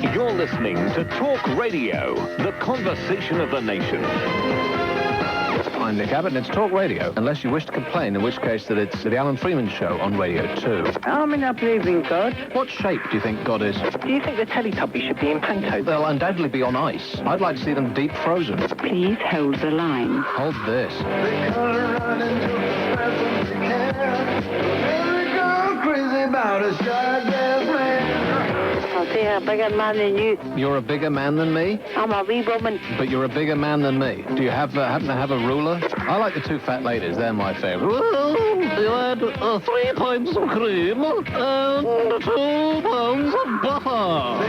You're listening to Talk Radio, the conversation of the nation. I'm Nick Abbott, and it's Talk Radio, unless you wish to complain, in which case that it's the Alan Freeman Show on Radio 2. I mean, I believe in God. What shape do you think God is? Do you think the Teletubbies should be in panto? They'll undoubtedly be on ice. I'd like to see them deep frozen. Please hold the line. Hold this. I'll say I'm a bigger man than you. You're a bigger man than me? I'm a wee woman. But you're a bigger man than me. Do you happen to have a ruler? I like the two fat ladies. They're my favourite. Well, you had 3 pints of cream and 2 pounds of butter.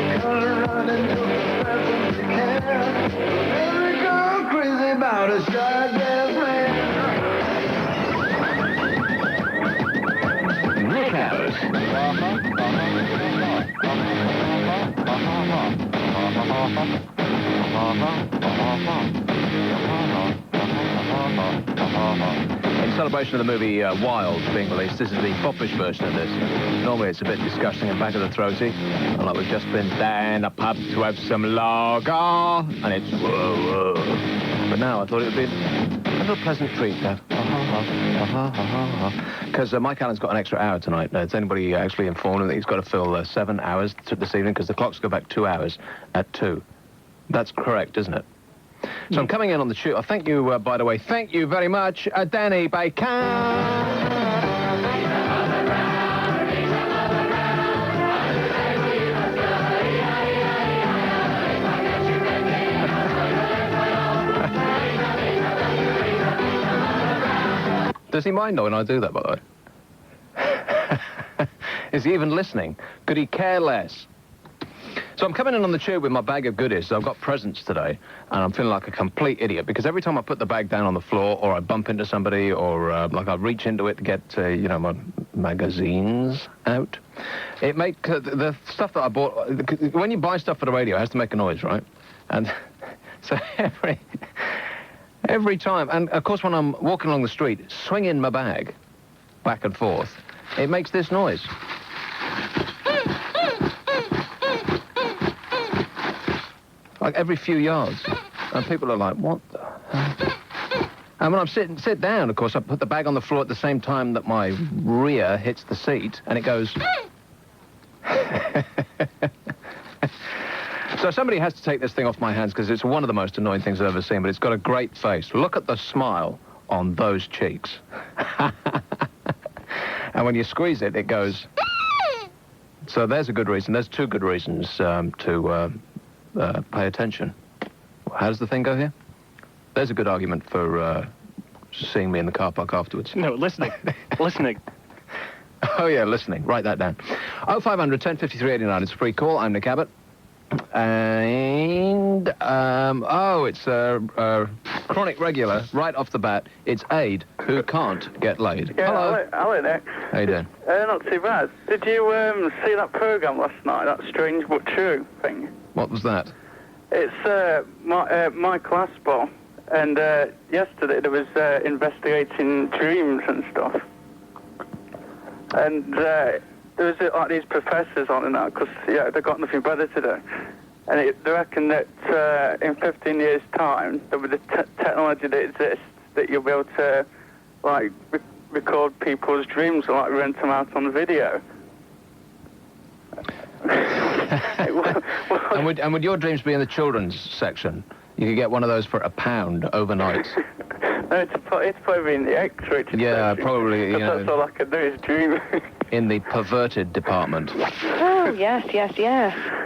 Look at us. In celebration of the movie Wild being released, this is the foppish version of this. Normally it's a bit disgusting and back of the throaty, and like we've just been down a pub to have some lager, and it's whoa, whoa. But now I thought it would be a little pleasant treat to have. Because Mike Allen's got an extra hour tonight. Has anybody actually informed him that he's got to fill 7 hours this evening, because the clocks go back 2 hours at 2. That's correct, isn't it? So I'm coming in on the shoot. Thank you, by the way. Thank you very much, Danny Bacon. Does he mind when I do that, by the way? Is he even listening? Could he care less? So I'm coming in on the tube with my bag of goodies. So I've got presents today, and I'm feeling like a complete idiot, because every time I put the bag down on the floor, or I bump into somebody, or like I reach into it to get, you know, my magazines out, it makes the stuff that I bought. When you buy stuff for the radio, it has to make a noise, right? And so every time, and of course when I'm walking along the street, swinging my bag back and forth, it makes this noise. Like every few yards. And people are like, what the hell? And when I sit down, of course, I put the bag on the floor at the same time that my rear hits the seat, and it goes... So somebody has to take this thing off my hands, because it's one of the most annoying things I've ever seen, but it's got a great face. Look at the smile on those cheeks. And when you squeeze it, it goes... So there's a good reason. There's 2 good reasons to pay attention. How does the thing go here? There's a good argument for seeing me in the car park afterwards. No, listening. Listening. Oh, yeah, listening. Write that down. 0500 1053 89. It's a free call. I'm Nick Abbott. And, it's a chronic regular right off the bat. It's Aid, who can't get laid. Yeah, hello Nick. How you doing? Not too bad. Did you see that programme last night, that Strange But True thing? What was that? It's my class ball, and yesterday there was investigating dreams and stuff. And there was like these professors on and that, because they've got nothing better to do. And they reckon that in 15 years' time, there will be the technology that exists, that you'll be able to like record people's dreams and like rent them out on video. And would your dreams be in the children's section? You could get one of those for £1 overnight. No, it's probably in the X-rated Yeah, section. probably, you know. That's all I can do is dream. In the perverted department. Oh, yes.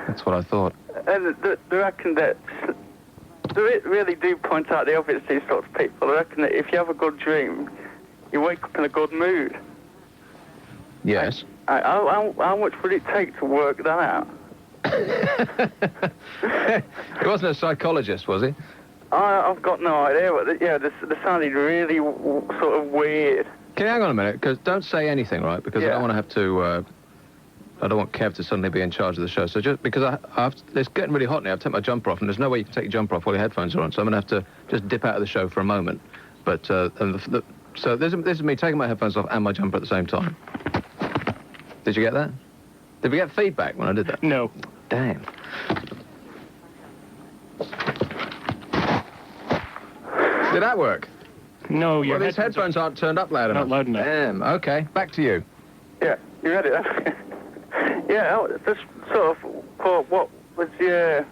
That's what I thought. And they reckon that... They really do point out the obvious to these sorts of people. They reckon that if you have a good dream, you wake up in a good mood. Yes. How much would it take to work that out? He wasn't a psychologist, was he? I've got no idea. But they sounded really sort of weird. Can you hang on a minute? Because don't say anything, right? Because I don't want to have to... I don't want Kev to suddenly be in charge of the show. So just because it's getting really hot now, I've taken my jumper off, and there's no way you can take your jumper off while your headphones are on. So I'm going to have to just dip out of the show for a moment. But so this is me taking my headphones off and my jumper at the same time. Did you get that? Did we get feedback when I did that? No. damn. Did that work? No, your Well, these headphones aren't turned up loud enough. Not loud enough. Damn, okay. Back to you. Yeah, you ready then? Yeah, just sort of thought, what was your...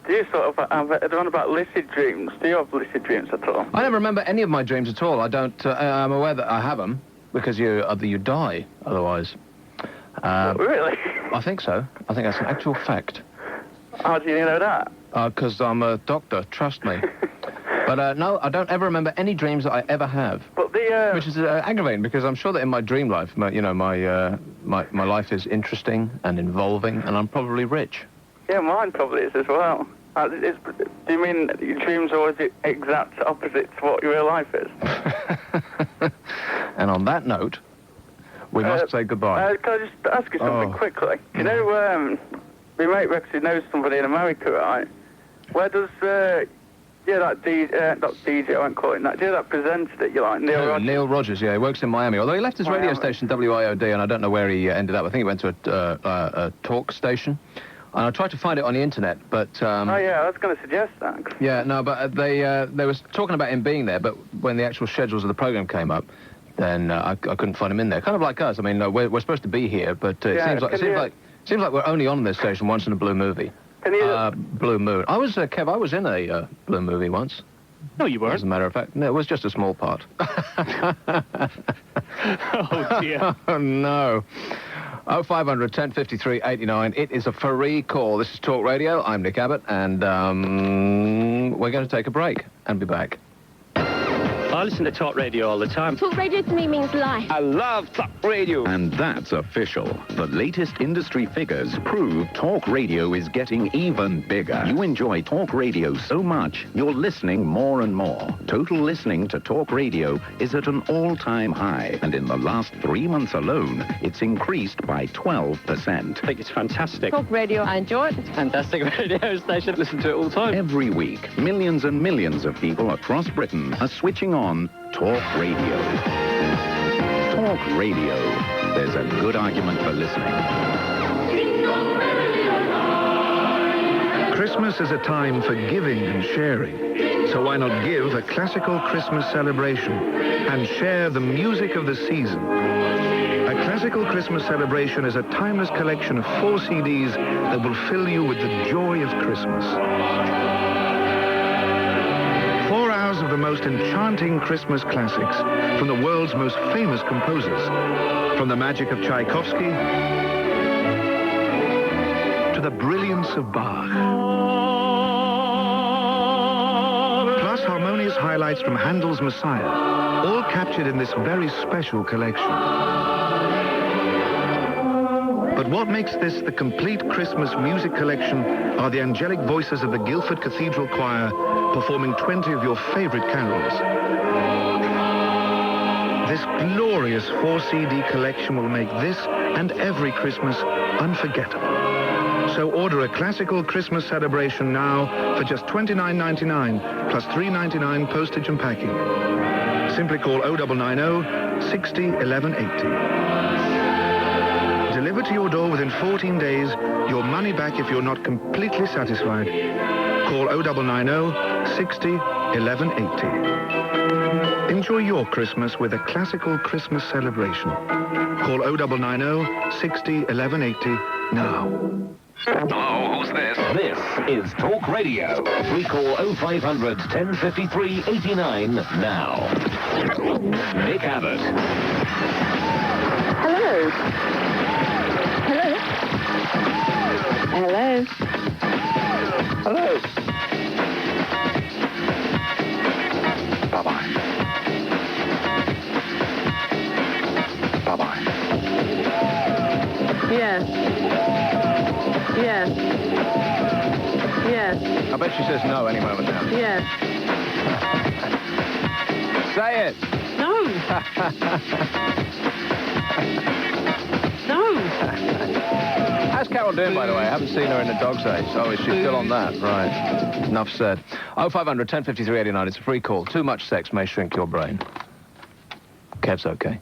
Do you sort of have the one about lucid dreams? Do you have lucid dreams at all? I never remember any of my dreams at all. I don't... I'm aware that I have them, because you die otherwise. Really? I think so. I think that's an actual fact. How do you know that? Because I'm a doctor, trust me. But no, I don't ever remember any dreams that I ever have. But the... Which is aggravating, because I'm sure that in my dream life, my life is interesting and involving, and I'm probably rich. Yeah, mine probably is as well. Do you mean your dreams are always the exact opposite to what your real life is? And on that note, we must say goodbye. Can I just ask you something quickly? You know, my mate Rex, who knows somebody in America, right? Where does... that DJ, not DJ, I won't call it that. That presenter that you like, Neil Rogers. Neil Rogers, yeah, he works in Miami. Although he left his radio station, WIOD, and I don't know where he ended up. I think he went to a talk station. And I tried to find it on the internet, but... oh, yeah, I was going to suggest that. Yeah, no, but they was talking about him being there, but when the actual schedules of the program came up, then I couldn't find him in there. Kind of like us. I mean, we're supposed to be here, but it seems like we're only on this station once in a blue movie. Can you... Blue Moon. I was, Kev, I was in a blue movie once. No, you weren't. As a matter of fact. No, it was just a small part. Oh, dear. Oh, no. 0500 1053 89. It is a free call. This is Talk Radio. I'm Nick Abbott, and we're going to take a break and be back. I listen to Talk Radio all the time. Talk radio to me means life. I love Talk Radio. And that's official. The latest industry figures prove Talk Radio is getting even bigger. You enjoy Talk Radio so much, you're listening more and more. Total listening to Talk Radio is at an all-time high. And in the last 3 months alone, it's increased by 12%. I think it's fantastic. Talk radio, I enjoy it. It's a fantastic radio station. Listen to it all the time. Every week, millions and millions of people across Britain are switching on Talk Radio. Talk Radio. There's a good argument for listening. Christmas is a time for giving and sharing. So why not give a classical Christmas celebration and share the music of the season? A classical Christmas celebration is a timeless collection of 4 CDs that will fill you with the joy of Christmas. 4 hours of the most enchanting Christmas classics from the world's most famous composers. From the magic of Tchaikovsky to the brilliance of Bach. Plus harmonious highlights from Handel's Messiah, all captured in this very special collection. But what makes this the complete Christmas music collection are the angelic voices of the Guildford Cathedral Choir performing 20 of your favorite carols. This glorious 4 CD collection will make this and every Christmas unforgettable. So order a classical Christmas celebration now for just $29.99 plus $3.99 postage and packing. Simply call 0990 60 1180. Delivered to your door within 14 days, your money back if you're not completely satisfied. Call 0990 60 1180. Enjoy your Christmas with a classical Christmas celebration. Call 0990 60 1180 now. Hello, who's this? This is Talk Radio. We call 0500 1053 89 now. Nick Abbott. Hello. Hello. Hello. Bye-bye. Bye-bye. Yes. Yes. Yes. I bet she says no any moment now. Yes. Say it. No. No. How's Carol doing, by the way? I haven't seen her in a dog's age. Oh, is she still on that? Right. Enough said. 0500 1053 89. It's a free call. Too much sex may shrink your brain. Kev's okay.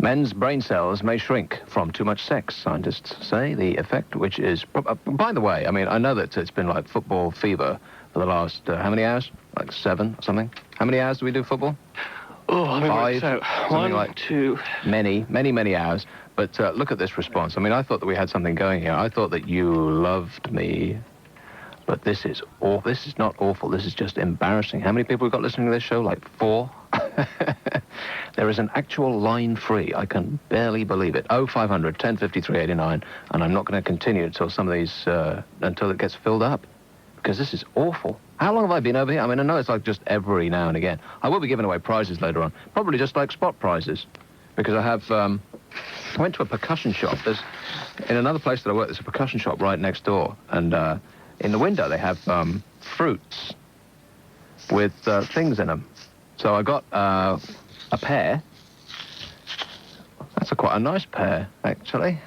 Men's brain cells may shrink from too much sex, scientists say. The effect, which is... by the way, I mean, I know that it's been like football fever for the last, how many hours? Like 7 or something? How many hours do we do football? Oh, I mean, 5, so something 1, like 2... many hours. But look at this response. I mean, I thought that we had something going here. I thought that you loved me. But this is awful. This is not awful. This is just embarrassing. How many people have got listening to this show? Like 4? There is an actual line free. I can barely believe it. 0500 1053 89. And I'm not going to continue until some of these, until it gets filled up. Because this is awful. How long have I been over here? I mean, I know it's like just every now and again. I will be giving away prizes later on. Probably just like spot prizes. Because I have, I went to a percussion shop. There's, in another place that I work, there's a percussion shop right next door. And in the window, they have fruits with things in them. So I got a pear. That's quite a nice pear, actually.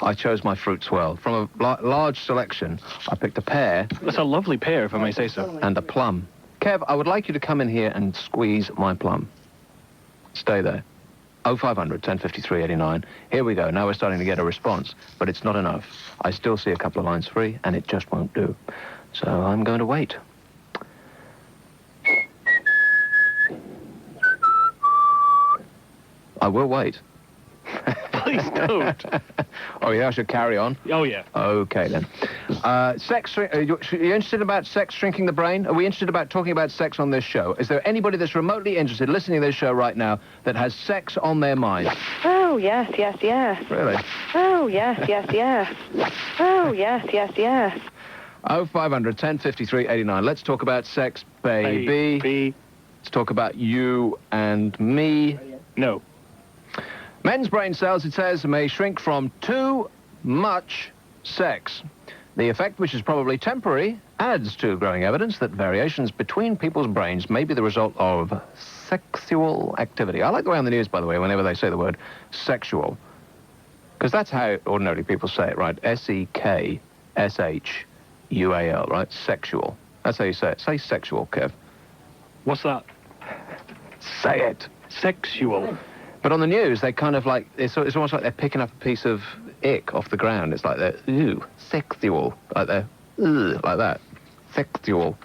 I chose my fruits well. From a large selection, I picked a pear. That's a lovely pear, if I may say so. And a plum. Kev, I would like you to come in here and squeeze my plum. Stay there. 0500 1053 89. Here we go. Now we're starting to get a response, but it's not enough. I still see a couple of lines free, and it just won't do. So I'm going to wait. I will wait. Please don't. Oh, yeah, I should carry on. Oh, yeah. Okay, then. Sex, are you interested about sex shrinking the brain? Are we interested about talking about sex on this show? Is there anybody that's remotely interested listening to this show right now that has sex on their mind? Oh, yes. Really? Oh, yes. Oh, yes. 0500 1053 89. Let's talk about sex, baby. Let's talk about you and me. No. Men's brain cells, it says, may shrink from too much sex. The effect, which is probably temporary, adds to growing evidence that variations between people's brains may be the result of sexual activity. I like the way on the news, by the way, whenever they say the word sexual. Because that's how ordinarily people say it, right? S-E-K-S-H-U-A-L, right? Sexual. That's how you say it. Say sexual, Kev. What's that? Say it. Sexual. But on the news, they kind of like, it's almost like they're picking up a piece of ick off the ground. It's like they're, ooh, sexual. Like they're, like that. Sexual.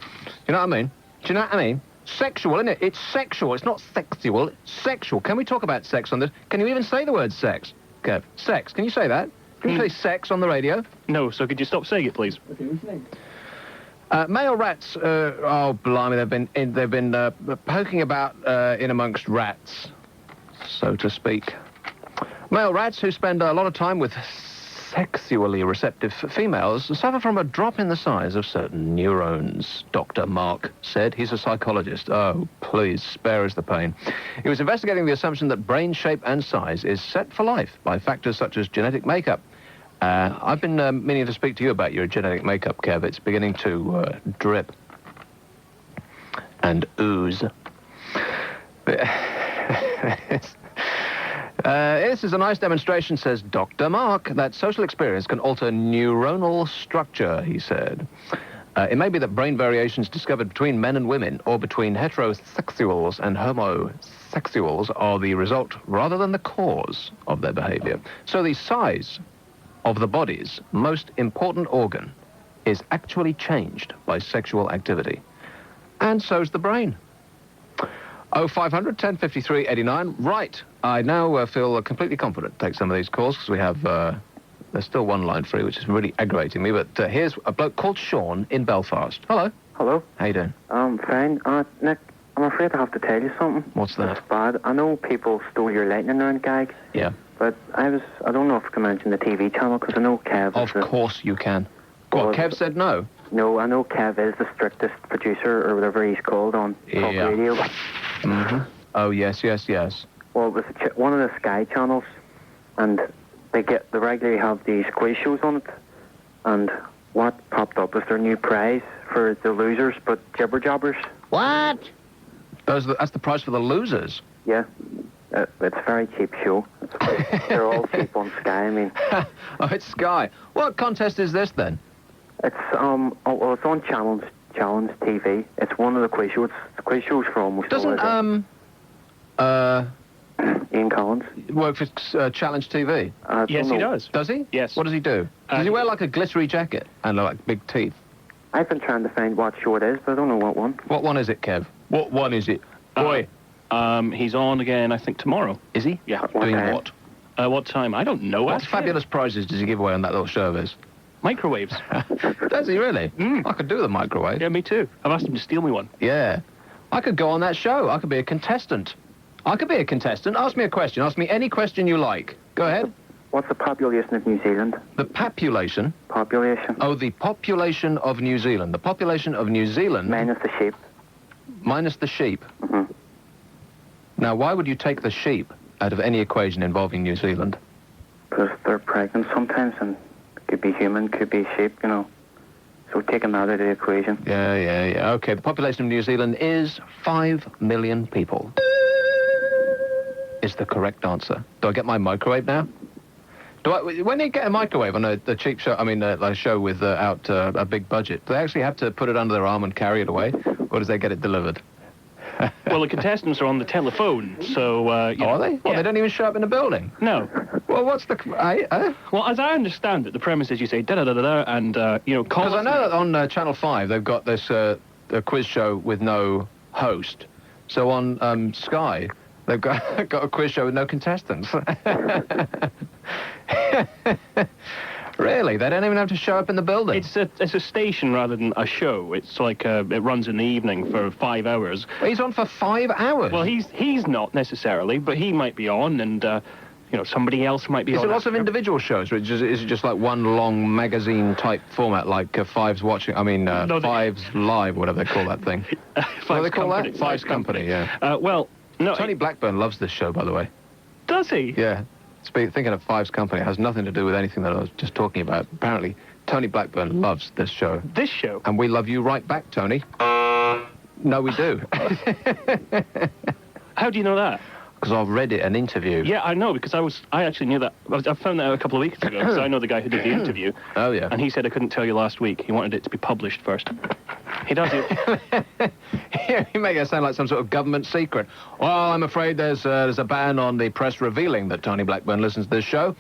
You know what I mean? Do you know what I mean? Sexual, isn't it? It's sexual. It's not sexual. It's sexual. Can we talk about sex on this? Can you even say the word sex? Kev, sex. Can you say that? Can you say sex on the radio? No, so could you stop saying it, please? Male rats, oh, blimey, they've been poking about in amongst rats, so to speak. Male rats who spend a lot of time with sexually receptive females suffer from a drop in the size of certain neurons, Dr. Mark said. He's a psychologist. Oh, please, spare us the pain. He was investigating the assumption that brain shape and size is set for life by factors such as genetic makeup. I've been meaning to speak to you about your genetic makeup, Kev. It's beginning to drip and ooze. This is a nice demonstration, says Dr. Mark, that social experience can alter neuronal structure, he said. It may be that brain variations discovered between men and women or between heterosexuals and homosexuals are the result rather than the cause of their behavior. So the size of the body's most important organ is actually changed by sexual activity. And so's the brain. 0500 1053 89. Right. I now feel completely confident to take some of these calls because we have, there's still one line free, which is really aggravating me. But here's a bloke called Sean in Belfast. Hello. Hello. How you doing? Fine. Nick, I'm afraid I have to tell you something. What's that? It's bad. I know people stole your lightning round gag. Yeah. But I don't know if I can mention the TV channel because I know Kev Of course you can. What, Kev said no? No, I know Kev is the strictest producer or whatever he's called on talk radio. Mm-hmm. Oh, yes. Well, it was one of the Sky channels, and they regularly have these quiz shows on it, and what popped up was their new prize for the losers, but jibber jabbers. What? That's the prize for the losers? Yeah. It's a very cheap show. They're all cheap on Sky, I mean. Oh, it's Sky. What contest is this, then? It's, it's on Challenge TV. It's one of the quiz shows. The quiz shows for almost all of them. Ian Collins. Work for Challenge TV? Yes, he does. Does he? Yes. What does he do? Does he wear like a glittery jacket and like big teeth? I've been trying to find what show it is, but I don't know what one. What one is it, Kev? What one is it? Boy. He's on again, I think, tomorw. Is he? Yeah. Doing time? what? What time? I don't know. What actually. fabulous prizes does he give away on that little show of his? Microwaves. Does he really? I could do the microwave. Yeah, me too. I've asked him to steal me one. Yeah. I could go on that show. I could be a contestant. Ask me a question. Ask me any question you like. Go ahead. What's the population of New Zealand? The population? Population. Oh, the population of New Zealand. The population of New Zealand... Minus the sheep. Minus the sheep. Mm-hmm. Now, why would you take the sheep out of any equation involving New Zealand? Because they're pregnant sometimes, and could be human, could be sheep, you know. So taking that out of the equation. Yeah. Okay, the population of New Zealand is 5 million people. Is the correct answer. Do I get my microwave now? When you get a microwave on a cheap show, a show without a big budget, do they actually have to put it under their arm and carry it away? Or does they get it delivered? Well, the contestants are on the telephone, so... Are they? Well, they don't even show up in the building? No. Well, what's the... Well, as I understand it, the premise is you say da-da-da-da-da, and, call... Because I know that on Channel 5, they've got this a quiz show with no host. So on Sky, they've got a quiz show with no contestants. Really? They don't even have to show up in the building? It's a station rather than a show. It's like it runs in the evening for 5 hours. Well, he's on for 5 hours? Well, he's not necessarily, but he might be on, and somebody else might be on. Is it lots of individual shows, or is it just like one long magazine-type format, like Fives Watching, Fives Live, whatever they call that thing? What do they call that? Fives Company, yeah. Well, no... Tony Blackburn loves this show, by the way. Does he? Yeah. Thinking of Fives Company, it has nothing to do with anything that I was just talking about. Apparently, Tony Blackburn loves this show. This show? And we love you right back, Tony. No, we do. How do you know that? Because I've read it, an interview. Yeah, I know, because I actually knew that. I found that out a couple of weeks ago, because I know the guy who did the interview. Oh, yeah. And he said I couldn't tell you last week. He wanted it to be published first. He does it. You make it sound like some sort of government secret. Well, I'm afraid there's a ban on the press revealing that Tony Blackburn listens to this show.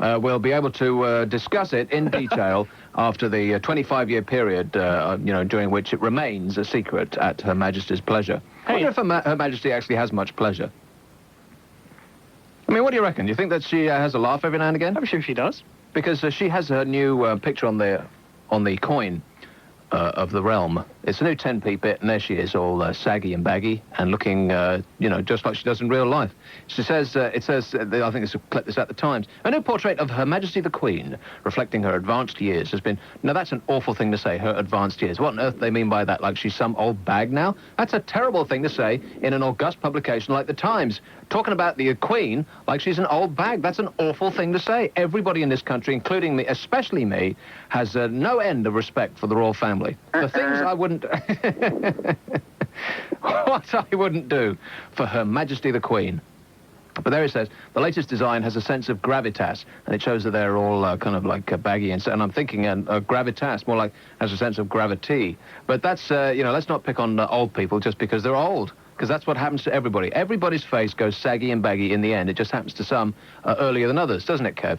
We'll be able to discuss it in detail after the 25-year period, during which it remains a secret at Her Majesty's pleasure. I wonder if Her Majesty actually has much pleasure. I mean, what do you reckon? Do you think that she has a laugh every now and again? I'm sure she does. Because she has her new picture on the coin of the realm. It's a new 10p bit, and there she is, all saggy and baggy, and looking, just like she does in real life. She says, I think it's a clip that's at the Times, a new portrait of Her Majesty the Queen, reflecting her advanced years, has been... Now, that's an awful thing to say, her advanced years. What on earth do they mean by that? Like she's some old bag now? That's a terrible thing to say in an august publication like the Times. Talking about the Queen like she's an old bag. That's an awful thing to say. Everybody in this country, including me, especially me, has no end of respect for the royal family. The things I wouldn't... what I wouldn't do for Her Majesty the Queen. But there it says, the latest design has a sense of gravitas, and it shows that they're all kind of like baggy, and I'm thinking gravitas, more like has a sense of gravity. But that's, let's not pick on old people just because they're old, because that's what happens to everybody. Everybody's face goes saggy and baggy in the end. It just happens to some earlier than others, doesn't it, Kev?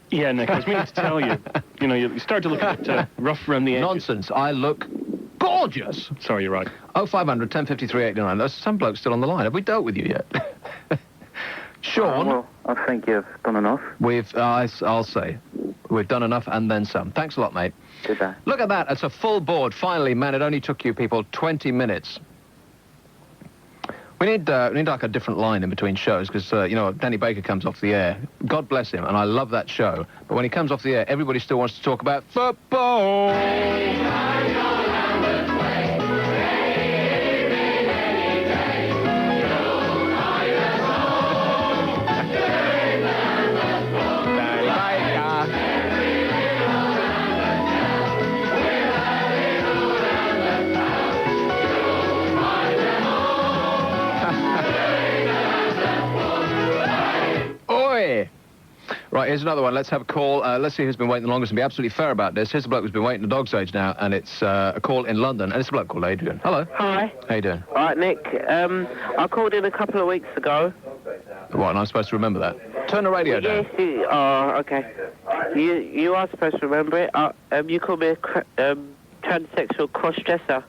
Yeah, Nick, I was meaning to tell you. You start to look a bit rough around the edges. Nonsense. I look gorgeous. Sorry, you're right. 0500 1053 89. There's some bloke still on the line. Have we dealt with you yet? Sean? Well, I think you've done enough. I'll say. We've done enough and then some. Thanks a lot, mate. Goodbye. Look at that. It's a full board. Finally, man, it only took you people 20 minutes. We need like a different line in between shows because, Danny Baker comes off the air. God bless him, and I love that show. But when he comes off the air, everybody still wants to talk about football. Right, here's another one. Let's have a call. Let's see who's been waiting the longest and be absolutely fair about this. Here's a bloke who's been waiting a dog's age now, and it's a call in London, and it's a bloke called Adrian. Hello. Hi. How you doing? All right, Nick. I called in a couple of weeks ago What, and I'm supposed to remember that? Turn the radio down. Yes, okay. You are supposed to remember it. You call me a transsexual cross-dresser.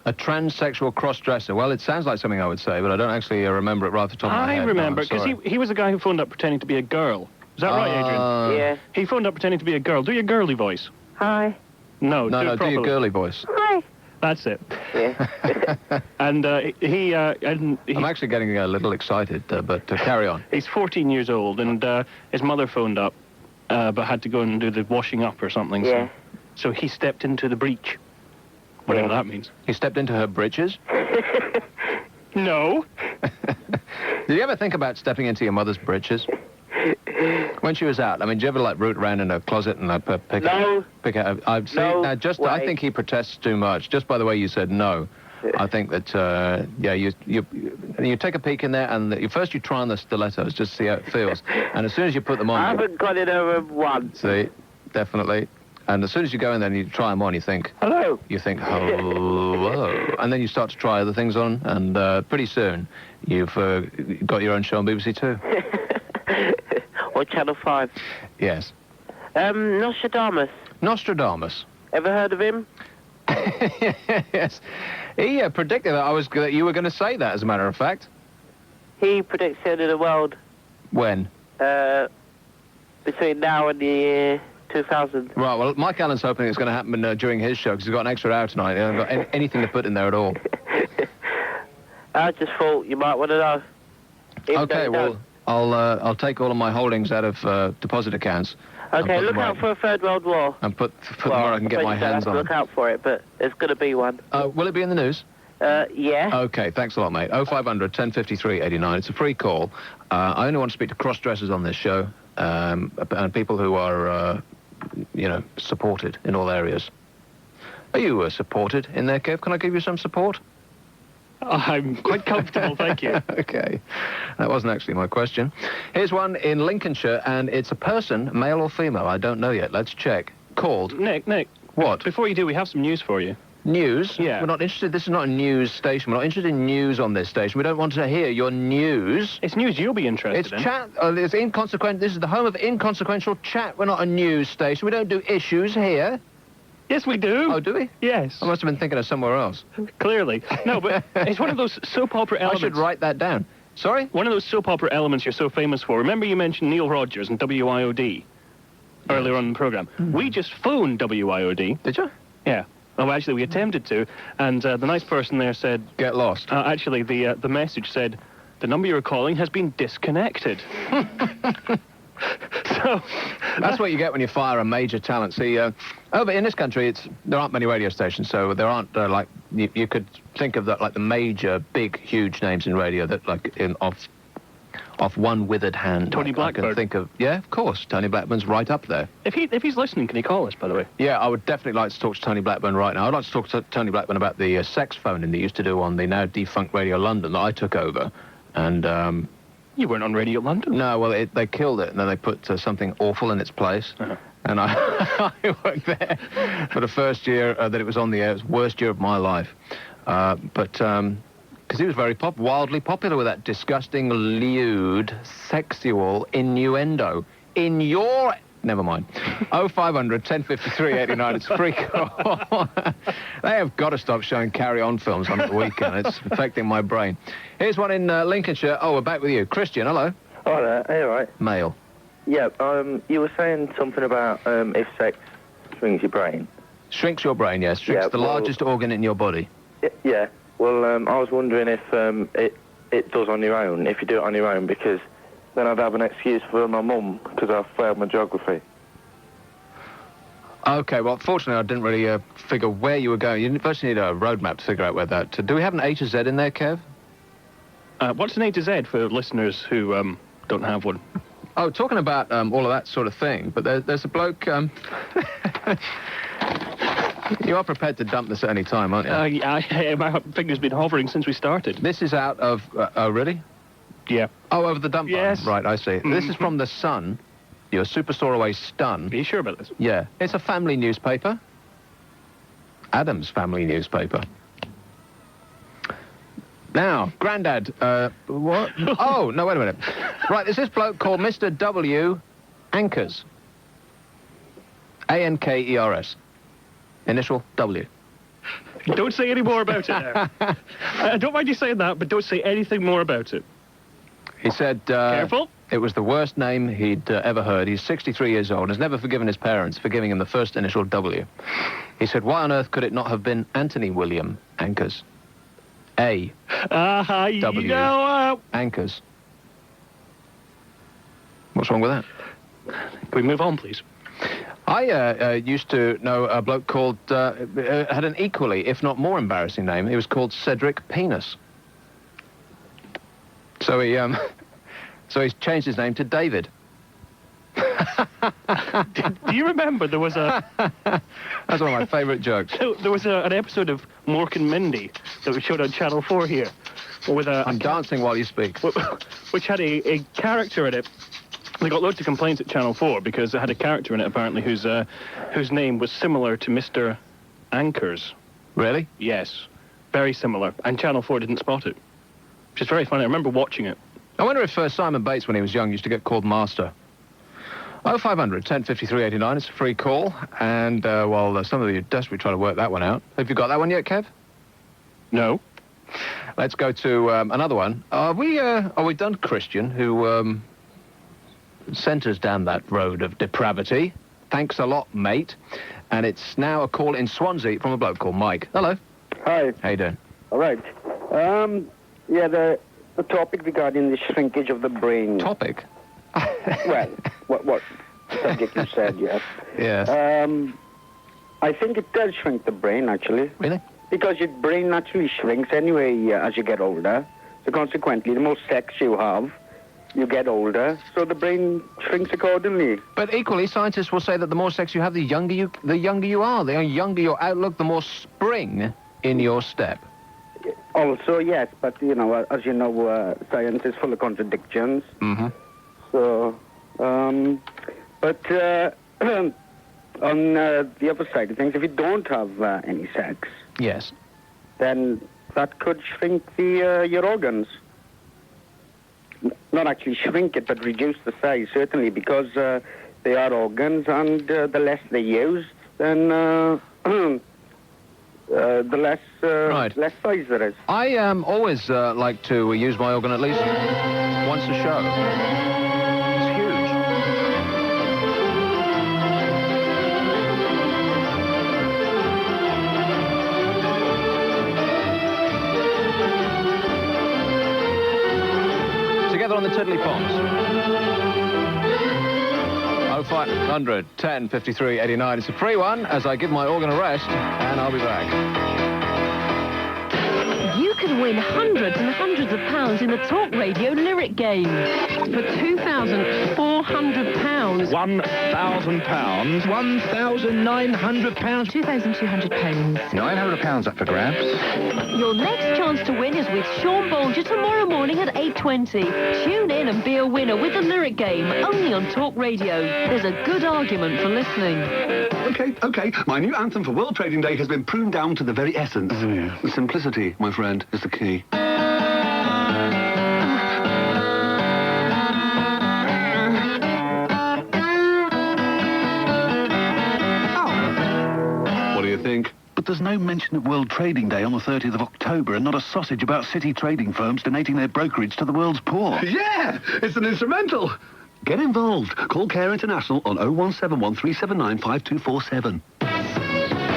A transsexual cross-dresser. Well, it sounds like something I would say, but I don't actually remember it right off the top of my head. I remember, because he was a guy who phoned up pretending to be a girl. Is that right, Adrian? Yeah. He phoned up pretending to be a girl. Do your girly voice. Hi. No, do your girly voice. Hi. That's it. Yeah. And he... I'm actually getting a little excited, but carry on. He's 14 years old, and his mother phoned up, but had to go and do the washing up or something. Yeah. So he stepped into the breach. Whatever that means. He stepped into her britches? No. Did you ever think about stepping into your mother's britches? When she was out, I mean, do you ever like root around in her closet and pick out? I've seen. No I think he protests too much. Just by the way you said no, I think that you take a peek in there and first you try on the stilettos just to see how it feels, and as soon as you put them on, I haven't got it over once. See, definitely. And as soon as you go in there and you try them on, you think, hello. You think, hello. And then you start to try other things on, and pretty soon you've got your own show on BBC Two. Or Channel 5. Yes. Nostradamus. Nostradamus. Ever heard of him? Yes. He predicted that you were going to say that, as a matter of fact. He predicts the end of the world. When? Between now and the year 2000. Right, well, Mike Allen's hoping it's going to happen during his show, because he's got an extra hour tonight. He hasn't got anything to put in there at all. I just thought you might want to know. Okay, well, I'll take all of my holdings out of deposit accounts. Okay, look out for a Third World War. And put them where I can get my hands on them. Look out for it, but there's going to be one. Will it be in the news? Yeah. Okay, thanks a lot, mate. 0500 1053 89. It's a free call. I only want to speak to cross-dressers on this show, and people who are, supported in all areas. Are you supported in there, Kev? Can I give you some support? I'm quite comfortable, thank you. Okay. That wasn't actually my question. Here's one in Lincolnshire, and it's a person, male or female, I don't know yet. Let's check. Called... Nick. What? Before you do, we have some news for you. News? Yeah. We're not interested. This is not a news station. We're not interested in news on this station. We don't want to hear your news. It's news you'll be interested in. It's chat. It's inconsequential. This is the home of inconsequential chat. We're not a news station. We don't do issues here. Yes, we do. Oh, do we? Yes. I must have been thinking of somewhere else. Clearly. No, but it's one of those soap opera elements. I should write that down. Sorry? One of those soap opera elements you're so famous for. Remember you mentioned Neil Rogers and WIOD earlier on in the programme. Mm-hmm. We just phoned WIOD. Did you? Yeah. Oh, actually, we attempted to, and the nice person there said... Get lost. Actually, the message said, the number you're calling has been disconnected. So that's what you get when you fire a major talent. See, over in this country, there aren't many radio stations, so there aren't like you could think of like the major, big, huge names in radio that like off one withered hand. Tony Blackburn. I can think of. Yeah, of course. Tony Blackburn's right up there. If he's listening, can he call us? By the way. Yeah, I would definitely like to talk to Tony Blackburn right now. I'd like to talk to Tony Blackburn about the sex phoning they used to do on the now defunct Radio London that I took over, and. You weren't on Radio London? No, well, they killed it, and then they put something awful in its place. Uh-huh. And I worked there for the first year that it was on the air. It was the worst year of my life. But because he was very wildly popular with that disgusting, lewd, sexual innuendo. In your... Never mind. 0500 1053 89. It's free call. They have got to stop showing carry-on films on the weekend. It's affecting my brain. Here's one in Lincolnshire. Oh, we're back with you. Christian, hello. Hi there. Are you all right? Male. Yeah, you were saying something about if sex shrinks your brain. Shrinks your brain, yes. Shrinks the largest organ in your body. Yeah. Well, I was wondering if it does on your own, if you do it on your own, because... then I'd have an excuse for my mum, because I failed my geography. OK, well, fortunately, I didn't really figure where you were going. You first need a roadmap to figure out where that... do we have an A to Z in there, Kev? What's an A to Z for listeners who don't have one? Oh, talking about all of that sort of thing, but there's a bloke... You are prepared to dump this at any time, aren't you? Yeah, my finger's been hovering since we started. This is out of... oh, really? Yeah. Oh, over the dump yes. button. Right, I see. Mm-hmm. This is from The Sun, your super store-away stun. Are you sure about this? Yeah. It's a family newspaper. Adam's family newspaper. Now, Grandad, what? Oh, no, wait a minute. Right, there's this bloke called Mr. W. Ankers. Ankers. Initial W. Don't say any more about it now. I don't mind you saying that, but don't say anything more about it. He said... Careful. It was the worst name he'd ever heard. He's 63 years old and has never forgiven his parents for giving him the first initial W. He said, why on earth could it not have been Anthony William Ankers? W. Ankers. What's wrong with that? Can we move on, please? I used to know a bloke called, had an equally, if not more embarrassing name. He was called Cedric Penis. So he, so he's changed his name to David. Do you remember there was a... That's one of my favourite jokes. There was an episode of Mork and Mindy that was showed on Channel 4 here. With I'm dancing while you speak. Which had a character in it. They got loads of complaints at Channel 4 because it had a character in it, apparently, whose name was similar to Mr. Ankers. Really? Yes. Very similar. And Channel 4 didn't spot it. Which is very funny. I remember watching it. I wonder if Simon Bates, when he was young, used to get called Master. 0500 1053 89. It's a free call. And while some of you are desperately trying to work that one out. Have you got that one yet, Kev? No. Let's go to another one. Are we done, Christian, who sent us down that road of depravity? Thanks a lot, mate. And it's now a call in Swansea from a bloke called Mike. Hello. Hi. How you doing? All right. Yeah, the topic regarding the shrinkage of the brain. Topic? Well, what subject you said, yes. Yes. I think it does shrink the brain, actually. Really? Because your brain naturally shrinks anyway as you get older. So consequently, the more sex you have, you get older, so the brain shrinks accordingly. But equally, scientists will say that the more sex you have, the younger you are. The younger your outlook, the more spring in your step. Also, yes, but, you know, as you know, science is full of contradictions. Mm-hmm. So, but on the other side of things, if you don't have any sex... Yes. Then that could shrink your organs. Not actually shrink it, but reduce the size, certainly, because they are organs, and the less they're used, then the less less size there is. I always like to use my organ at least once a show. It's huge. Together on the Tiddly Poms. 0500 1053 89. It's a free one as I give my organ a rest, and I'll be back. You can win hundreds and hundreds of pounds in the Talk Radio lyric game. For £2,400. £1,000. £1,900. £2,200. £900 up for grabs. Your next chance to win is with Sean Bolger tomorrow morning at 8:20. Tune in and be a winner with the lyric game, only on Talk Radio. There's a good argument for listening. Okay. My new anthem for World Trading Day has been pruned down to the very essence. Oh, yeah. Simplicity, my friend, is the key. What do you think? But there's no mention of World Trading Day on the 30th of October and not a sausage about city trading firms donating their brokerage to the world's poor. Yeah, it's an instrumental. Get involved. Call Care International on 0171 379 5247.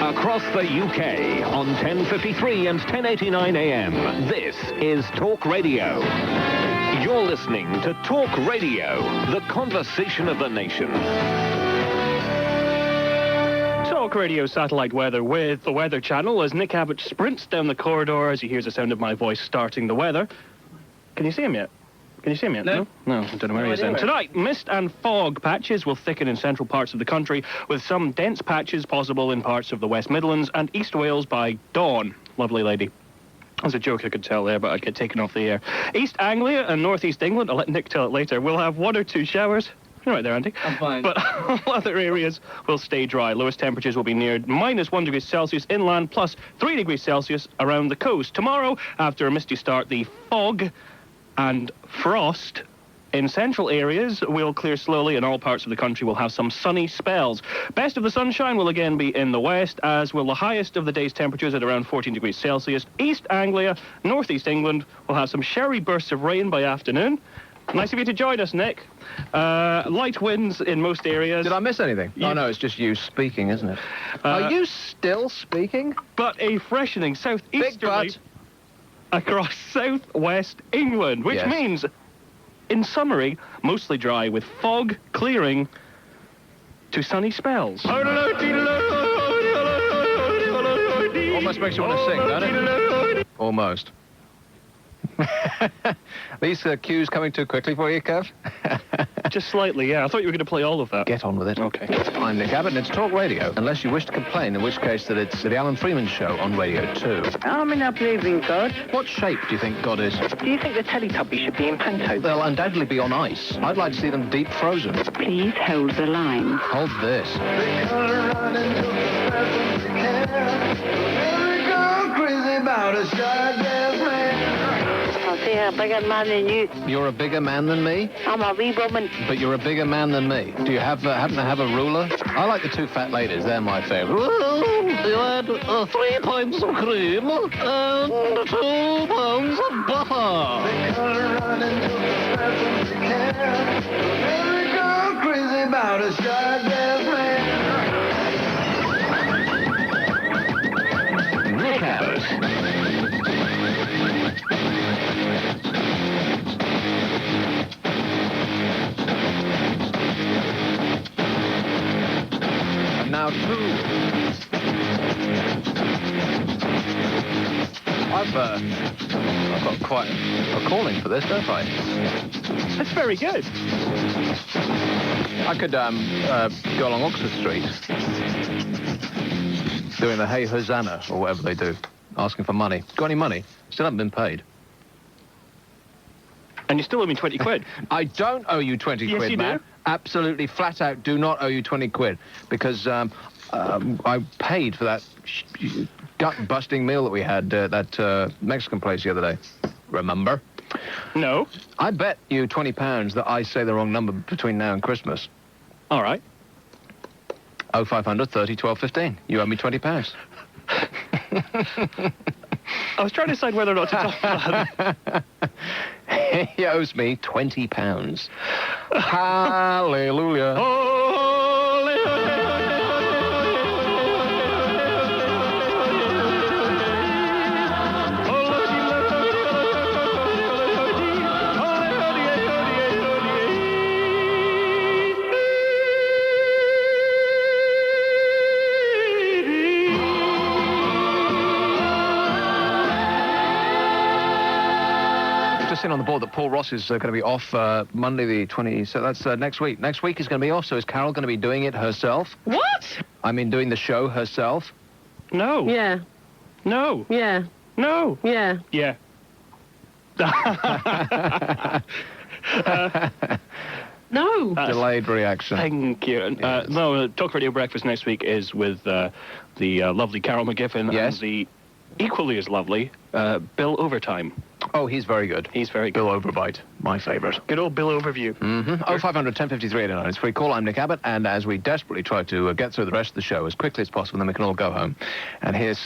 Across the UK on 1053 and 1089 AM, this is Talk Radio. You're listening to Talk Radio, the conversation of the nation. Talk Radio satellite weather with the Weather Channel as Nick Abbott sprints down the corridor as he hears the sound of my voice starting the weather. Can you see him yet? Can you see him yet? No, I don't know where he is then. Tonight, mist and fog patches will thicken in central parts of the country, with some dense patches possible in parts of the West Midlands and East Wales by dawn. Lovely lady. There's a joke I could tell there, but I'd get taken off the air. East Anglia and North East England, I'll let Nick tell it later, will have 1 or 2 showers. You're right there, Andy. I'm fine. But all other areas will stay dry. Lowest temperatures will be near -1 degree Celsius inland, plus 3 degrees Celsius around the coast. Tomorrow, after a misty start, the fog and frost in central areas will clear slowly, and all parts of the country will have some sunny spells. Best of the sunshine will again be in the west, as will the highest of the day's temperatures at around 14 degrees Celsius. East Anglia, northeast England will have some showery bursts of rain by afternoon. Nice of you to join us, Nick. Light winds in most areas. Did I miss anything? Oh, no, it's just you speaking, isn't it? Are you still speaking? But a freshening southeasterly across southwest England, which means, in summary, mostly dry with fog clearing to sunny spells. Almost makes you want to sing, doesn't it? Almost. These cues coming too quickly for you, Kev? Just slightly, yeah. I thought you were going to play all of that. Get on with it. Okay. I'm Nick Abbott, and it's Talk Radio. Unless you wish to complain, in which case that it's the Alan Freeman Show on Radio 2. I mean, I believe in God. What shape do you think God is? Do you think the Teletubbies should be in Panto? They'll undoubtedly be on ice. I'd like to see them deep frozen. Please hold the line. Hold this. I see a bigger man than you. You're a bigger man than me? I'm a wee woman. But you're a bigger man than me. Do you happen to have a ruler? I like the two fat ladies. They're my favourite. Well, you had 3 pints of cream and 2 pounds of butter. Crazy about a Nick Abbott. And now I've got quite a calling for this, don't I? That's very good. I could go along Oxford Street doing the Hey Hosanna or whatever they do, asking for money. Got any money? Still haven't been paid. And you still owe me 20 quid. I don't owe you 20 Yes, quid, you man. do. Absolutely flat out do not owe you 20 quid because I paid for that gut-busting meal that we had at that Mexican place the other day. Remember? No. I bet you £20 that I say the wrong number between now and Christmas. All right. 0500 30 12 15. You owe me £20. I was trying to decide whether or not to talk about it. He owes me £20. Hallelujah. Seen on the board that Paul Ross is going to be off Monday the 20th, so that's next week. Next week is going to be off, so is Carol going to be doing it herself? What? I mean, doing the show herself? No. Yeah. No. Yeah. No. Yeah. Yeah. No. Delayed reaction. Thank you. No, Talk Radio Breakfast next week is with the lovely Carol McGiffin and the equally as lovely Bill Overtime. Oh, he's very good. He's very good. Bill Overbite, my favourite. Good old Bill Overview. Mm-hmm. 0500 1053 89. It's free call. I'm Nick Abbott, and as we desperately try to get through the rest of the show as quickly as possible, then we can all go home. And here's...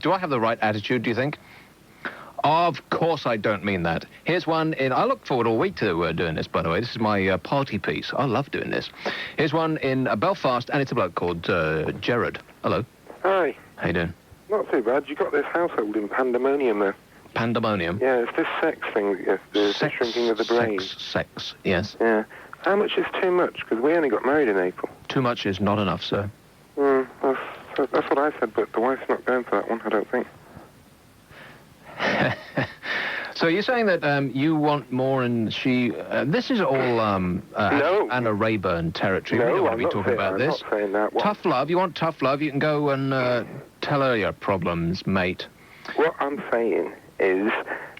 Do I have the right attitude, do you think? Of course I don't mean that. Here's one in... I look forward all week to doing this, by the way. This is my party piece. I love doing this. Here's one in Belfast, and it's a bloke called Gerard. Hello. Hi. How you doing? Not too bad. You got this household in pandemonium there. Pandemonium? Yeah, it's this sex thing, the shrinking of the brain. Sex, yes. Yeah. How much is too much? Because we only got married in April. Too much is not enough, sir. That's what I said, but the wife's not going for that one, I don't think. So you're saying that you want more and she... this is all No. Anna Rayburn territory. No, we don't want I'm to be not talking saying, about I'm this. not saying that. Tough love. You want tough love, you can go and tell her your problems, mate. What I'm saying is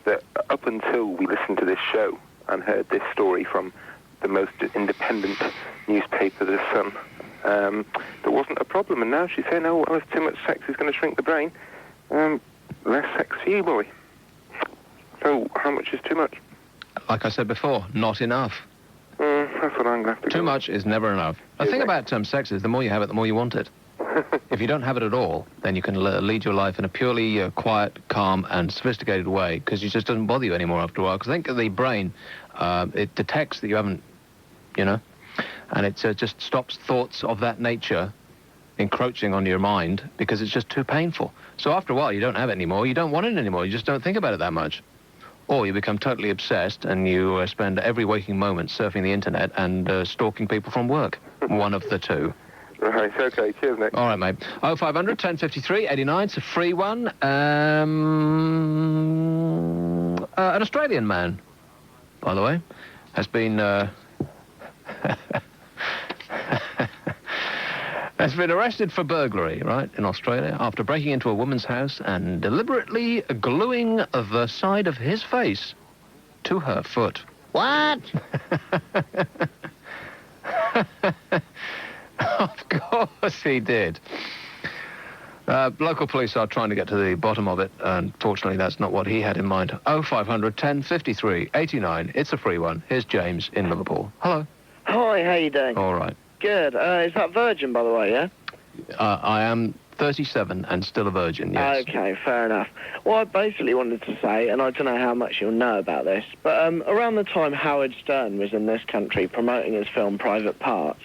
that up until we listened to this show and heard this story from the most independent newspaper, The Sun, there wasn't a problem. And now she's saying, oh, well, if too much sex is going to shrink the brain, less sex for you, boy. So how much is too much? Like I said before, not enough. That's what I'm going to have to Too much is never enough. The thing about sex is the more you have it, the more you want it. If you don't have it at all, then you can lead your life in a purely quiet, calm, and sophisticated way, because it just doesn't bother you anymore after a while. Because I think the brain, it detects that you haven't, you know, and it just stops thoughts of that nature encroaching on your mind because it's just too painful. So after a while, you don't have it anymore. You don't want it anymore. You just don't think about it that much. Or you become totally obsessed and you spend every waking moment surfing the internet and stalking people from work. One of the two. Right, okay, cheers, Nick. All right, mate. 0500 1053 89, it's a free one. An Australian man, by the way, has been... has been arrested for burglary, right, in Australia, after breaking into a woman's house and deliberately gluing the side of his face to her foot. What? Of course he did. Local police are trying to get to the bottom of it, and fortunately that's not what he had in mind. 0500 1053 89, it's a free one. Here's James in Liverpool. Hello. Hi, how you doing? All right. Good. Is that Virgin, by the way, yeah? I am 37 and still a virgin, yes. Okay, fair enough. Well, I basically wanted to say, and I don't know how much you'll know about this, but around the time Howard Stern was in this country promoting his film Private Parts,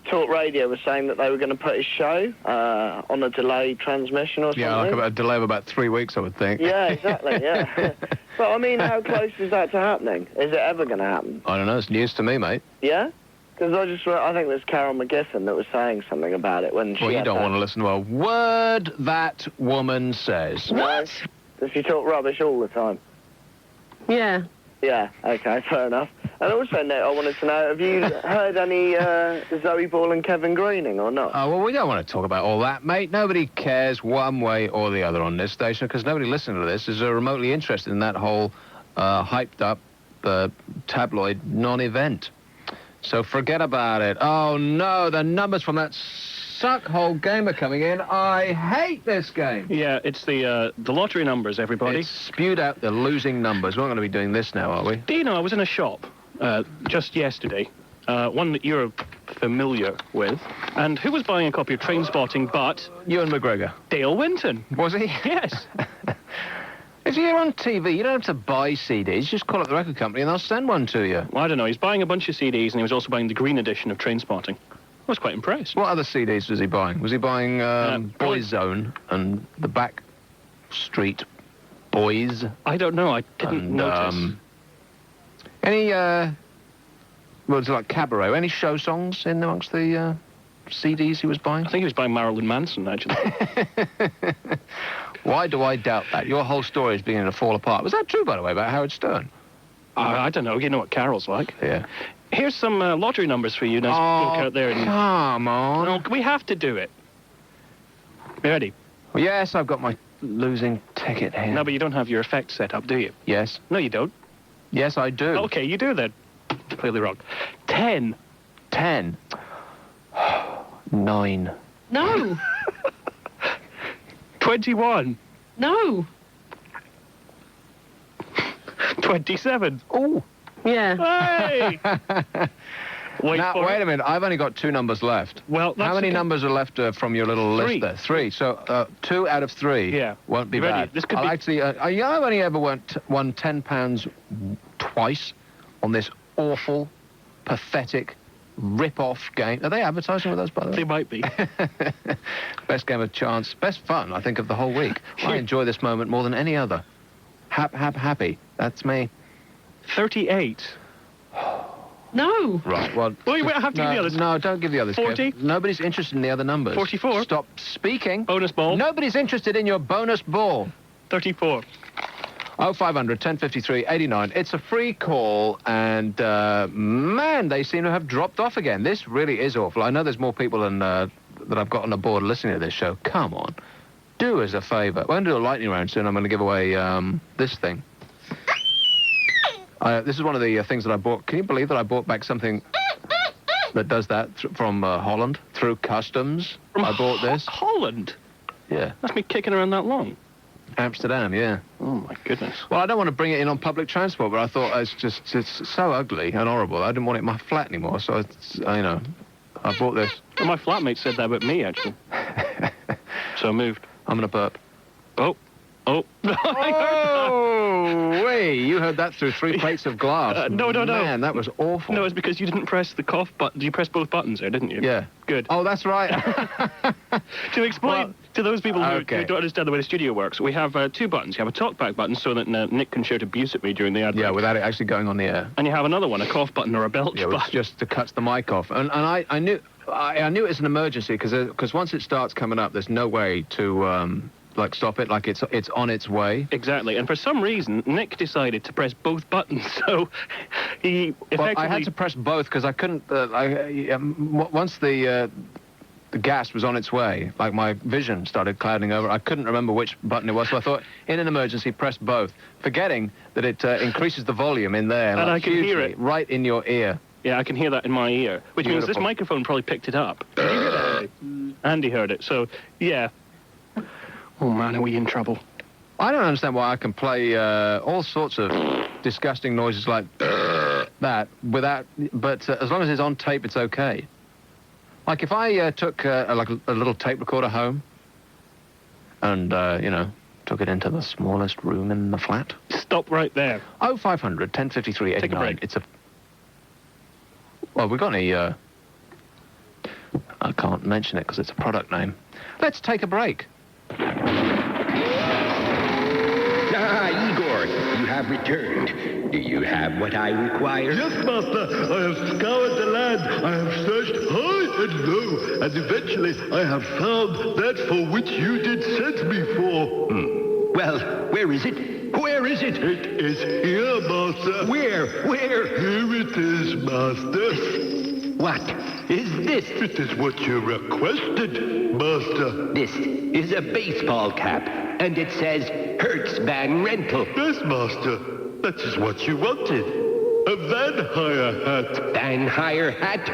Talk Radio was saying that they were going to put his show on a delayed transmission or something. Yeah, like a delay of about 3 weeks, I would think. Yeah, exactly, yeah. But, I mean, how close is that to happening? Is it ever going to happen? I don't know, it's news to me, mate. Yeah? Because I think there's Carol McGiffin that was saying something about it when she... Well, you don't want to listen to a word that woman says. What? Does she talk rubbish all the time? Yeah. Yeah, okay, fair enough. And also, Nick, I wanted to know, have you heard any Zoe Ball and Kevin Greening or not? Oh, well, we don't want to talk about all that, mate. Nobody cares one way or the other on this station, because nobody listening to this is remotely interested in that whole hyped-up tabloid non-event. So forget about it. Oh, no, the numbers from that suckhole game are coming in. I hate this game. Yeah, it's the lottery numbers, everybody. It's spewed out the losing numbers. We're not going to be doing this now, are we? Do you know, I was in a shop just yesterday, one that you're familiar with, and who was buying a copy of Trainspotting but... Ewan McGregor. Dale Winton. Was he? Yes. If you're on TV, you don't have to buy CDs. Just call up the record company and they'll send one to you. Well, I don't know. He's buying a bunch of CDs and he was also buying the green edition of Trainspotting. I was quite impressed. What other CDs was he buying? Was he buying Boys Zone and the Back Street Boys? I don't know. I didn't notice. Any, well, it's like Cabaret. Any show songs in amongst the CDs he was buying? I think he was buying Marilyn Manson, actually. Why do I doubt that? Your whole story is beginning to fall apart. Was that true, by the way, about Howard Stern? I don't know. You know what Carol's like. Yeah. Here's some lottery numbers for you. Nice book out there. Come on. No, we have to do it. You ready? Well, yes, I've got my losing ticket here. No, but you don't have your effects set up, do you? Yes. No, you don't. Yes, I do. Okay, you do then. Completely wrong. 10. 10. 9. No. 21. No. 27. Oh. Yeah. Hey! Wait Well, how many numbers are left from your little list there? 3. So 2 out of 3. Yeah. Won't be Ready? bad. This could I'll be... actually. I've only ever won £10 twice on this awful, pathetic, rip-off game. Are they advertising with us, by the way? They might be. Best game of chance. Best fun, I think, of the whole week. I enjoy this moment more than any other. Happy. That's me. 38. No. Right, well... Wait, I have to give the others. No, don't give the others. 40. Kev. Nobody's interested in the other numbers. 44. Stop speaking. Bonus ball. Nobody's interested in your bonus ball. 34. 0500 1053 89. It's a free call, and, man, they seem to have dropped off again. This really is awful. I know there's more people than, that I've got on the board listening to this show. Come on. Do us a favour. We're going to do a lightning round soon. I'm going to give away, this thing. This is one of the things that I bought. Can you believe that I bought back something that does that from Holland through customs? I bought this. Holland? Yeah. That's been kicking around that long. Amsterdam, yeah. Oh, my goodness. Well, I don't want to bring it in on public transport, but I thought it's so ugly and horrible. I didn't want it in my flat anymore, so I bought this. Well, my flatmate said that about me, actually. So I moved. I'm going to burp. Oh. I heard that. Oh, wait, you heard that through 3 plates of glass. No. Man, that was awful. No, it's because you didn't press the cough button. You pressed both buttons there, didn't you? Yeah. Good. Oh, that's right. To explain to those people who okay. don't understand the way the studio works, we have 2 buttons. You have a talkback button so that Nick can shout abuse at me during the ad break. Yeah, without it actually going on the air. And you have another one, a cough button or a belch button. Which just cuts the mic off. And I knew it was an emergency because once it starts coming up, there's no way to stop it. Like it's on its way. Exactly. And for some reason, Nick decided to press both buttons. So he effectively. Well, I had to press both because I couldn't. Once the gas was on its way, like my vision started clouding over. I couldn't remember which button it was, so I thought, in an emergency, press both, forgetting that it increases the volume in there. And I can hear it right in your ear. Yeah, I can hear that in my ear, which means this microphone probably picked it up. Did you hear that? Andy heard it, so yeah. Oh man, are we in trouble? I don't understand why I can play all sorts of disgusting noises like that without, but as long as it's on tape, it's okay. Like if I took a little tape recorder home and, took it into the smallest room in the flat. Stop right there. 0500 1053 89. Take a break. It's a... Well, we've got any... I can't mention it because it's a product name. Let's take a break. Igor, you have returned. Do you have what I require? Yes, Master. I have scoured the land. I have searched high and low. And eventually I have found that for which you did send me for. Well, where is it? Where is it? It is here, Master. Where? Here it is, Master. What is this? It is what you requested, Master. This is a baseball cap, and it says Hertz Van Rental. Yes, Master. That is what you wanted. A Van Hire hat. Van Hire hat?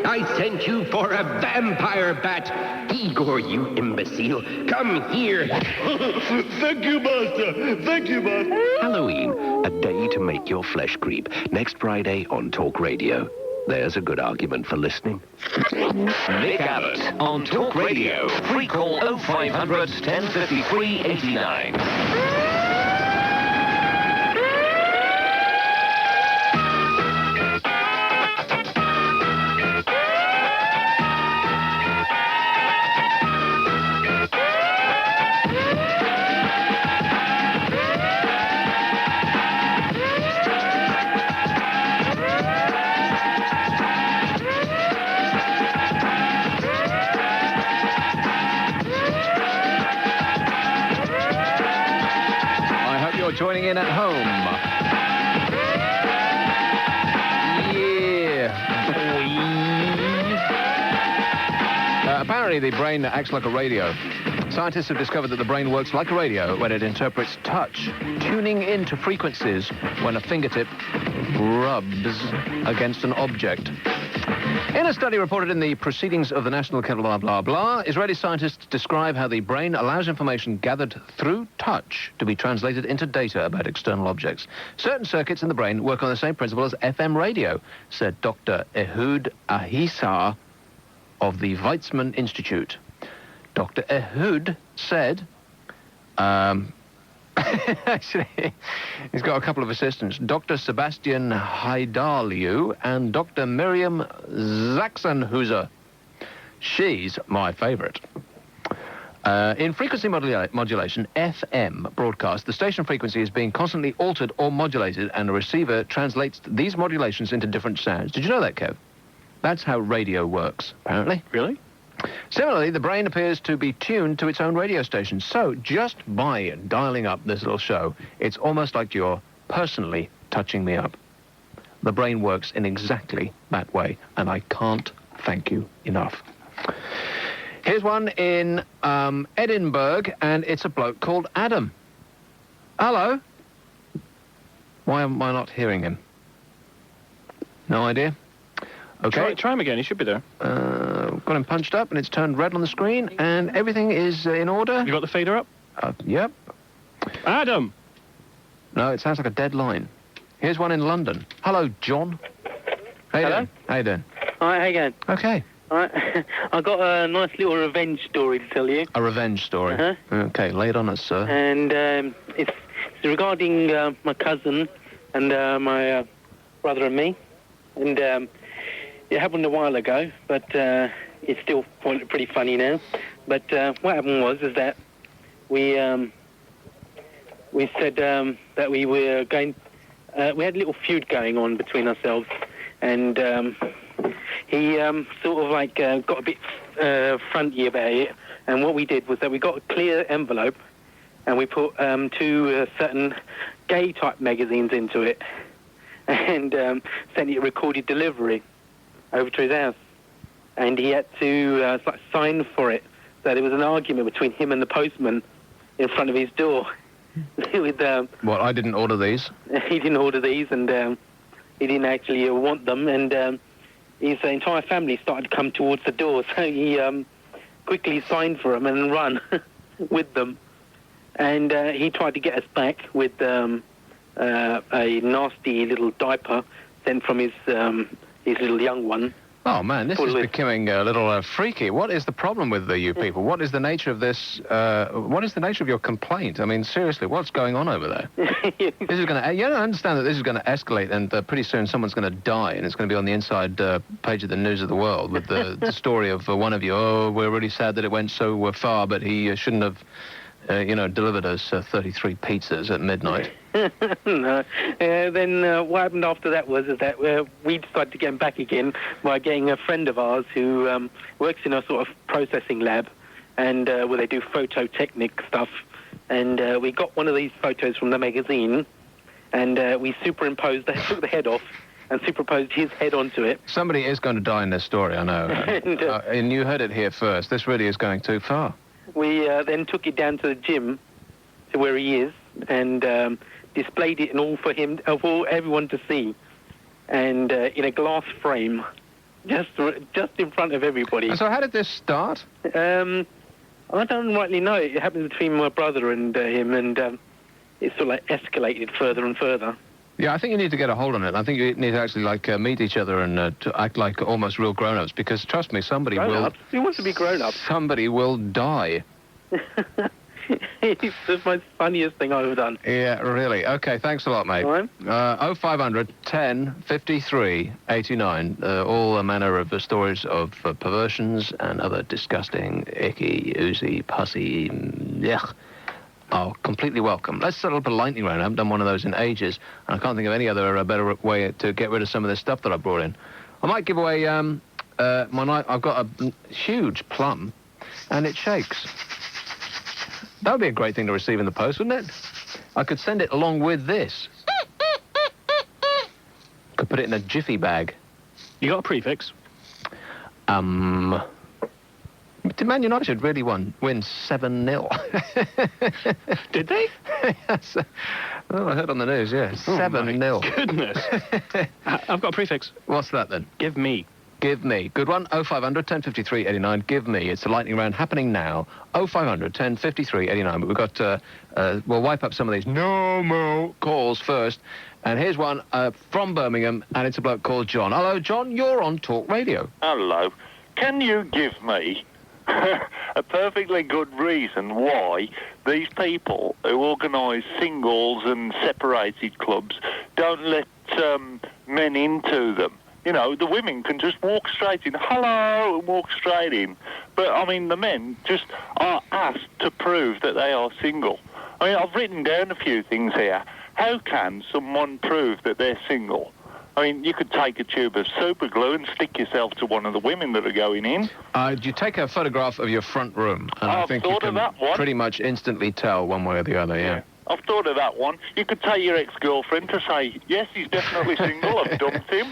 I sent you for a vampire bat. Igor, you imbecile. Come here. Thank you, Master. Thank you, Master. Halloween, a day to make your flesh creep. Next Friday on Talk Radio. There's a good argument for listening. Nick Abbott on Talk Radio. Free call 0500 1053 89. Joining in at home. Yeah. Apparently the brain acts like a radio. Scientists have discovered that the brain works like a radio when it interprets touch, tuning into frequencies when a fingertip rubs against an object. In a study reported in the Proceedings of the National blah, blah, blah, Israeli scientists describe how the brain allows information gathered through touch to be translated into data about external objects. Certain circuits in the brain work on the same principle as FM radio, said Dr. Ehud Ahisar of the Weizmann Institute. Dr. Ehud said... Actually, he's got a couple of assistants. Dr. Sebastian Haidaliu and Dr. Miriam Sachsenhuser. She's my favorite. In frequency modulation, FM broadcast, the station frequency is being constantly altered or modulated, and a receiver translates these modulations into different sounds. Did you know that, Kev? That's how radio works, apparently. Really? Similarly, the brain appears to be tuned to its own radio station. So, just by dialing up this little show, it's almost like you're personally touching me up. The brain works in exactly that way, and I can't thank you enough. Here's one in Edinburgh, and it's a bloke called Adam. Hello. Why am I not hearing him? No idea. Okay. Try him again. He should be there. Got him punched up, and it's turned red on the screen, and everything is in order. You got the fader up? Yep. Adam! No, it sounds like a dead line. Here's one in London. Hello, John. How you Hello? doing? How you doing? All right, how you going? Okay. All right. I've got a nice little revenge story to tell you. A revenge story. Uh-huh. Okay, lay it on us, sir. And it's regarding my cousin and my brother and me. And it happened a while ago, but it's still pretty funny now. But what happened was that we said that we were going... we had a little feud going on between ourselves, and he sort of like got a bit fronty about it. And what we did was that we got a clear envelope, and we put two certain gay-type magazines into it, and sent it a recorded delivery over to his house. And he had to sign for it. So there was an argument between him and the postman in front of his door. With, Well, I didn't order these. He didn't order these, and he didn't actually want them. And his entire family started to come towards the door. So he quickly signed for them and run with them. And he tried to get us back with a nasty little diaper sent from his little young one. Oh, man, this is becoming a little freaky. What is the problem with you people? What is the nature of this? What is the nature of your complaint? I mean, seriously, what's going on over there? This is going to... You don't understand that this is going to escalate, and pretty soon someone's going to die, and it's going to be on the inside page of the News of the World with the story of one of you. Oh, we're really sad that it went so far, but he shouldn't have... delivered us 33 pizzas at midnight. No. Then what happened after that was that we decided to get him back again by getting a friend of ours who works in a sort of processing lab, and where they do phototechnic stuff. And we got one of these photos from the magazine, and we superimposed, took the head off, and superimposed his head onto it. Somebody is going to die in this story, I know. And you heard it here first. This really is going too far. We then took it down to the gym, to where he is, and displayed it in all for him, for everyone to see, and in a glass frame, just in front of everybody. So how did this start? I don't rightly know. It happened between my brother and him, and it sort of like escalated further and further. Yeah, I think you need to get a hold on it. I think you need to actually meet each other and to act like almost real grown-ups, because trust me, somebody grown-ups? Who wants to be grown-up? Somebody will die. It's the most funniest thing I've ever done. Yeah, really. Okay, thanks a lot, mate. 0500 10 53 89. All manner of stories of perversions and other disgusting, icky, oozy, pussy, yuck. Oh, completely welcome. Let's set up a lightning round. I haven't done one of those in ages, and I can't think of any other better way to get rid of some of this stuff that I brought in. I might give away my knife. I've got a huge plum, and it shakes. That would be a great thing to receive in the post, wouldn't it? I could send it along with this. Could put it in a jiffy bag. You got a prefix? Did Man United really win 7-0? Did they? Yes. Well, I heard on the news, yeah. 7-0. Goodness. I've got a prefix. What's that, then? Give me. Give me. Good one. 0500 1053 89. Give me. It's a lightning round happening now. 0500 1053 89. But we've got, we'll wipe up some of these no-mo calls first. And here's one from Birmingham, and it's a bloke called John. Hello, John. You're on Talk Radio. Hello. Can you give me a perfectly good reason why these people who organise singles and separated clubs don't let men into them? You know, the women can just walk straight in, hello, and walk straight in. But, I mean, the men just are asked to prove that they are single. I mean, I've written down a few things here. How can someone prove that they're single? I mean, you could take a tube of super glue and stick yourself to one of the women that are going in. You take a photograph of your front room, and I think you can pretty much instantly tell one way or the other, yeah. I've thought of that one. You could tell your ex-girlfriend to say, yes, he's definitely single, I've dumped him.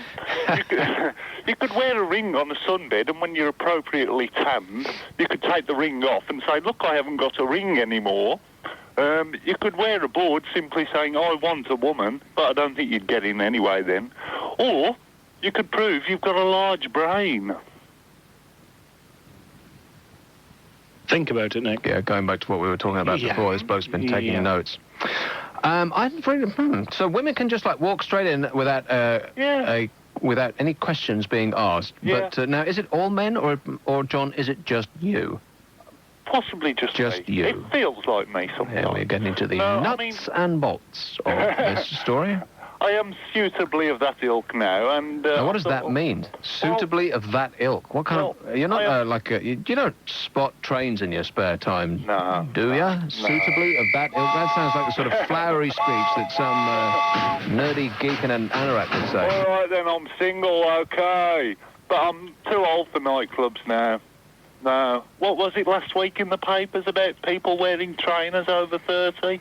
You could wear a ring on a sunbed, and when you're appropriately tanned, you could take the ring off and say, look, I haven't got a ring anymore. You could wear a board simply saying, I want a woman, but I don't think you'd get in anyway then. Or you could prove you've got a large brain. Think about it, Nick. Yeah, going back to what we were talking about before, this bloke's been taking notes. So women can just like walk straight in without without any questions being asked. Yeah. But now, is it all men, or John, is it just you? Possibly just me. you. It feels like me sometimes. Yeah, we're getting into the No, nuts and bolts of this story. I am suitably of that ilk now, and... Now, what does that mean? Suitably of that ilk? What kind of... You're not you don't spot trains in your spare time, do you? Suitably of that ilk? That sounds like the sort of flowery speech that some nerdy geek in an anorak would say. All right, then, I'm single, okay. But I'm too old for nightclubs now. No. What was it last week in the papers about people wearing trainers over 30?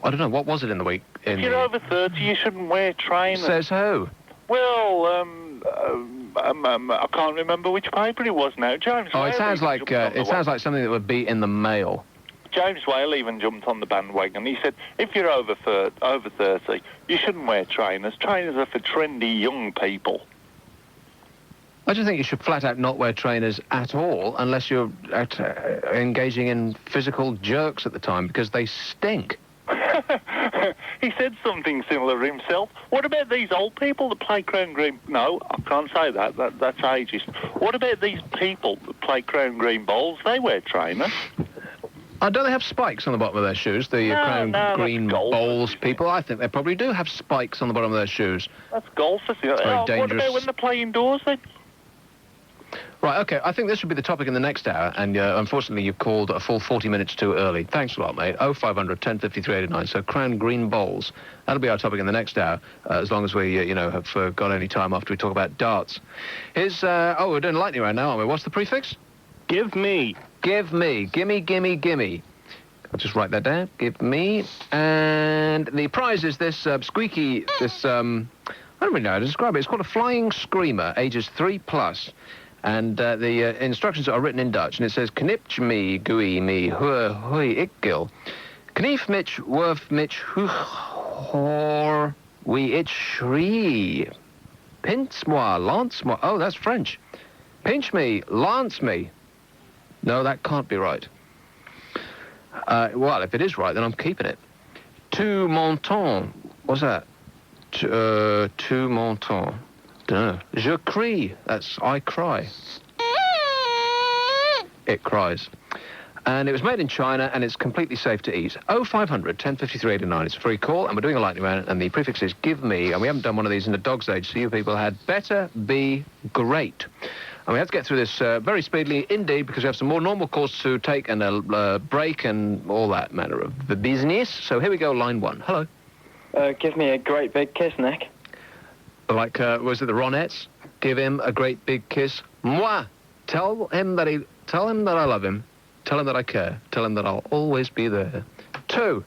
I don't know. What was it in the week? If you're over 30, you shouldn't wear trainers. Says who? Well, I can't remember which paper it was now. James. Oh, it sounds like something that would be in the Mail. James Whale even jumped on the bandwagon. He said, if you're over 30, you shouldn't wear trainers. Trainers are for trendy young people. I just think you should flat out not wear trainers at all unless you're engaging in physical jerks at the time, because they stink. He said something similar himself. What about these old people that play Crown Green... No, I can't say that. That's ageist. What about these people that play Crown Green bowls? They wear trainers. Don't they have spikes on the bottom of their shoes, the Crown Green bowls people? I think they probably do have spikes on the bottom of their shoes. That's golfers. Very dangerous. What about when they play indoors, then? Right, OK, I think this should be the topic in the next hour, and unfortunately you've called a full 40 minutes too early. Thanks a lot, mate. 0500 1053 89, so Crown Green Bowls. That'll be our topic in the next hour, as long as we, have got any time after we talk about darts. We're doing lightning round now, aren't we? What's the prefix? Give me. Give me. Gimme, gimme, gimme. I'll just write that down. Give me. And the prize is this squeaky, I don't really know how to describe it. It's called a flying screamer, ages 3+. And the instructions are written in Dutch, and it says, Knipch me, gui me, hua, hui, ik gil. Knief mich, wurf mich, huch, hor, we it shrie. Pinch moi, lance moi. Oh, that's French. Pinch me, lance me. No, that can't be right. Well, if it is right, then I'm keeping it. Tu m'entends. What's that? Tu m'entends. Dunno. Je crie. That's I cry. It cries. And it was made in China, and it's completely safe to eat. 0500 1053 89. It's a free call, and we're doing a lightning round, and the prefix is give me, and we haven't done one of these in a dog's age, so you people had better be great. And we have to get through this very speedily, indeed, because we have some more normal calls to take, and a break, and all that manner of the business. So here we go, line one. Hello. Give me a great big kiss, Nick. Like, was it the Ronettes? Give him a great big kiss. Moi! Tell him that I love him. Tell him that I care. Tell him that I'll always be there. 2.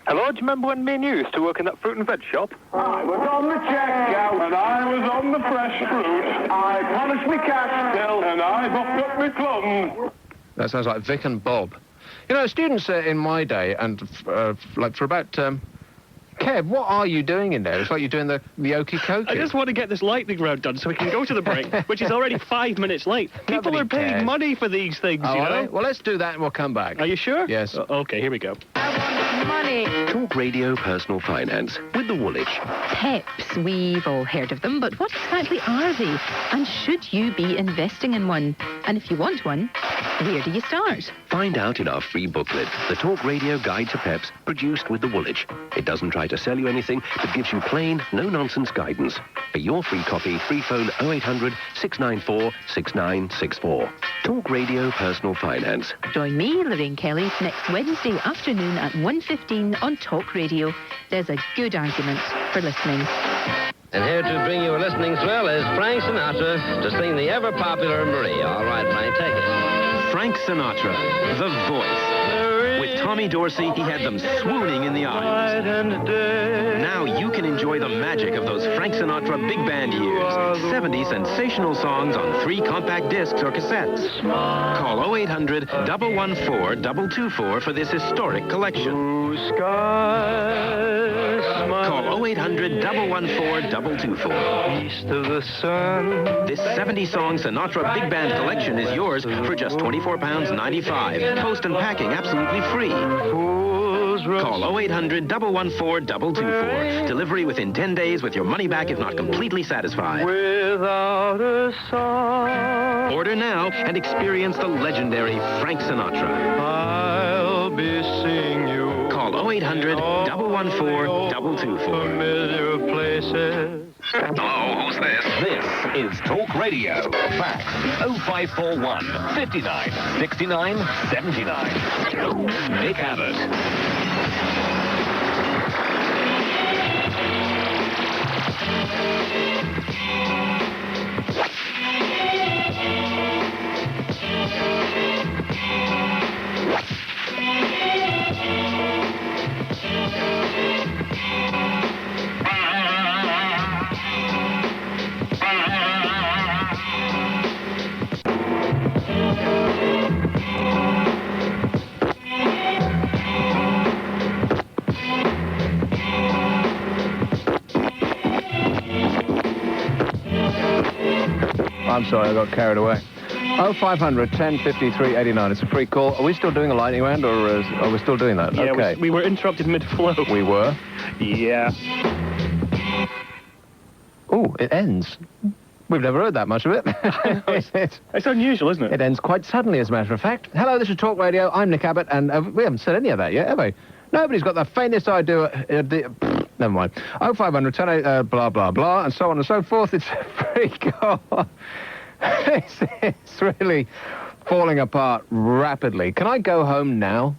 Hello, do you remember when me and you used to work in that fruit and veg shop? I was on the checkout and I was on the fresh fruit. I polished my cash bill and I buffed up my plums. That sounds like Vic and Bob. You know, students in my day, and like for about... Kev, what are you doing in there? It's like you're doing the okey-cokey. I just want to get this lightning round done so we can go to the break, which is already 5 minutes late. People are paying money for these things, you know? Well, let's do that and we'll come back. Are you sure? Yes. OK, here we go. Money. Talk Radio Personal Finance with the Woolwich. PEPs, we've all heard of them, but what exactly are they? And should you be investing in one? And if you want one, where do you start? Find out in our free booklet, The Talk Radio Guide to PEPs, produced with the Woolwich. It doesn't try to sell you anything, but gives you plain, no-nonsense guidance. For your free copy, free phone 0800 694 6964. Talk Radio Personal Finance. Join me, Lorraine Kelly, next Wednesday afternoon at 1:15 on Talk Radio. There's a good argument for listening. And here to bring you a listening thrill is Frank Sinatra to sing the ever-popular Marie. All right, Frank, take it. Frank Sinatra, the voice, with Tommy Dorsey, he had them swooning in the audience. Now you can enjoy the magic of those Frank Sinatra big band years. 70 sensational songs on 3 compact discs or cassettes. Call 0800-114-224 for this historic collection. Call 0800-114-224. East of the sun. This 70-song Sinatra Big Band collection is yours for just £24.95. Post and packing absolutely free. Call 0800-114-224. Delivery within 10 days with your money back if not completely satisfied. Without a song. Order now and experience the legendary Frank Sinatra. I'll be seeing you. Call 0800-114-224. Familiar places. Hello, who's this? This is Talk Radio. Fax 0541 59 69 79. Nick Abbott. I'm sorry, I got carried away. 0500 1053 89. It's a free call. Are we still doing a lightning round, or are we still doing that? Yeah, okay. we were interrupted mid-flow. We were? Yeah. Oh, it ends. We've never heard that much of it. It's unusual, isn't it? It ends quite suddenly, as a matter of fact. Hello, this is Talk Radio. I'm Nick Abbott, and we haven't said any of that yet, have we? Nobody's got the faintest idea. Never mind. 0500 10 blah, blah, blah, and so on and so forth. It's a free call. It's really falling apart rapidly. Can I go home now?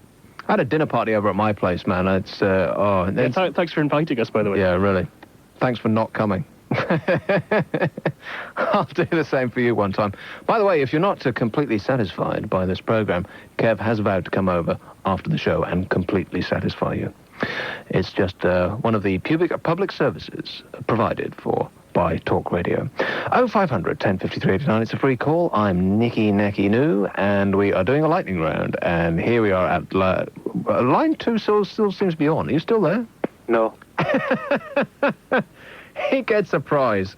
I had a dinner party over at my place, man. It's, thanks for inviting us, by the way. Yeah, really. Thanks for not coming. I'll do the same for you one time. By the way, if you're not completely satisfied by this program, Kev has vowed to come over after the show and completely satisfy you. It's just one of the public services provided by Talk Radio. 0500 1053 89. It's a free call. I'm Nicky Nacky Noo, and we are doing a lightning round. And here we are at line 2. Still seems to be on. Are you still there? No. He gets a prize.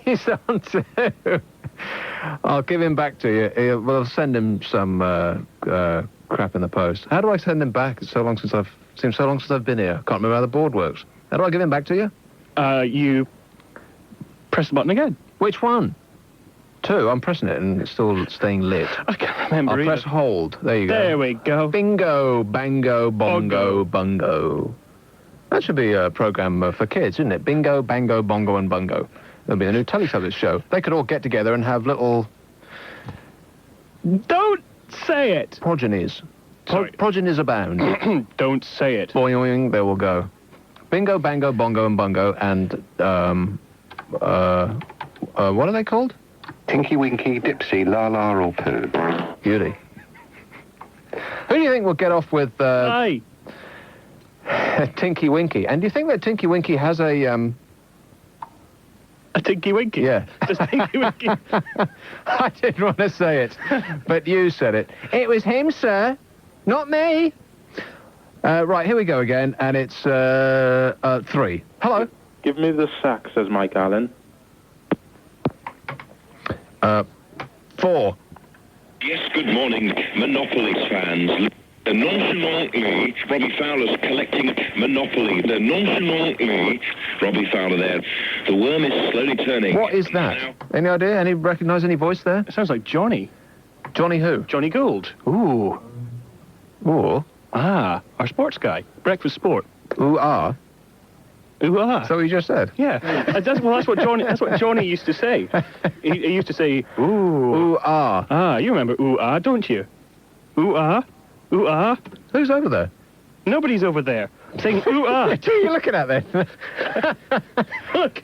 He's on 2. I'll give him back to you. We'll send him some crap in the post. How do I send him back? It's so long since I've been here. Can't remember how the board works. How do I give him back to you? You press the button again. Which one? 2. I'm pressing it and it's still staying lit. I can't remember. I'll press hold. There you go. There we go. Bingo, bango, bongo, bungo. That should be a program for kids, isn't it? Bingo, bango, bongo, and bungo. There'll be a new Teletubbies show. They could all get together and have little... Don't say it! Progenies. Progenies abound. Don't say it. Boing, there we'll go. Bingo, bango, bongo, and bungo, and, what are they called? Tinky Winky, Dipsy, La La, or Pooh. Beauty. Who do you think will get off with, Aye. Tinky Winky? And do you think that Tinky Winky has a Tinky Winky? Yeah. Does Tinky Winky? I didn't want to say it, but you said it. It was him, sir, not me. Right, here we go again, and it's 3. Hello. Give me the sack, says Mike Allen. 4. Yes, good morning, Monopoly fans. Nonchalantly, Robbie Fowler's collecting Monopoly. The nonchalantly, Robbie Fowler there. The worm is slowly turning. What is that? Any idea? Recognise any voice there? It sounds like Johnny. Johnny who? Johnny Gould. Ooh. Ooh. Ah, our sports guy. Breakfast Sport. Ooh, ah. Ooh, ah. That's what you just said? Yeah. That's what Johnny used to say. He used to say, ooh. Ooh, ah. Ah, you remember ooh, ah, don't you? Ooh, ah. Ooh, ah. Who's over there? Nobody's over there. Saying ooh, ah. Who are you looking at then? Look.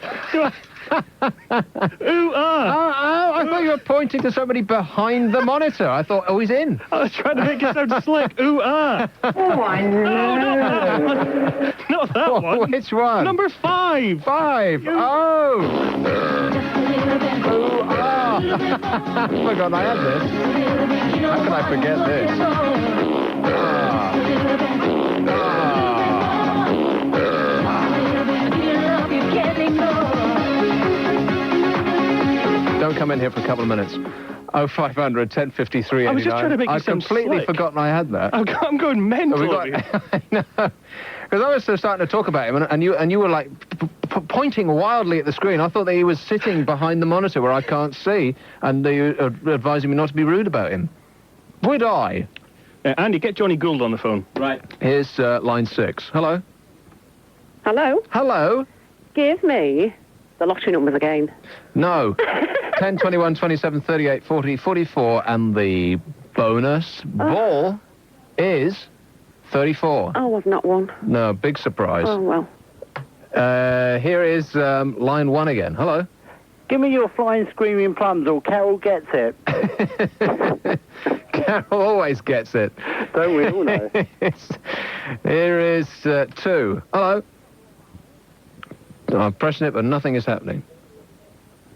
Ooh, ah. Oh, I thought you were pointing to somebody behind the monitor. I thought, oh, he's in. I was trying to make it sound slick. Ooh, ah. Oh, I know. No, not that one. Not that one. Which one? Number 5. 5. Oh. Ooh, ah. I forgot I had this. How can I forget this? Don't come in here for a couple of minutes. 0500 1053 I was just trying to make you I've sound completely slick. forgotten I had that. I'm going mental. I know. Because I was starting to talk about him, and you were like pointing wildly at the screen. I thought that he was sitting behind the monitor where I can't see, and you were advising me not to be rude about him. Would I? Andy, get Johnny Gould on the phone. Right. Here's line 6. Hello. Hello? Hello. Give me the lottery numbers again. No. 10, 21, 27, 38, 40, 44, and the bonus ball is 34. Oh, I've not won. No, big surprise. Oh, well. Here is line 1 again. Hello. Give me your flying screaming plums or Carol gets it. Carol always gets it. Don't we all know? Here is 2. Hello. I'm pressing it, but nothing is happening.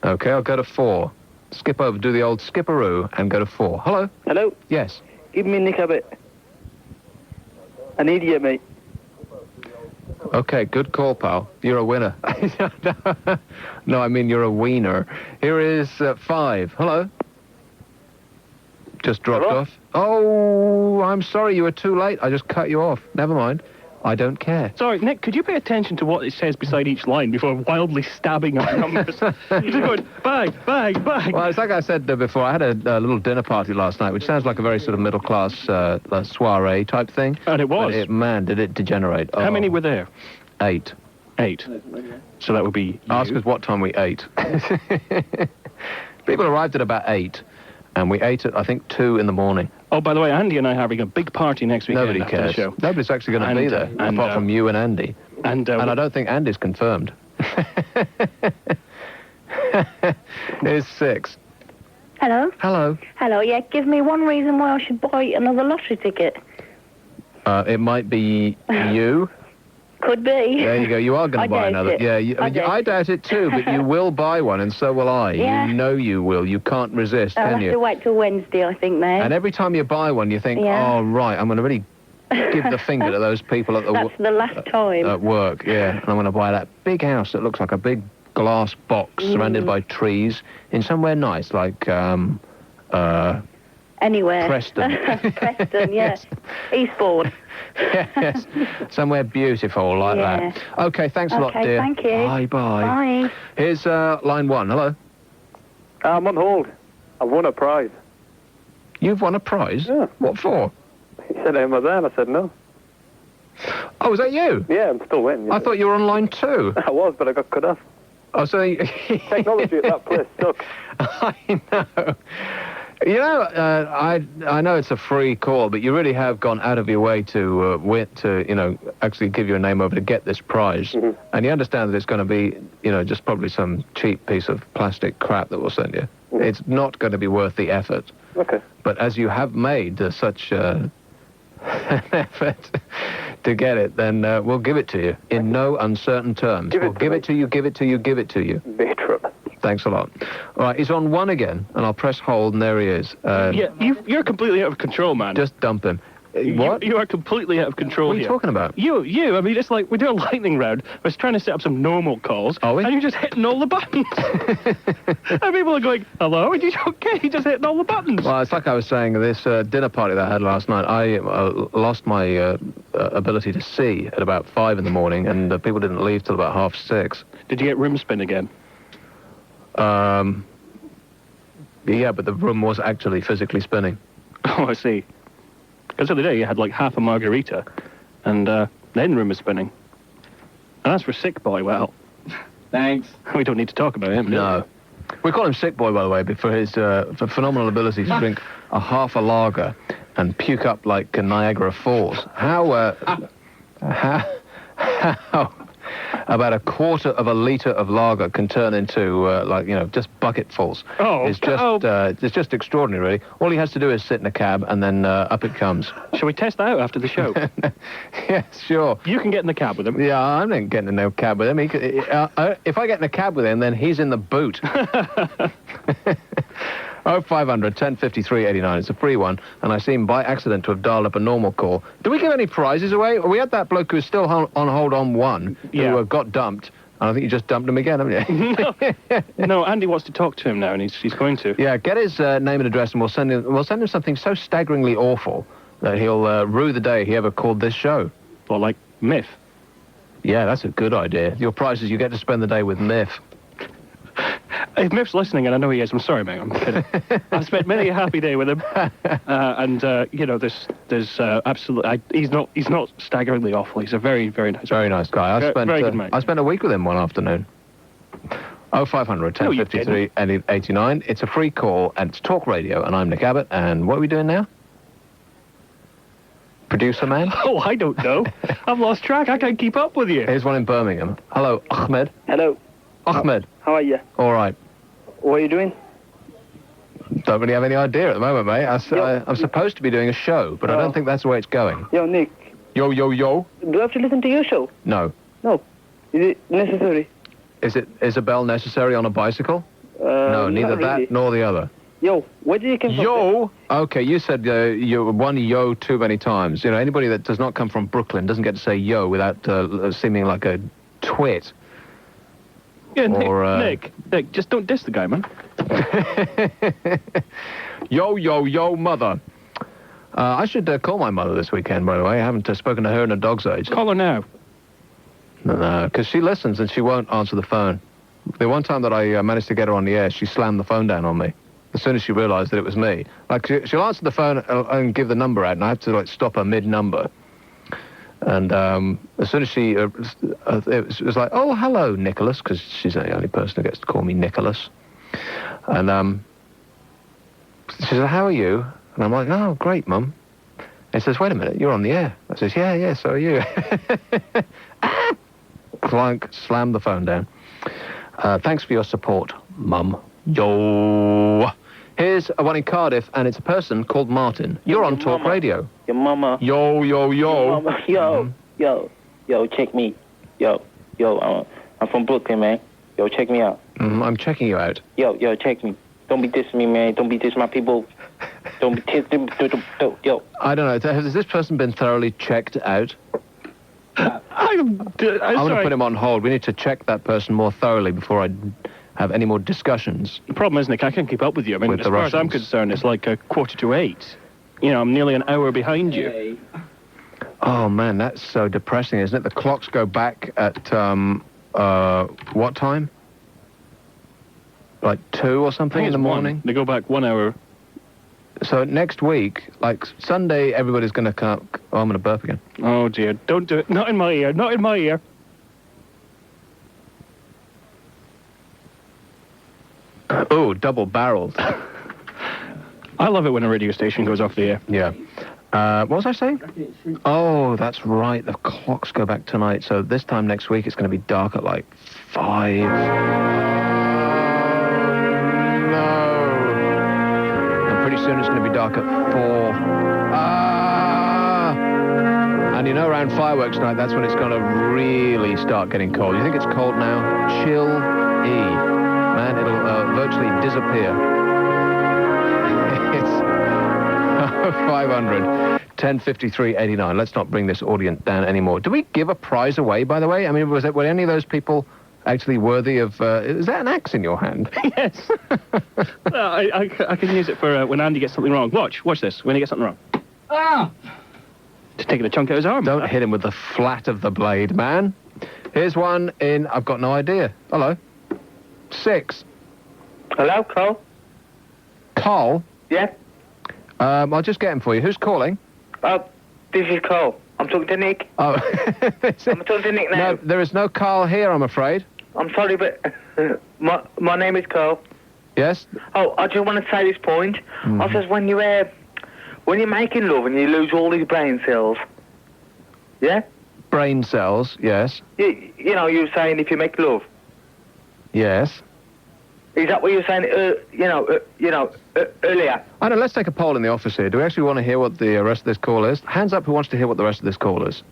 Okay, I'll go to 4. Skip over, do the old skipperoo, and go to 4. Hello? Hello? Yes. Give me Nick Abbott. An idiot, mate. Okay, good call, pal. You're a winner. No, I mean you're a wiener. Here is 5. Hello? Just dropped off. Oh, I'm sorry, you were too late. I just cut you off. Never mind. I don't care. Sorry, Nick, could you pay attention to what it says beside each line before wildly stabbing our numbers? You're just going, bag, bag, bag. Well, it's like I said before, I had a little dinner party last night, which sounds like a very sort of middle-class soiree type thing. And it was. But man, did it degenerate. How many were there? 8. 8. So that would be Ask us what time we ate. People arrived at about 8, and we ate at, I think, 2 in the morning. Oh, by the way, Andy and I are having a big party next weekend. Nobody after cares. The show. Nobody's actually going to be there, apart from you and Andy. And I don't think Andy's confirmed. Here's 6. Hello? Hello. Hello, yeah, give me one reason why I should buy another lottery ticket. It might be you. Could be. There you go. You are going to buy doubt another. it. Yeah, I I doubt it too, but you will buy one, and so will I. Yeah. You know you will. You can't resist, I'll can have you? to wait till Wednesday, I think, then. And every time you buy one, you think, Yeah. oh, right, I'm going to really give the finger to those people at the That's the last time. at work, yeah. And I'm going to buy that big house that looks like a big glass box surrounded by trees in somewhere nice, like, Anywhere. Preston. Preston, yeah. Eastbourne. Yes, somewhere beautiful like that. Okay, thanks a lot, Okay, dear. thank you. Bye-bye. Bye. Here's line 1. Hello. I'm on hold. I won a prize. You've won a prize? Yeah. What for? He said, am I there? And I said, no. Oh, was that you? Yeah, I'm still waiting. I thought you were on line 2. I was, but I got cut off. Oh, so... Technology at that place sucks. I know. You know, I know it's a free call, but you really have gone out of your way to actually give your name over to get this prize. Mm-hmm. And you understand that it's going to be, just probably some cheap piece of plastic crap that we'll send you. Mm-hmm. It's not going to be worth the effort. Okay. But as you have made such an effort to get it, then we'll give it to you in no uncertain terms. We'll give it to you, give it to you, give it to you. Thanks a lot. All right, he's on 1 again, and I'll press hold, and there he is. Yeah, you're completely out of control, man. Just dump him. What? You are completely out of control What are you here. talking about? You. I mean, it's like we do a lightning round. I was trying to set up some normal calls, and you're just hitting all the buttons. And people are going, hello, and you're okay, you're just hitting all the buttons. Well, it's like I was saying, this dinner party that I had last night, I lost my ability to see at about 5 in the morning, and people didn't leave till about 6:30. Did you get room spin again? Yeah, but the room was actually physically spinning. Oh, I see. Because the other day you had like half a margarita, and then room was spinning. And as for Sick Boy, well... Thanks. We don't need to talk about him, do No. We call him Sick Boy, by the way, for his for phenomenal ability to drink a half a lager and puke up like Niagara Falls. How about a quarter of a litre of lager can turn into, just bucketfuls. Oh, It's just extraordinary, really. All he has to do is sit in a cab, and then up it comes. Shall we test that out after the show? Yes, sure. You can get in the cab with him. Yeah, I'm not getting in no cab with him. If I get in a cab with him, then he's in the boot. 0500 1053 89. It's a free one, and I seem by accident to have dialed up a normal call. Do we give any prizes away? We had that bloke who's still on hold on one, who got dumped. And I think you just dumped him again, haven't you? No, Andy wants to talk to him now, and he's going to. Yeah, get his name and address, and we'll send him something so staggeringly awful that he'll rue the day he ever called this show. Or like Myth. Yeah, that's a good idea. Your prize is you get to spend the day with Myth. If Myth's listening, and I know he is, I'm sorry, mate, I'm kidding. I've spent many a happy day with him, there's absolutely, he's not staggeringly awful. He's a very, very nice guy. Very good, mate. I spent a week with him one afternoon. 0500 1053 89. It's a free call, and it's Talk Radio, and I'm Nick Abbott, and what are we doing now? Producer man? Oh, I don't know. I've lost track. I can't keep up with you. Here's one in Birmingham. Hello, Ahmed. Hello. Ahmed. How are you? All right. What are you doing? Don't really have any idea at the moment, mate. I'm supposed to be doing a show, but I don't think that's the way it's going. Yo, Nick. Yo. Do I have to listen to your show? No. No. Is it necessary? Is it Isabel necessary on a bicycle? No, neither not really. that nor the other. Yo, where did you come from? Yo? Okay, you said you one yo too many times. You know, anybody that does not come from Brooklyn doesn't get to say yo without seeming like a twit. Yeah, Nick, just don't diss the guy, man. Yo, mother. I should call my mother this weekend, by the way. I haven't spoken to her in a dog's age. Call her now. No, because she listens and she won't answer the phone. The one time that I managed to get her on the air, she slammed the phone down on me. As soon as she realised that it was me. Like, she'll answer the phone and give the number out, and I have to, stop her mid-number. And as soon as she... it was like, oh, hello, Nicholas, because she's the only person who gets to call me Nicholas. And she says, how are you? And I'm like, oh, great, Mum. And she says, wait a minute, you're on the air. I says, yeah, so are you. Clunk, slammed the phone down. Thanks for your support, Mum. Yo. Here's one in Cardiff, and it's a person called Martin. You're on Talk Radio. Your mama. Yo. Your mama. Yo, check me. Yo, I'm from Brooklyn, man. Yo, check me out. I'm checking you out. Yo, check me. Don't be dissing me, man. Don't be dissing my people. Don't be yo. I don't know. Has this person been thoroughly checked out? I'm want to put him on hold. We need to check that person more thoroughly before I have any more discussions. The problem is, Nick, I can't keep up with you. I mean, as far as I'm concerned, it's like 8:45. You know, I'm nearly an hour behind you. Oh, man, that's so depressing, isn't it? The clocks go back at, what time? Like 2 or something in the morning? They go back 1 hour. So next week, like Sunday, everybody's going to come... Oh, I'm going to burp again. Oh, dear. Don't do it. Not in my ear. Not in my ear. Oh, double-barreled. I love it when a radio station goes off the air. Yeah. What was I saying? Oh, that's right. The clocks go back tonight. So this time next week, it's going to be dark at like 5. No. And pretty soon it's going to be dark at 4. And you know, around fireworks night, that's when it's going to really start getting cold. You think it's cold now? Chill-y. Man, it'll virtually disappear. It's 500 1053 89. Let's not bring this audience down anymore. Do we give a prize away, by the way? I mean, were any of those people actually worthy of... is that an axe in your hand? Yes. I can use it for when Andy gets something wrong. Watch this, when he gets something wrong. Ah! Just taking a chunk out of his arm. Don't hit him with the flat of the blade, man. Here's one in... I've got no idea. Hello. 6. Hello, Cole? Cole? Yeah? I'll just get him for you. Who's calling? Oh, this is Cole. I'm talking to Nick. Oh. I'm talking to Nick now. No, there is no Carl here, I'm afraid. I'm sorry, but my name is Cole. Yes? Oh, I just want to say this point. I says when you're making love and you lose all these brain cells, yeah? Brain cells, yes. You know, you were saying if you make love. Yes. Is that what you were saying, earlier? I know, let's take a poll in the office here. Do we actually want to hear what the rest of this call is? Hands up who wants to hear what the rest of this call is.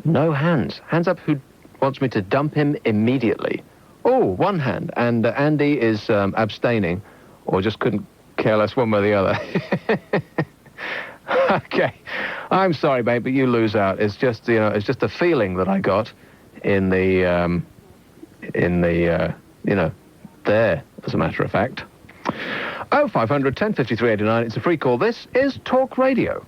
No hands. Hands up who wants me to dump him immediately. Oh, one hand. And Andy is abstaining, or just couldn't care less one way or the other. Okay. I'm sorry, mate, but you lose out. It's just, it's just a feeling that I got in the, there, as a matter of fact. 0500 1053 89. It's a free call. This is Talk Radio.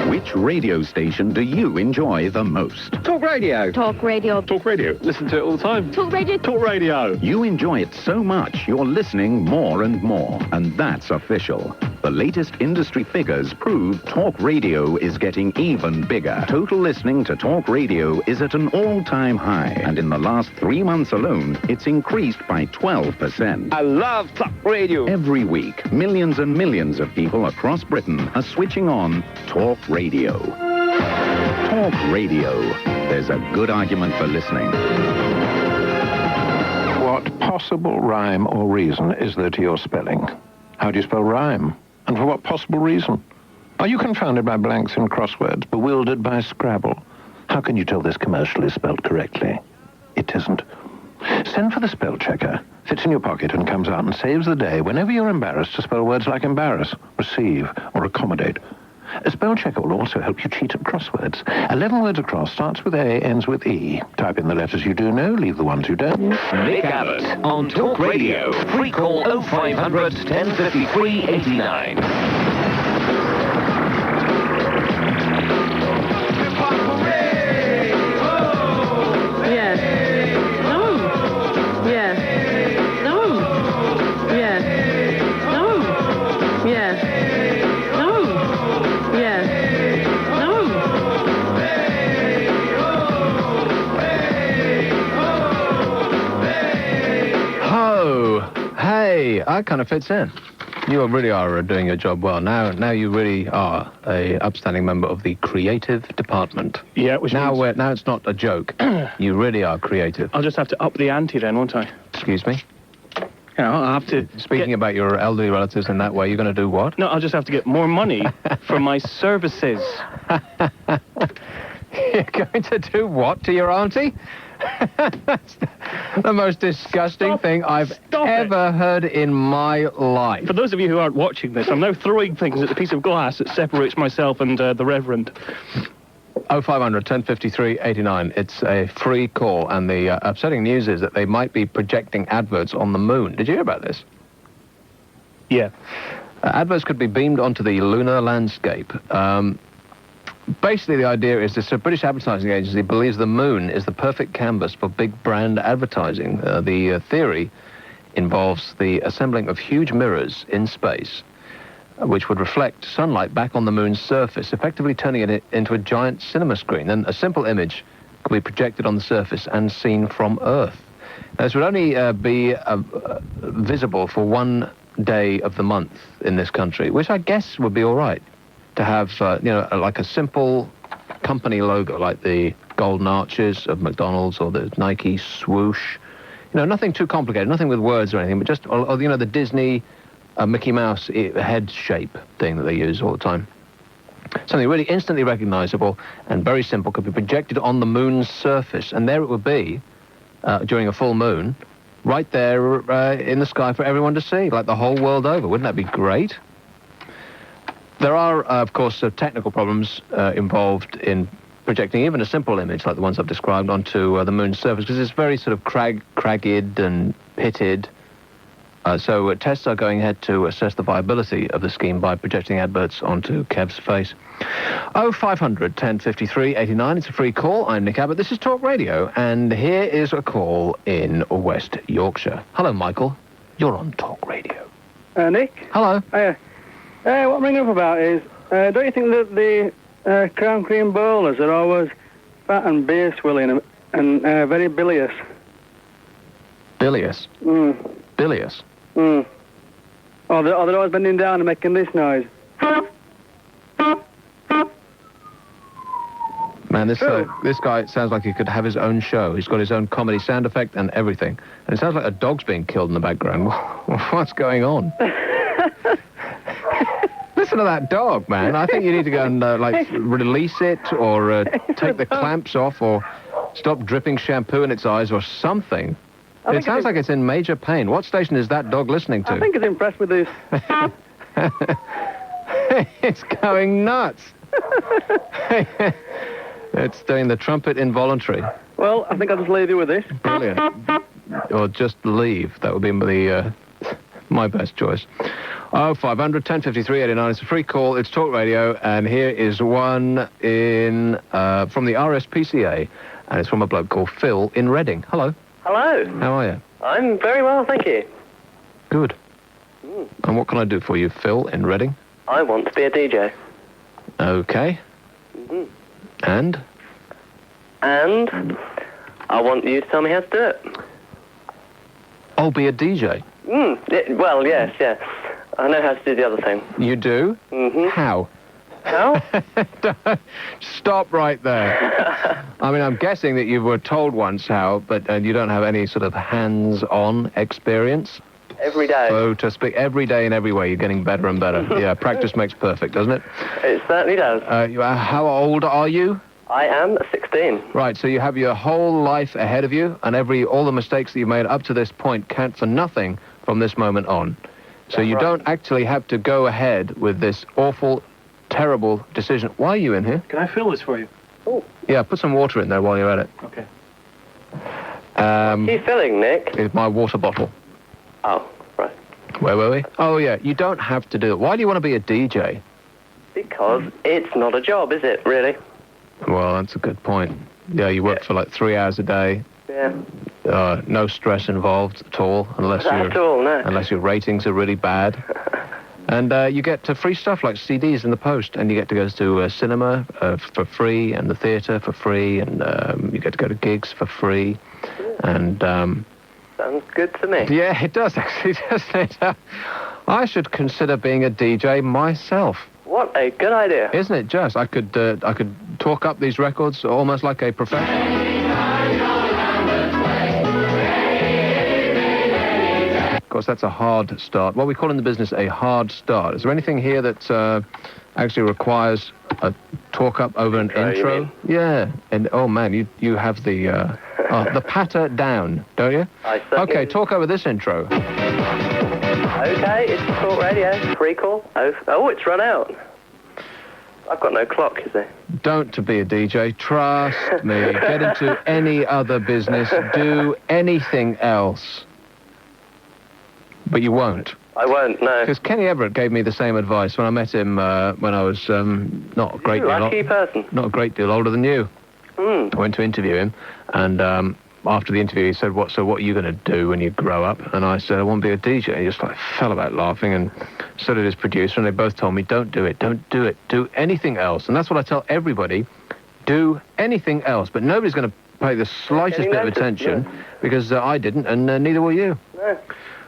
Which radio station do you enjoy the most? Talk Radio. Talk Radio. Talk Radio. Listen to it all the time. Talk Radio. Talk Radio. You enjoy it so much, you're listening more and more. And that's official. The latest industry figures prove Talk Radio is getting even bigger. Total listening to Talk Radio is at an all-time high. And in the last 3 months alone, it's increased by 12%. I love Talk Radio. Every week, millions and millions of people across Britain are switching on Talk Radio. Talk Radio. There's a good argument for listening. What possible rhyme or reason is there to your spelling? How do you spell rhyme? And for what possible reason? Are you confounded by blanks in crosswords, bewildered by Scrabble? How can you tell this commercial is spelled correctly? It isn't. Send for the spell checker. Fits in your pocket and comes out and saves the day whenever you're embarrassed to spell words like embarrass, receive, or accommodate. A spell checker will also help you cheat at crosswords. 11 words across, starts with A, ends with E. Type in the letters you do know, leave the ones you don't. Nick Abbott on Talk Radio. Free call 0500 1053 89. That kind of fits in. You really are doing your job well. Now you really are a upstanding member of the creative department. Yeah, which now means... now it's not a joke. You really are creative. I'll just have to up the ante then, won't I? Excuse me? I'll have to... Speaking about your elderly relatives in that way, you're going to do what? No, I'll just have to get more money for my services. You're going to do what to your auntie? That's the most disgusting thing I've ever heard in my life. For those of you who aren't watching this, I'm now throwing things at the piece of glass that separates myself and the Reverend. 0500 1053 89. It's a free call, and the upsetting news is that they might be projecting adverts on the moon. Did you hear about this? Yeah. Adverts could be beamed onto the lunar landscape. Basically, the idea is this British advertising agency believes the moon is the perfect canvas for big brand advertising. The theory involves the assembling of huge mirrors in space, which would reflect sunlight back on the moon's surface, effectively turning it into a giant cinema screen. Then a simple image could be projected on the surface and seen from Earth. Now, this would only be visible for one day of the month in this country, which I guess would be all right. To have, like a simple company logo, like the golden arches of McDonald's or the Nike swoosh. Nothing too complicated, nothing with words or anything, but just, the Disney Mickey Mouse head shape thing that they use all the time. Something really instantly recognizable and very simple could be projected on the moon's surface, and there it would be during a full moon, right there in the sky for everyone to see, like the whole world over. Wouldn't that be great? There are, of course, technical problems involved in projecting even a simple image like the ones I've described onto the moon's surface, because it's very sort of cragged and pitted. So tests are going ahead to assess the viability of the scheme by projecting adverts onto Kev's face. 0500 1053 89. It's a free call. I'm Nick Abbott. This is Talk Radio, and here is a call in West Yorkshire. Hello, Michael. You're on Talk Radio. Nick? Hello. What I'm ringing up about is, don't you think that the Crown Cream bowlers are always fat and beer swilling and very bilious? Bilious? Bilious? Or they're always bending down and making this noise. Man, this guy sounds like he could have his own show. He's got his own comedy sound effect and everything. And it sounds like a dog's being killed in the background. What's going on? Listen to that dog, man. I think you need to go and, release it or take the clamps off or stop dripping shampoo in its eyes or something. It sounds like it's in major pain. What station is that dog listening to? I think it's impressed with this. It's going nuts. It's doing the trumpet involuntary. Well, I think I'll just leave you with this. Brilliant. Or just leave. That would be my best choice. 0500 1053 89. It's a free call. It's Talk Radio, and here is one from the RSPCA, and it's from a bloke called Phil in Reading. Hello. Hello. How are you? I'm very well, thank you. Good. And what can I do for you, Phil in Reading? I want to be a DJ. Okay. And? And I want you to tell me how to do it. Oh, be a DJ? Well, yes. I know how to do the other thing. You do? How? How? Stop right there. I mean, I'm guessing that you were told once how, but you don't have any sort of hands-on experience. Every day. So to speak, every day in every way, you're getting better and better. Yeah, practice makes perfect, doesn't it? It certainly does. How old are you? I am 16. Right, so you have your whole life ahead of you, and all the mistakes that you've made up to this point count for nothing from this moment on. So you don't actually have to go ahead with this awful, terrible decision. Why are you in here? Can I fill this for you? Oh. Yeah, put some water in there while you're at it. Okay. What are you filling, Nick? It's my water bottle. Oh, right. Where were we? Oh, yeah, you don't have to do it. Why do you want to be a DJ? Because it's not a job, is it, really? Well, that's a good point. Yeah, you work for like 3 hours a day. Yeah. No stress involved at all, unless your ratings are really bad. And you get free stuff like CDs in the post, and you get to go to cinema for free, and the theatre for free, and you get to go to gigs for free, and... Sounds good to me. Yeah, it does actually, doesn't it? I should consider being a DJ myself. What a good idea. Isn't it just? I could talk up these records almost like a professional. Of course, that's a hard start. What we call in the business a hard start. Is there anything here that actually requires a talk up over an intro? Yeah. And oh man, you have the patter down, don't you? I certainly. Okay, talk over this intro. Okay, it's Talk Radio. Free call. Oh, it's run out. I've got no clock, is there? Don't to be a DJ. Trust me. Get into any other business. Do anything else. But you won't. I won't, no. Because Kenny Everett gave me the same advice when I met him when I was not a great deal... Lucky person. Not a great deal older than you. I went to interview him, and after the interview he said, what are you going to do when you grow up? And I said, I want to be a DJ. And he just fell about laughing, and so did his producer, and they both told me, don't do it, do anything else. And that's what I tell everybody, do anything else. But nobody's going to pay the slightest bit of attention, because I didn't, and neither will you. No.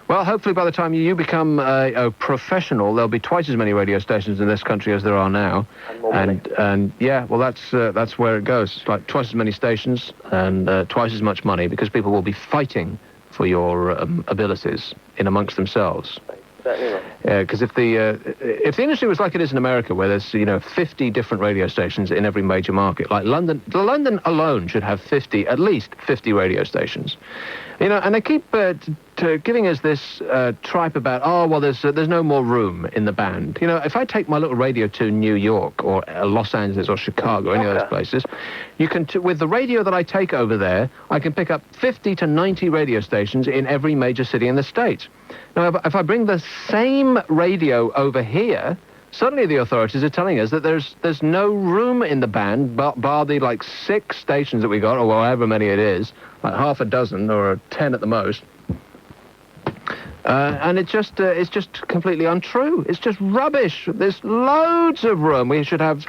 Well, hopefully by the time you become a professional, there'll be twice as many radio stations in this country as there are now. And yeah, well, that's where it goes. It's like twice as many stations and twice as much money, because people will be fighting for your abilities in amongst themselves. Yeah, because if the industry was like it is in America, where there's 50 different radio stations in every major market, like London alone should have at least 50 radio stations. And they keep giving us this tripe about, oh, well, there's no more room in the band. If I take my little radio to New York or Los Angeles or Chicago, or any of those places, you can, with the radio that I take over there, I can pick up 50 to 90 radio stations in every major city in the States. Now, if I bring the same radio over here, suddenly the authorities are telling us that there's no room in the band, bar the 6 stations that we got, or however many it is, like half a dozen or 10 at the most. And it's just completely untrue. It's just rubbish. There's loads of room. We should have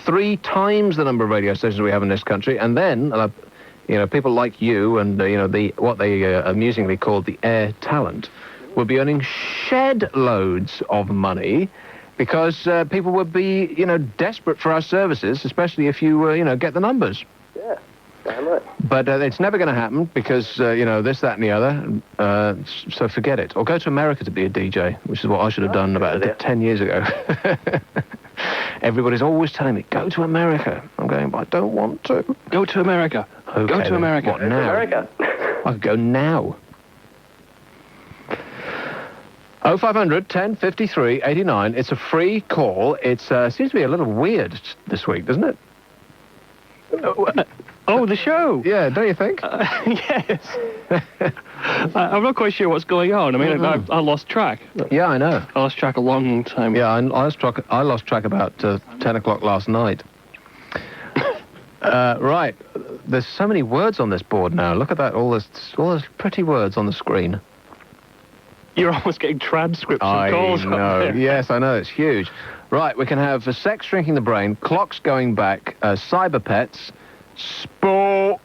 3 times the number of radio stations we have in this country, and then people like you and what they amusingly call the air talent will be earning shed loads of money Because people would be, desperate for our services, especially if you, get the numbers. Yeah, damn right. But it's never going to happen because, this, that, and the other. So forget it. Or go to America to be a DJ, which is what I should have done about 10 years ago. Everybody's always telling me, go to America. I'm going, but I don't want to. Go to America. Okay, go to America. What, now? America. I could go now. 0500 1053 89. It's a free call. It seems to be a little weird this week, doesn't it? Oh, the show. Yeah, don't you think? Yes. I'm not quite sure what's going on. I mean, I lost track. Yeah, I know. I lost track a long time. Yeah, I lost track about 10 o'clock last night. Right. There's so many words on this board now. Look at that. All those pretty words on the screen. You're almost getting transcripts of calls. I know. Up there. Yes, I know. It's huge. Right, we can have sex shrinking the brain, clocks going back, cyber pets, sport.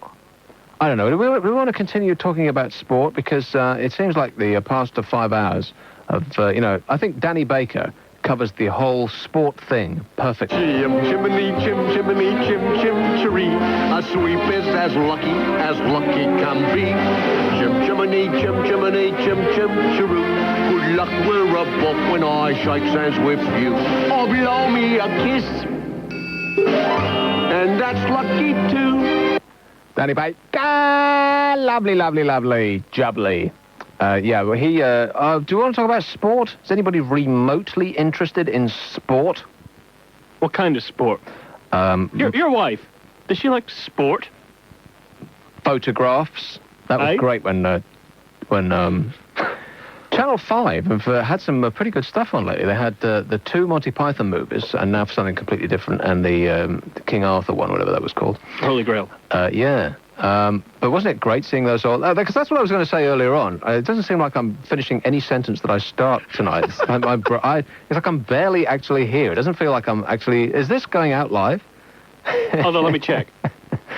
I don't know. Do we want to continue talking about sport? Because it seems like the past 5 hours of, I think Danny Baker covers the whole sport thing perfectly. Chimney, chimney, chim-chiree. A sweep is as lucky can be. Chimney, chim-chiroo. Good luck, we're above when I shake hands with you. Or blow me a kiss. And that's lucky too. Danny Baker, lovely, lovely, lovely, jubbly. Yeah, well, do you want to talk about sport? Is anybody remotely interested in sport? What kind of sport? Your wife, does she like sport? Photographs. That was great when Channel 5 have had some pretty good stuff on lately. They had the 2 Monty Python movies, and now for something completely different, and the King Arthur one, whatever that was called. Holy Grail. Yeah. But wasn't it great seeing those all? Because that's what I was going to say earlier on. It doesn't seem like I'm finishing any sentence that I start tonight. It's like I'm barely actually here. It doesn't feel like I'm actually... Is this going out live? Hold on, let me check.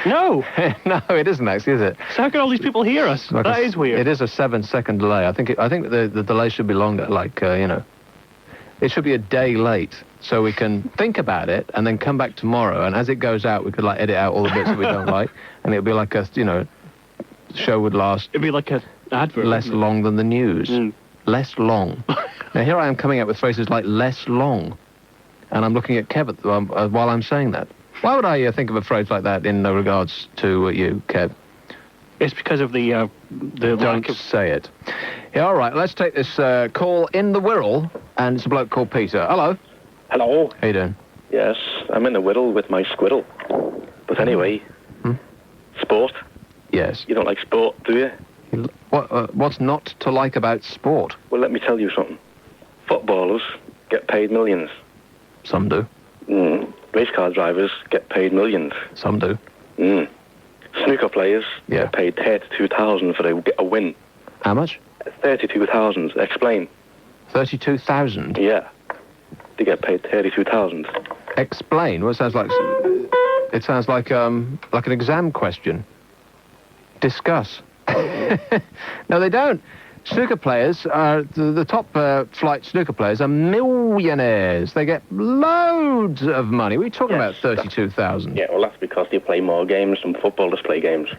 No. No, it isn't actually, is it? So how can all these people hear us? That is weird. It is a 7-second delay. I think the delay should be longer, it should be a day late, so we can think about it and then come back tomorrow, and as it goes out, we could, edit out all the bits that we don't like, and it'll be like a, show would last... It'd be like an advert. Less long than the news. Less long. Now, here I am coming up with phrases like less long, and I'm looking at Kev while I'm saying that. Why would I think of a phrase like that in regards to you, Kev? It's because of the Don't say it. Yeah, all right, let's take this call in the Wirral, and it's a bloke called Peter. Hello. Hello. How you doing? Yes, I'm in the Wirral with my squirrel. But anyway, sport. Yes. You don't like sport, do you? What's not to like about sport? Well, let me tell you something. Footballers get paid millions. Some do. Race car drivers get paid millions. Some do. Snooker players get paid 32,000 for a win. How much? 32,000. Explain. 32,000? Yeah. They get paid 32,000. Explain? Well, it sounds like an exam question. Discuss. No, they don't. Snooker players are the top flight snooker players are millionaires. They get loads of money. We're talking about 32,000. Yeah, well, that's because they play more games than footballers play games.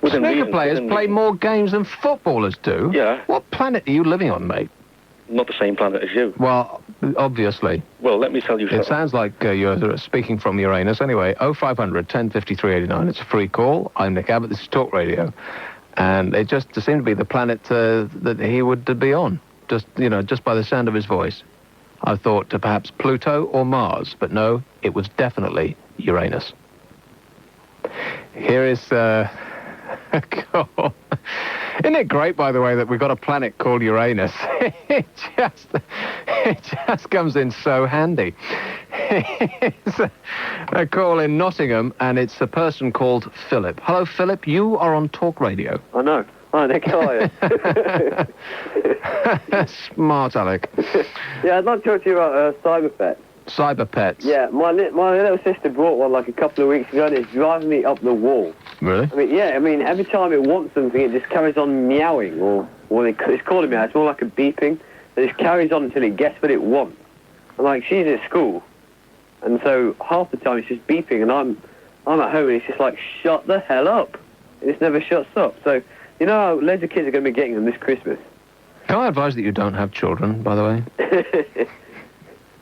Snooker players play more games than footballers do? Yeah. What planet are you living on, mate? Not the same planet as you. Well, obviously. Well, let me tell you something. It sounds like you're speaking from Uranus. Anyway, 0500 1053 89. It's a free call. I'm Nick Abbott. This is Talk Radio. And it just seemed to be the planet that he would be on, just by the sound of his voice. I thought perhaps Pluto or Mars, but no, it was definitely Uranus. Here is a call. Isn't it great, by the way, that we've got a planet called Uranus? It just comes in so handy. It's a call in Nottingham, and it's a person called Philip. Hello, Philip. You are on Talk Radio. I know. Hi, Nick. How are you? Smart, Alec. Yeah, I'd like to talk to you about cyber pets. Cyber pets? Yeah, my little sister brought one like a couple of weeks ago, and it's driving me up the wall. Really? I mean, every time it wants something, it just carries on meowing, or it's calling me out. It's more like a beeping. It just carries on until it gets what it wants. And, like, she's at school, and so half the time it's just beeping, and I'm at home, and it's just like, shut the hell up. And it never shuts up. So, you know how loads of kids are going to be getting them this Christmas? Can I advise that you don't have children, by the way?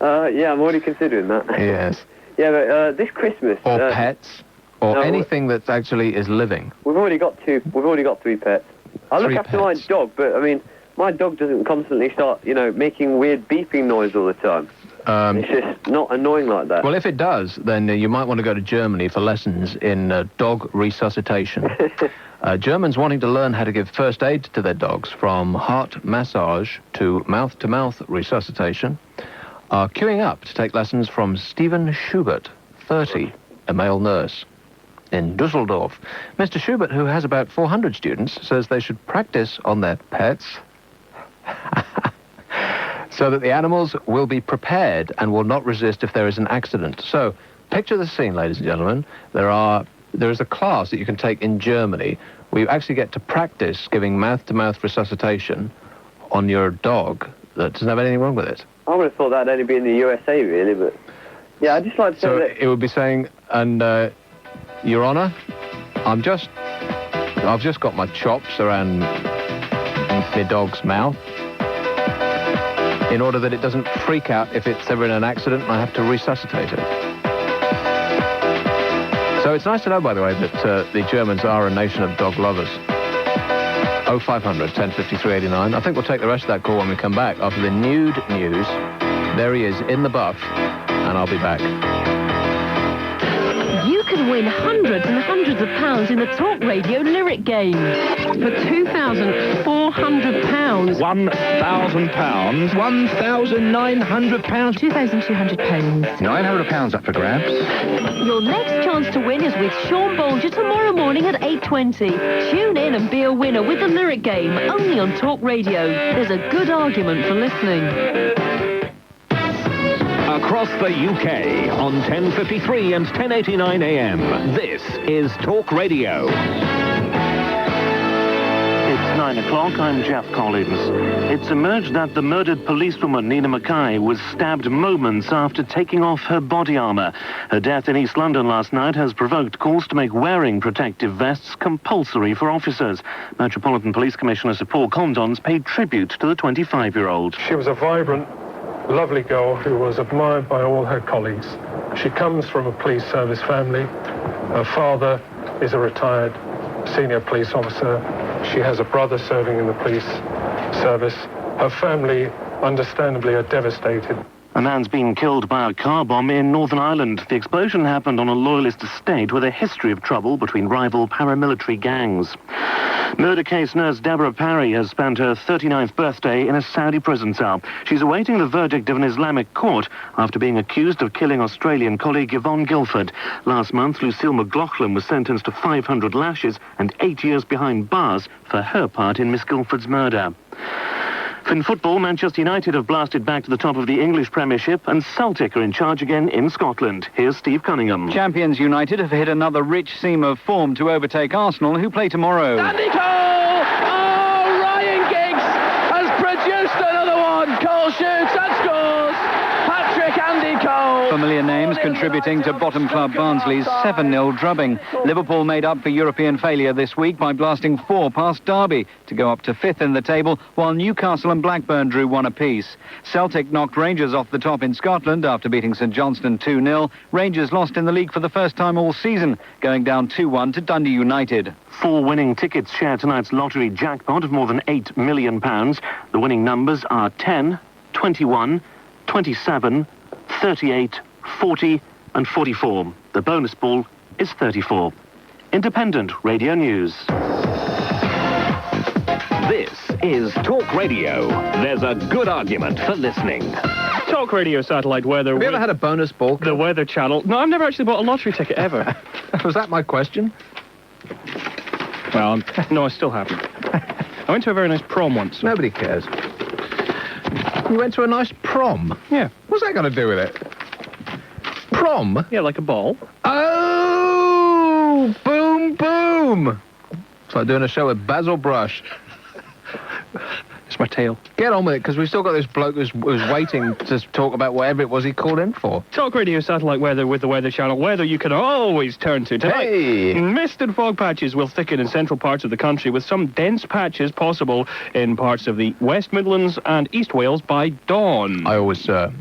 Yeah, I'm already considering that. Yes. Yeah, but this Christmas... Or pets, or anything that actually is living. We've already got 3 pets. I look after my dog, but, I mean, my dog doesn't constantly start, you know, making weird beeping noise all the time. It's just not annoying like that. Well, if it does, then you might want to go to Germany for lessons in dog resuscitation. Germans wanting to learn how to give first aid to their dogs, from heart massage to mouth-to-mouth resuscitation, are queuing up to take lessons from Stephen Schubert, 30, a male nurse, in Dusseldorf. Mr. Schubert, who has about 400 students, says they should practice on their pets so that the animals will be prepared and will not resist if there is an accident. So, picture the scene, ladies and gentlemen. There is a class that you can take in Germany where you actually get to practice giving mouth-to-mouth resuscitation on your dog that doesn't have anything wrong with it. I would have thought that'd only be in the USA, really, but... Yeah, I'd just like to say that... it would be saying, and, Your Honour, I've just got my chops around my dog's mouth in order that it doesn't freak out if it's ever in an accident and I have to resuscitate it. So it's nice to know, by the way, that the Germans are a nation of dog lovers. 0500 1053 89. I think we'll take the rest of that call when we come back after the nude news. There he is in the buff, and I'll be back. You can win hundreds and hundreds of pounds in the Talk Radio lyric game. For £2,400. £1,000. £1,900. £2,200. £900 up for grabs. Your next chance to win is with Sean Bolger tomorrow morning at 8:20. Tune in and be a winner with the lyric game, only on Talk Radio. There's a good argument for listening. Across the UK on 1053 and 1089 AM, this is Talk Radio. It's 9 o'clock. I'm Jeff Collins. It's emerged that the murdered policewoman Nina Mackay was stabbed moments after taking off her body armour. Her death in East London last night has provoked calls to make wearing protective vests compulsory for officers. Metropolitan Police Commissioner Sir Paul Condons paid tribute to the 25-year-old. She was a vibrant, lovely girl who was admired by all her colleagues. She comes from a police service family. Her father is a retired senior police officer. She has a brother serving in the police service. Her family, understandably, are devastated. A man's been killed by a car bomb in Northern Ireland. The explosion happened on a loyalist estate with a history of trouble between rival paramilitary gangs. Murder case nurse Deborah Parry has spent her 39th birthday in a Saudi prison cell. She's awaiting the verdict of an Islamic court after being accused of killing Australian colleague Yvonne Guilford. Last month, Lucille McLaughlin was sentenced to 500 lashes and 8 years behind bars for her part in Miss Guilford's murder. In football, Manchester United have blasted back to the top of the English Premiership, and Celtic are in charge again in Scotland. Here's Steve Cunningham. Champions United have hit another rich seam of form to overtake Arsenal, who play tomorrow. Andy Cole! Oh, Ryan Giggs has produced another one. Cole shoots and scores. Patrick Andy Cole. Familiar names contributing to bottom club Barnsley's 7-0 drubbing. Liverpool made up for European failure this week by blasting 4 past Derby to go up to 5th in the table, while Newcastle and Blackburn drew 1 apiece. Celtic knocked Rangers off the top in Scotland after beating St Johnstone 2-0. Rangers lost in the league for the first time all season, going down 2-1 to Dundee United. 4 winning tickets share tonight's lottery jackpot of more than £8 million. The winning numbers are 10, 21, 27, 38, 40 and 44. The bonus ball is 34. Independent Radio News. This is Talk Radio. There's a good argument for listening. Talk Radio satellite weather. Have you ever had a bonus ball? The Weather Channel. No, I've never actually bought a lottery ticket ever. Was that my question? Well, no, I still haven't. I went to a very nice prom once. Nobody cares. You went to a nice prom? Yeah. What's that got to do with it? Prom? Yeah, like a ball. Oh! Boom, boom! It's like doing a show with Basil Brush. It's my tail. Get on with it, because we've still got this bloke who's waiting to talk about whatever it was he called in for. Talk Radio Satellite Weather with the Weather Channel. Weather you can always turn to. Tonight, mist and fog patches will thicken in central parts of the country, with some dense patches possible in parts of the West Midlands and East Wales by dawn. I was going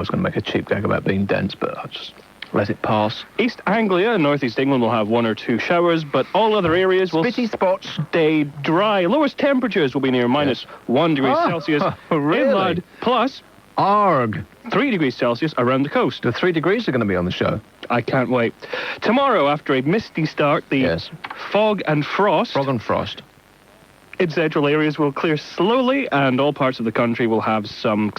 to make a cheap gag about being dense, but I'll just let it pass. East Anglia and North East England will have 1 or 2 showers, but all other areas will stay dry. Lowest temperatures will be near -1 degree Celsius. Really? Inland, plus Arg. 3 degrees Celsius around the coast. The 3 degrees are going to be on the show. I can't wait. Tomorrow, after a misty start, the fog and frost in central areas will clear slowly, and all parts of the country will have some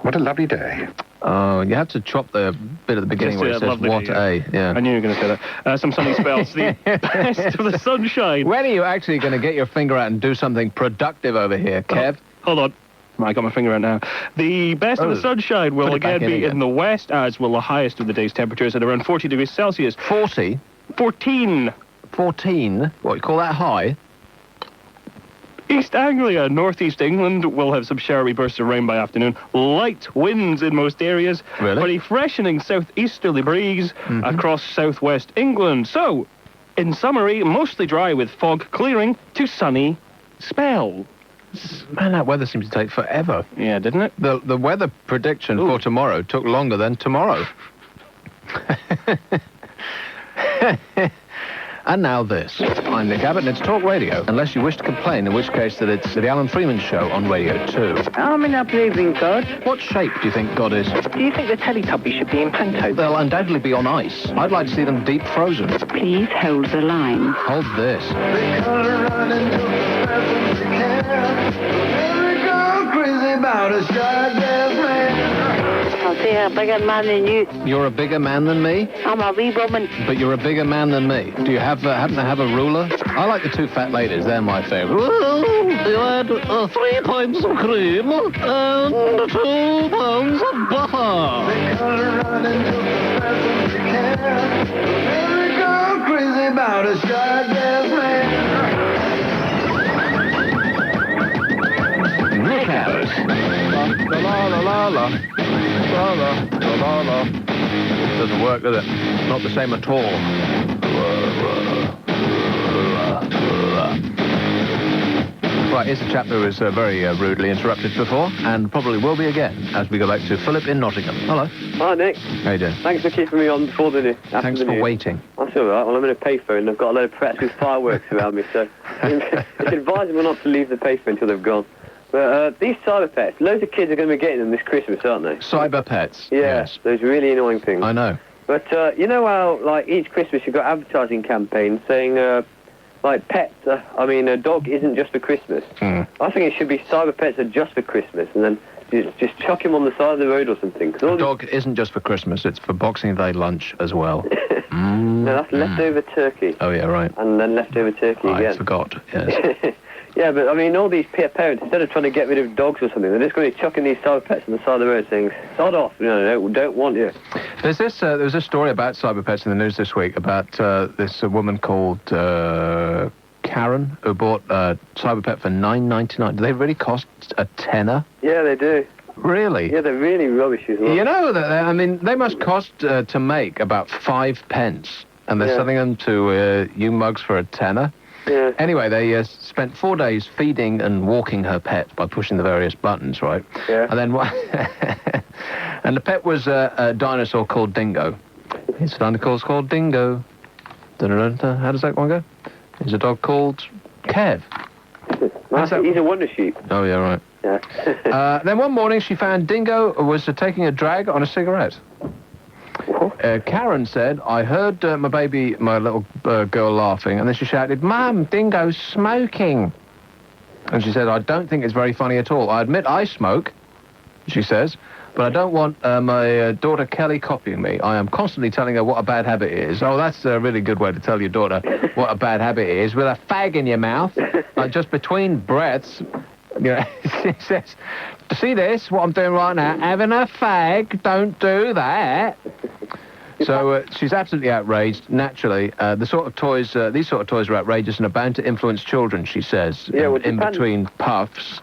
What a lovely day. Oh, you have to chop the bit at the beginning where it says what a. Yeah. I knew you were going to say that. Some sunny spells. The best of the sunshine. When are you actually going to get your finger out and do something productive over here, Kev? Hold on. I got my finger out now. The best of the sunshine will again be in the west, as will the highest of the day's temperatures at around 40 degrees Celsius. 40? 14. 14? What, you call that high? East Anglia and Northeast England will have some showery bursts of rain by afternoon. Light winds in most areas. Really? But a freshening southeasterly breeze across southwest England. So, in summary, mostly dry with fog clearing to sunny spell. Man, that weather seems to take forever. Yeah, didn't it? The weather prediction for tomorrow took longer than tomorrow. And now this. I'm Nick Abbott, and it's Talk Radio. Unless you wish to complain, in which case that it's the Alan Freeman Show on Radio 2. I'm in not believing God. What shape do you think God is? Do you think the Teletubbies should be in panto? They'll undoubtedly be on ice. I'd like to see them deep frozen. Please hold the line. Hold this. I'll say I'm a bigger man than you. You're a bigger man than me? I'm a wee woman. But you're a bigger man than me. Do you happen to have a ruler? I like the 2 fat ladies. They're my favourite. Well, you had 3 pints of cream and 2 pounds of butter. Every girl crazy about a shot-ass man. Look at us. La la la la. La la la la. Doesn't work, does it? Not the same at all. Right, here's a chap who was very rudely interrupted before, and probably will be again, as we go back to Philip in Nottingham. Hello. Hi, Nick. How you doing? Thanks for keeping me on before the news. Thanks for waiting. That's all right. Well, I'm in a payphone and I've got a load of press with fireworks around me, so it's advisable not to leave the payphone until they've gone. But these cyber pets, loads of kids are going to be getting them this Christmas, aren't they? Cyber pets? Yeah, yes. Those really annoying things. I know. But you know how, like, each Christmas you've got advertising campaigns saying, like, pets, a dog isn't just for Christmas. I think it should be cyber pets are just for Christmas, and then just chuck him on the side of the road or something. The dog isn't just for Christmas, it's for Boxing Day lunch as well. No, that's leftover turkey. Oh, yeah, right. And then leftover turkey again. I forgot, yes. Yeah, but, all these parents, instead of trying to get rid of dogs or something, they're just going to be chucking these cyber pets on the side of the road saying, sod off, don't want you. There was a story about cyber pets in the news this week about this woman called Karen, who bought a cyber pet for $9.99. Do they really cost a tenner? Yeah, they do. Really? Yeah, they're really rubbish as well. You know, they must cost to make about 5 pence, and they're selling them to you mugs for a tenner. Yeah. Anyway, they spent 4 days feeding and walking her pet by pushing the various buttons, right? Yeah. And then and the pet was a dinosaur called Dingo. His dinosaur's called Dingo. How does that one go? There's a dog called Kev. He's a wonder sheep. Oh, yeah, right. Yeah. Then one morning she found Dingo was taking a drag on a cigarette. Karen said, I heard my little girl laughing, and then she shouted, Mum, Dingo's smoking. And she said, I don't think it's very funny at all. I admit I smoke, she says, but I don't want my daughter Kelly copying me. I am constantly telling her what a bad habit it is. Oh, that's a really good way to tell your daughter what a bad habit it is. With a fag in your mouth, just between breaths, she says, see this, what I'm doing right now, having a fag, don't do that. So she's absolutely outraged. Naturally, these sort of toys are outrageous and are bound to influence children, she says, Yeah, well, in Japan- between puffs.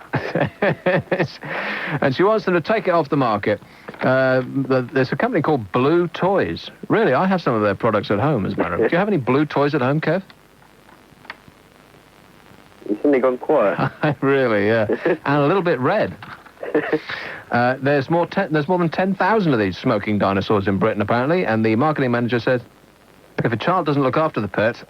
And she wants them to take it off the market. There's a company called Blue Toys. Really, I have some of their products at home, as a matter of fact. Do you have any Blue Toys at home, Kev? You've suddenly gone quiet. Really, yeah. And a little bit red. There's more than 10,000 of these smoking dinosaurs in Britain, apparently, and the marketing manager said, if a child doesn't look after the pet,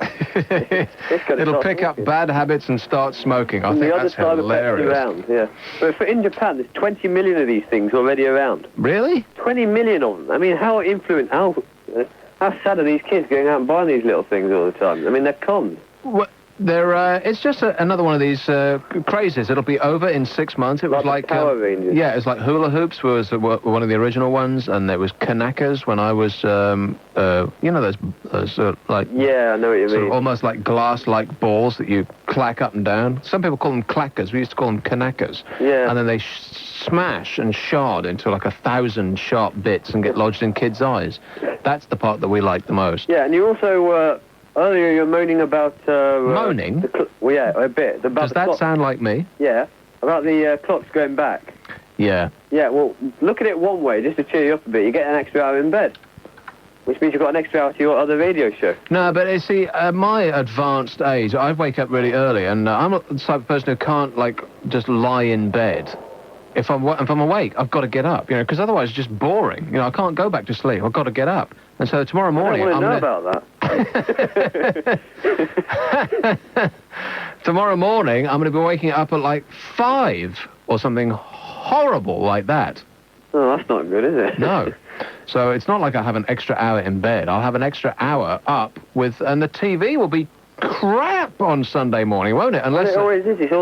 it'll pick up bad habits and start smoking. I think that's hilarious. Around, yeah. But in Japan, there's 20 million of these things already around. Really? 20 million of them. I mean, how sad are these kids going out and buying these little things all the time? I mean, they're cons. Well, it's just another one of these crazes. It'll be over in 6 months. It was like Power Rangers. Yeah, it's like hula hoops was one of the original ones, and there was kanakas when I was, those like yeah, I know what you mean. Almost like glass-like balls that you clack up and down. Some people call them clackers. We used to call them kanakas. Yeah. And then they smash and shard into like 1,000 sharp bits and get lodged in kids' eyes. That's the part that we like the most. Yeah, and you also. Earlier, you were moaning about... moaning? Well, yeah, a bit. Does that sound like me? Yeah, about the clocks going back. Yeah. Yeah, well, look at it one way, just to cheer you up a bit. You get an extra hour in bed, which means you've got an extra hour to your other radio show. No, but you see, at my advanced age, I wake up really early, and I'm not the type of person who can't, like, just lie in bed. If I'm awake, I've got to get up, because otherwise it's just boring. I can't go back to sleep. I've got to get up. And so tomorrow morning... I don't want to know about that. Tomorrow morning, I'm going to be waking up at like 5 or something horrible like that. Oh, that's not good, is it? No. So it's not like I have an extra hour in bed. I'll have an extra hour up and the TV will be crap on Sunday morning, won't it? Unless it always is. It's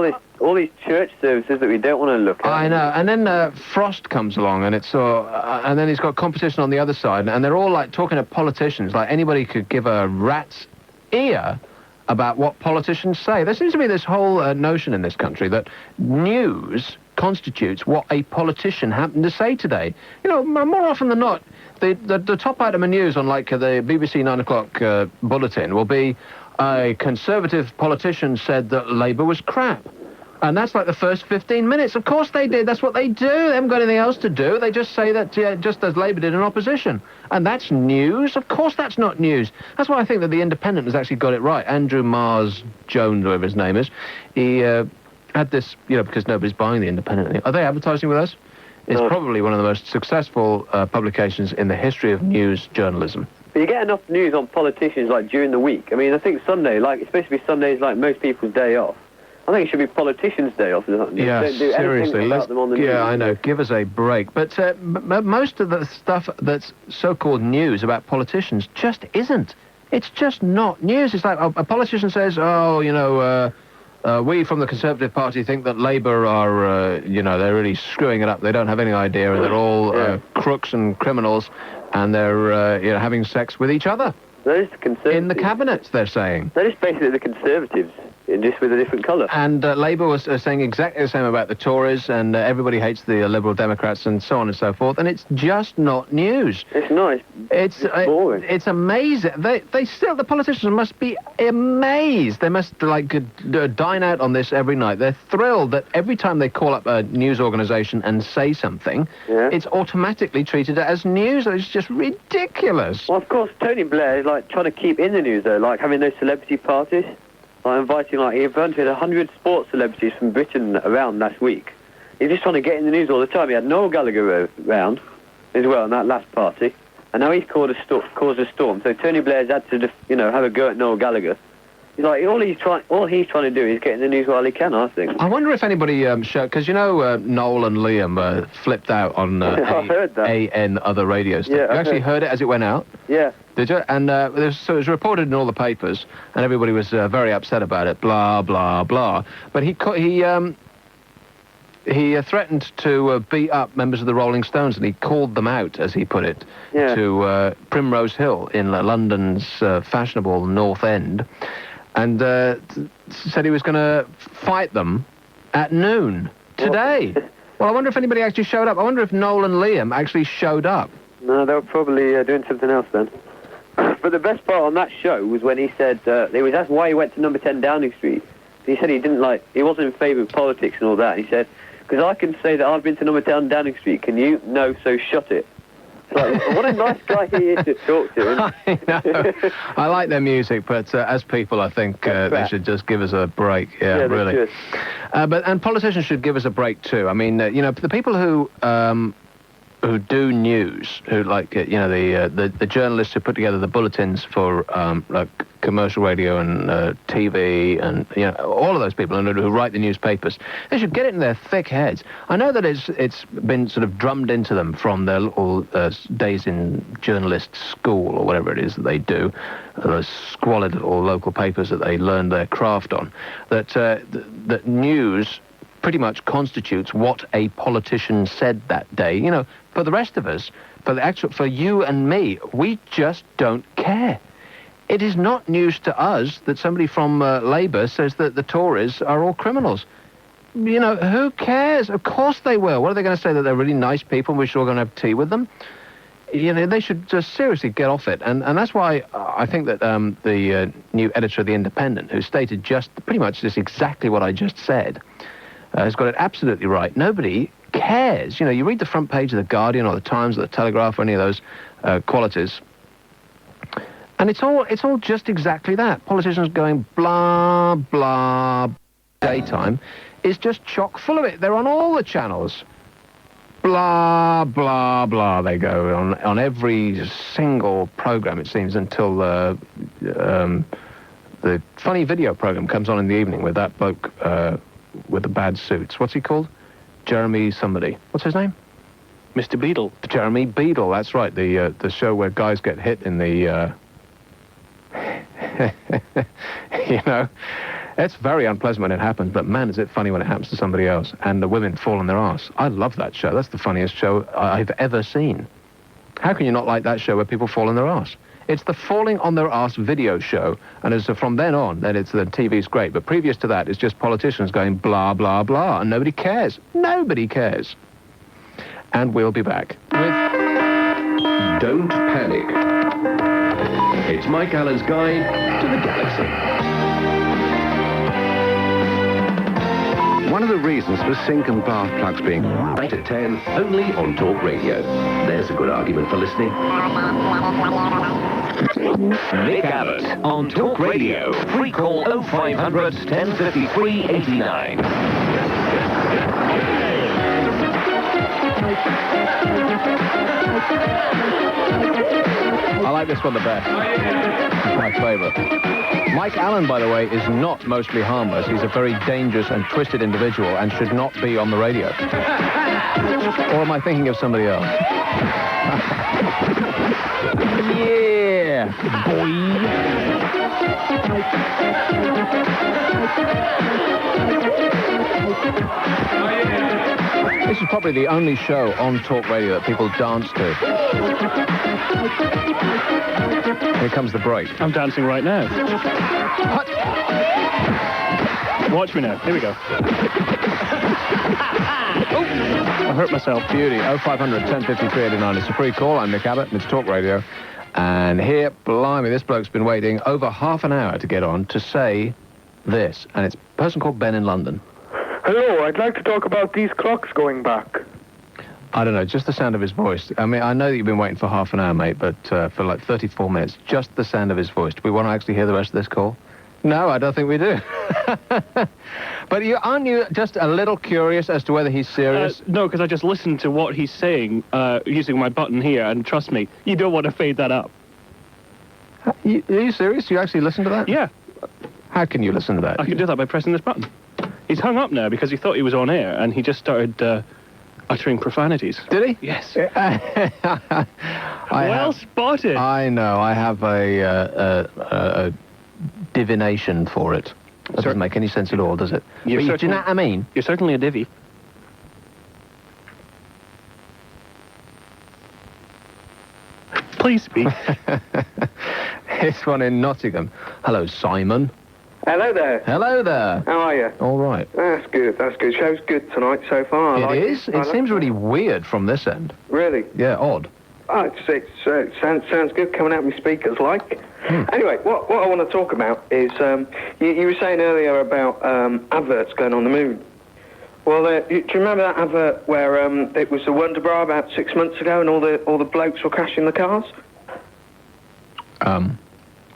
all these church services that we don't want to look at. I know. And then Frost comes along, and and then he's got competition on the other side, and they're all like talking to politicians, like anybody could give a rat's ear about what politicians say. There seems to be this whole notion in this country that news constitutes what a politician happened to say today. More often than not, the top item of news on like the BBC 9 o'clock bulletin will be a Conservative politician said that Labour was crap. And that's like the first 15 minutes. Of course they did. That's what they do. They haven't got anything else to do. They just say that just as Labour did in opposition. And that's news? Of course that's not news. That's why I think that The Independent has actually got it right. Andrew Mars Jones, whatever his name is, he had this, because nobody's buying The Independent. Are they advertising with us? It's probably one of the most successful publications in the history of news journalism. But you get enough news on politicians, like, during the week. I mean, I think Sunday, especially Sunday's like most people's day off. I think it should be politicians' day off. Yeah, don't do seriously. anything about them on the news. Yeah, I know. Give us a break. But most of the stuff that's so-called news about politicians just isn't. It's just not news. It's like a politician says, we from the Conservative Party think that Labour are, they're really screwing it up. They don't have any idea, and they're all crooks and criminals, and they're, having sex with each other. That is the Conservatives. In the cabinets, they're saying. That is basically the Conservatives, just with a different colour. And Labour was saying exactly the same about the Tories, and everybody hates the Liberal Democrats, and so on and so forth, and it's just not news. It's not. It's boring. It's amazing. The politicians must be amazed. They must, dine out on this every night. They're thrilled that every time they call up a news organisation and say something, it's automatically treated as news. It's just ridiculous. Well, of course, Tony Blair is, trying to keep in the news, though, having those celebrity parties. Inviting, he invited 100 sports celebrities from Britain around last week. He's just trying to get in the news all the time. He had Noel Gallagher around as well in that last party. And now he's caused a storm. So Tony Blair's had to, have a go at Noel Gallagher. He's like, all he's trying to do is get in the news while he can, I think. I wonder if anybody showed, because Noel and Liam flipped out on I heard that. AN other radio stuff. Yeah, you actually heard it as it went out? Yeah. Did you? And so it was reported in all the papers, and everybody was very upset about it. Blah blah blah. But he threatened to beat up members of the Rolling Stones, and he called them out, as he put it, to Primrose Hill in London's fashionable North End, and said he was going to fight them at noon today. Well, I wonder if anybody actually showed up. I wonder if Noel and Liam actually showed up. No, they were probably doing something else then. But the best part on that show was when he said, he was asked why he went to number 10 Downing Street. He said he wasn't in favour of politics and all that. He said, because I can say that I've been to number 10 Downing Street, can you? No, so shut it. It's like, what a nice guy he is to talk to. I know. I like their music, but as people, I think they should just give us a break. Yeah, really. They should. And politicians should give us a break too. I mean, the people who do news, who the journalists who put together the bulletins for like commercial radio and TV and all of those people who write the newspapers, they should get it in their thick heads. I know that it's been sort of drummed into them from their little days in journalist school or whatever it is that they do, those squalid little local papers that they learned their craft on, that news pretty much constitutes what a politician said that day. For the rest of us, for you and me, we just don't care. It is not news to us that somebody from Labour says that the Tories are all criminals. Who cares? Of course they will. What are they going to say, that they're really nice people and we're sure going to have tea with them? They should just seriously get off it. And that's why I think that the new editor of The Independent, who stated just pretty much just exactly what I just said, has got it absolutely right. Nobody cares. You read the front page of The Guardian or The Times or The Telegraph or any of those qualities, and it's all just exactly that. Politicians going blah, blah, daytime is just chock full of it. They're on all the channels. Blah, blah, blah, they go on every single programme, it seems, until the funny video programme comes on in the evening with that bloke with the bad suits. What's he called? Jeremy somebody. What's his name? Mr. Beadle. Jeremy Beadle, that's right. The show where guys get hit in the... it's very unpleasant when it happens, but man, is it funny when it happens to somebody else. And the women fall on their arse. I love that show. That's the funniest show I've ever seen. How can you not like that show where people fall on their arse? It's the falling on their arse video show, and from then on, then the TV's great. But previous to that, it's just politicians going blah, blah, blah, and nobody cares. Nobody cares. And we'll be back with... Don't Panic. It's Mike Allen's Guide to the Galaxy. One of the reasons for sink and bath plugs being right at 10, only on Talk Radio. There's a good argument for listening. Nick Abbott on Talk Radio. Free call 0500 1053 89. I like this one the best. It's my favourite. Mike Allen, by the way, is not mostly harmless. He's a very dangerous and twisted individual and should not be on the radio. Or am I thinking of somebody else? Yeah, boy. This is probably the only show on Talk Radio that people dance to. Here comes the break. I'm dancing right now. What? Watch me now. Here we go. I hurt myself. Beauty. 0500 1053 89. It's a free call. I'm Nick Abbott, and it's Talk Radio. And here, blimey, this bloke's been waiting over half an hour to get on to say this. And it's a person called Ben in London. Hello, I'd like to talk about these clocks going back. I don't know, just the sound of his voice. I mean, I know that you've been waiting for half an hour, mate, but for like 34 minutes, just the sound of his voice. Do we want to actually hear the rest of this call? No, I don't think we do. But aren't you just a little curious as to whether he's serious? No, because I just listened to what he's saying using my button here, and trust me, you don't want to fade that up. Are you serious? You actually listen to that? Yeah. How can you listen to that? I can do that by pressing this button. He's hung up now because he thought he was on air, and he just started uttering profanities. Did he? Yes. Well spotted. I know. I have a divination for it. That doesn't make any sense at all, does it? Do you know what I mean? You're certainly a divvy. Please speak. This one in Nottingham. Hello, Simon. Hello there. Hello there. How are you? All right. That's good, that's good. Show's good tonight so far. It is? It seems really weird from this end. Really? Yeah, odd. Oh, it sounds good coming out of my speakers, like. Anyway, what I want to talk about is, you were saying earlier about adverts going on the moon. Well, do you remember that advert where it was the Wonder Bra about 6 months ago, and all the blokes were crashing the cars?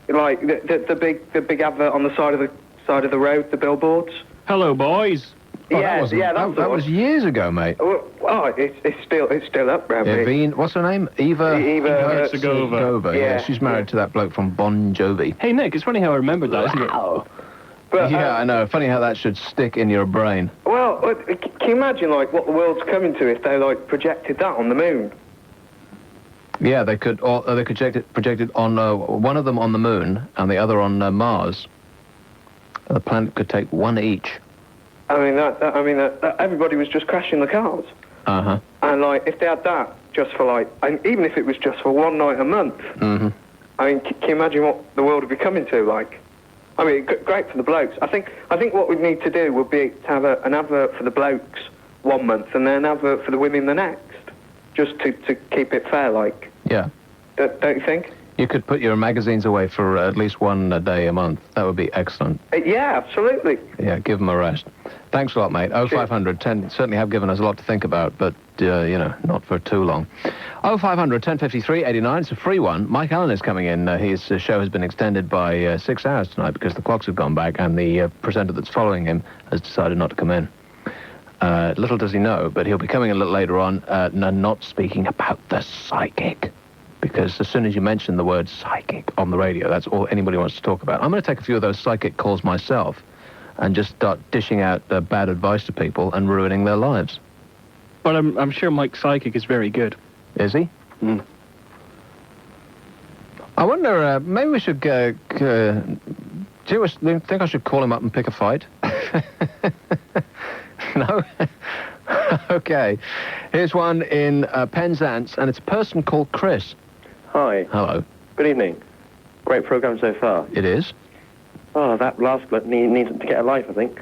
Like the big advert on the side of the road, the billboards. Hello, boys. That was years ago, mate. It's still up round here. Eva, what's her name? Eva Herzegovina. Yeah, she's married to that bloke from Bon Jovi. Hey, Nick, it's funny how I remembered that, isn't it? But, yeah, I know. Funny how that should stick in your brain. Well, can you imagine, like, what the world's coming to if they, like, projected that on the moon? Yeah, they could project it on one of them on the moon and the other on Mars. The planet could take one each. I mean, everybody was just crashing the cars. Uh-huh. And, like, if they had that just for, like, and even if it was just for one night a month, mm-hmm. I mean, can you imagine what the world would be coming to, like? I mean, great for the blokes. I think what we'd need to do would be to have an advert for the blokes one month and then an advert for the women the next, just to keep it fair, like. Yeah. Don't you think? You could put your magazines away for at least one day a month. That would be excellent. Yeah, absolutely. Yeah, give them a rest. Thanks a lot, mate. 0500 10 certainly have given us a lot to think about, but, not for too long. 0500 1053 89. It's a free one. Mike Allen is coming in. His show has been extended by 6 hours tonight because the clocks have gone back and the presenter that's following him has decided not to come in. Little does he know, but he'll be coming a little later on, not speaking about the psychic. Because as soon as you mention the word psychic on the radio, that's all anybody wants to talk about. I'm going to take a few of those psychic calls myself and just start dishing out bad advice to people and ruining their lives. But I'm sure Mike's psychic is very good. Is he? Mm. I wonder, maybe we should do you think I should call him up and pick a fight? No? Okay. Here's one in Penzance, and it's a person called Chris. Hi. Hello. Good evening. Great programme so far. It is? Oh, that last bloke needs to get a life, I think.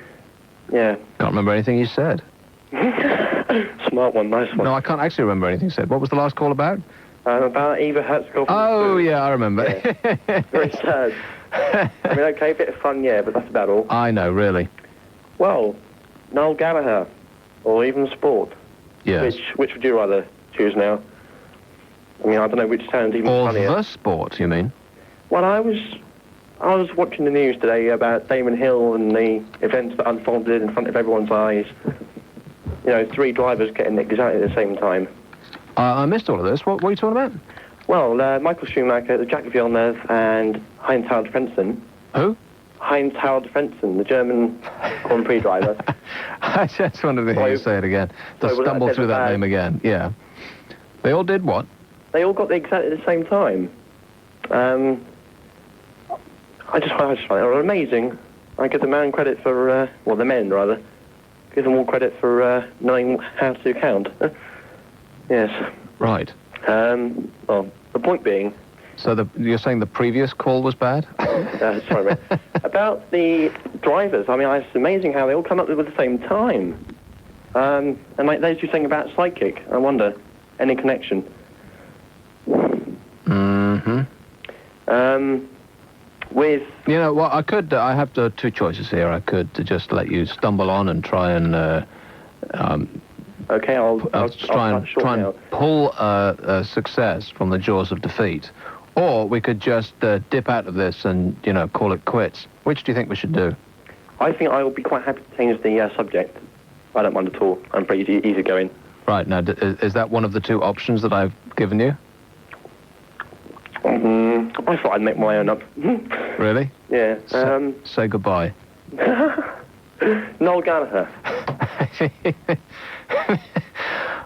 Yeah. Can't remember anything you said. Smart one, nice one. No, I can't actually remember anything you said. What was the last call about? About Eva Herzegovina. Oh, yeah, I remember. Yeah. Very sad. I mean, okay, a bit of fun, yeah, but that's about all. I know, really. Well, Noel Gallagher, or even sport. Yes. Which would you rather choose now? I mean, I don't know which sounds even funnier. Or the sport, you mean? Well, I was watching the news today about Damon Hill and the events that unfolded in front of everyone's eyes. 3 drivers getting exactly at the same time. I missed all of this. What are you talking about? Well, Michael Schumacher, Jacques Villeneuve, and Heinz-Harald Frentzen. Who? Heinz-Harald Frentzen, the German Grand Prix driver. I just wanted to hear you say it again. To stumble through that name again. Yeah. They all did what? They all got exactly at the same time. I just find it amazing. I give the man credit for, the men rather, give them all credit for knowing how to count. Yes. Right. Well, the point being... So you're saying the previous call was bad? Sorry, mate. About the drivers, I mean, it's amazing how they all come up with it at the same time. And like those you saying about psychic, I wonder, any connection? Mm-hmm. With... I have 2 choices here. I could just let you stumble on and try and... okay, I'll try and pull success from the jaws of defeat. Or we could just dip out of this and, call it quits. Which do you think we should do? I think I will be quite happy to change the subject. I don't mind at all. I'm pretty easygoing. Right, now, is that one of the 2 options that I've given you? I thought I'd make my own up. Really? Yeah. Say goodbye. Noel Gallagher.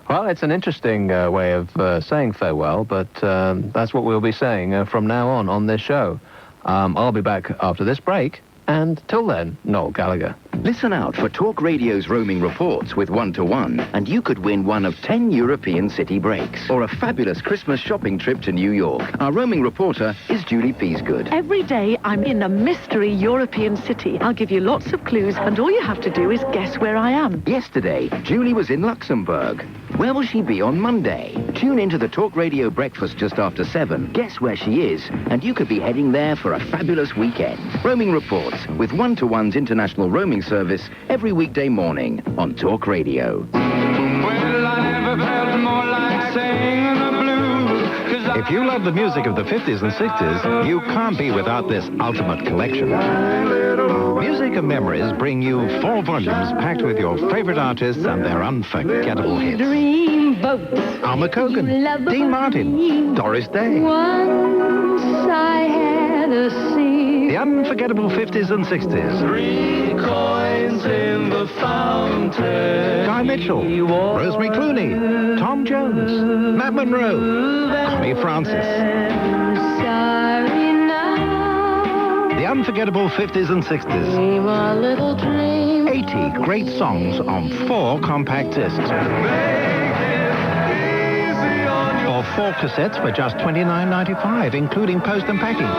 Well, it's an interesting way of saying farewell, but that's what we'll be saying from now on this show. I'll be back after this break, And till then, Noel Gallagher. Listen out for Talk Radio's roaming reports with 1-to-1, and you could win one of 10 European city breaks or a fabulous Christmas shopping trip to New York. Our roaming reporter is Julie Peasgood. Every day I'm in a mystery European city. I'll give you lots of clues, and all you have to do is guess where I am. Yesterday, Julie was in Luxembourg. Where will she be on Monday? Tune into the Talk Radio breakfast just after 7. Guess where she is, and you could be heading there for a fabulous weekend. Roaming reports with 1-to-1's international roaming service every weekday morning on Talk Radio. If you love the music of the 50s and 60s, you can't be without this ultimate collection. Music and Memories bring you 4 volumes packed with your favorite artists and their unforgettable hits. Alma Cogan, Dean Martin, Doris Day. Once I had a sea. The unforgettable 50s and 60s. 3 coins in the fountain. Guy Mitchell, Rosemary Clooney, Tom Jones, Matt Monroe, Connie Francis. Sorry now. The unforgettable 50s and 60s. Dream a little dream. 80 great songs on 4 compact discs. Or 4 cassettes for just $29.95, including post and packing.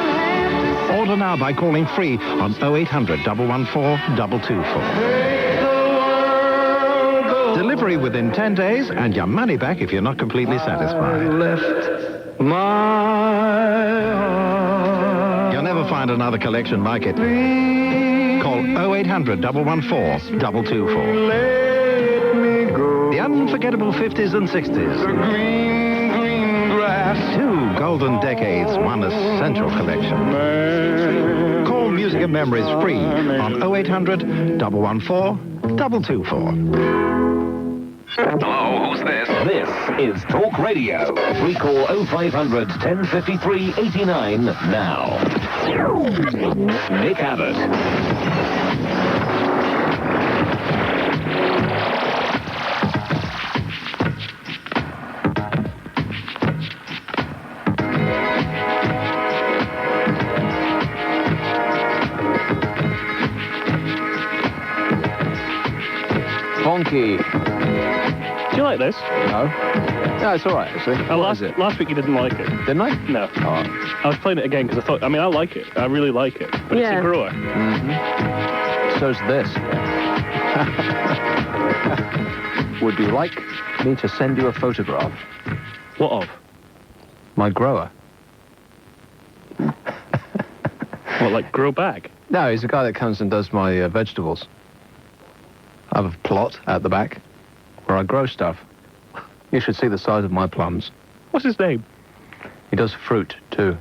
Order now by calling free on 0800 114 224. Delivery within 10 days and your money back if you're not completely satisfied. You'll never find another collection like it. Call 0800 114 224. The unforgettable 50s and 60s. 2 golden decades, one essential collection. Call Music and Memories free on 0800 114 224. Hello, who's this? This is Talk Radio. Free call 0500 1053 89 now. Nick Abbott. Bonky. Do you like this? No. No, it's all right, actually. Last week you didn't like it. Didn't I? No. Oh. I was playing it again because I thought, I like it. I really like it. But it's a grower. Mm-hmm. So's this. Would you like me to send you a photograph? What of? My grower. What, like grow bag? No, he's the guy that comes and does my vegetables. I have a plot at the back where I grow stuff. You should see the size of my plums. What's his name? He does fruit, too.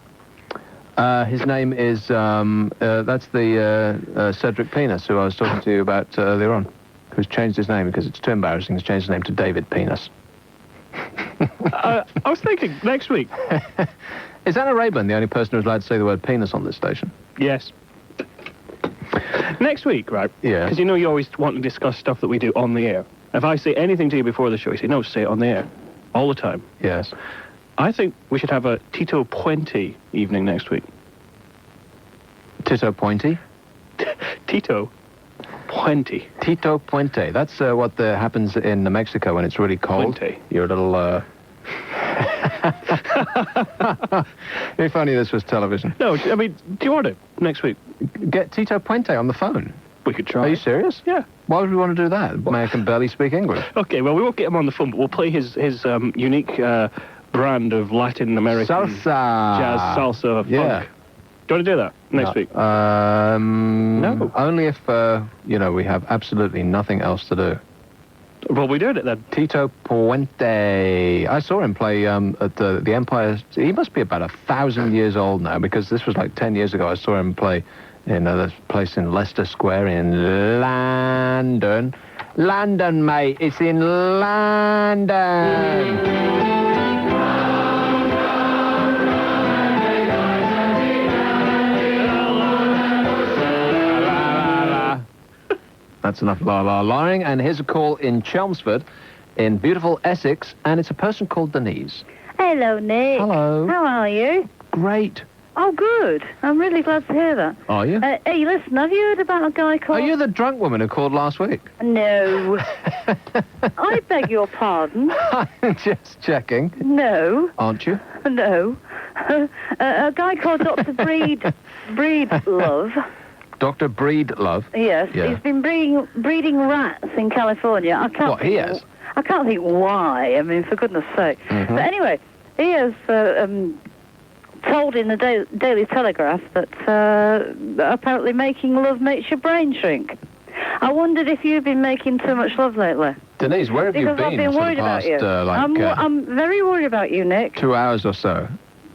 His name is, that's the Cedric Penis, who I was talking to you about earlier on, who's changed his name because it's too embarrassing. He's changed his name to David Penis. I was thinking, next week. Is Anna Rayburn the only person who's allowed to say the word penis on this station? Yes. Next week, right? Yeah. Because you know you always want to discuss stuff that we do on the air. If I say anything to you before the show, you say, no, say it on the air. All the time. Yes. I think we should have a Tito Puente evening next week. Tito Puente? Tito Puente. Tito Puente. That's what happens in Mexico when it's really cold. Puente. You're a little, If only this was television. No, I mean, do you want it next week? Get Tito Puente on the phone. We could try. Are you serious? Yeah. Why would we want to do that? Man can barely speak English. Okay, well, we won't get him on the phone, but we'll play his unique brand of Latin American salsa, jazz, salsa, funk. Yeah. Do you want to do that next week? No. Only if, we have absolutely nothing else to do. Well, we're doing it then. Tito Puente. I saw him play at the Empire. He must be about 1,000 years old now, because this was like 10 years ago. I saw him play in this place in Leicester Square in London. London, mate. It's in London. That's enough la-la-lying. And here's a call in Chelmsford, in beautiful Essex, and it's a person called Denise. Hello, Nick. Hello. How are you? Great. Oh, good. I'm really glad to hear that. Are you? Hey, listen, have you heard about a guy called... Are you the drunk woman who called last week? No. I beg your pardon. I'm just checking. No. Aren't you? No. A guy called Dr. Breedlove. Dr. Breedlove? Yes, Yeah. he's been breeding rats in California. I can't What, he has? I can't think why. I mean, for goodness sake. Mm-hmm. But anyway, he has told in the Daily Telegraph that apparently making love makes your brain shrink. I wondered if you've been making too much love lately. Denise, where have you Because been I've been for worried the about past, you. I'm very worried about you, Nick. 2 hours or so?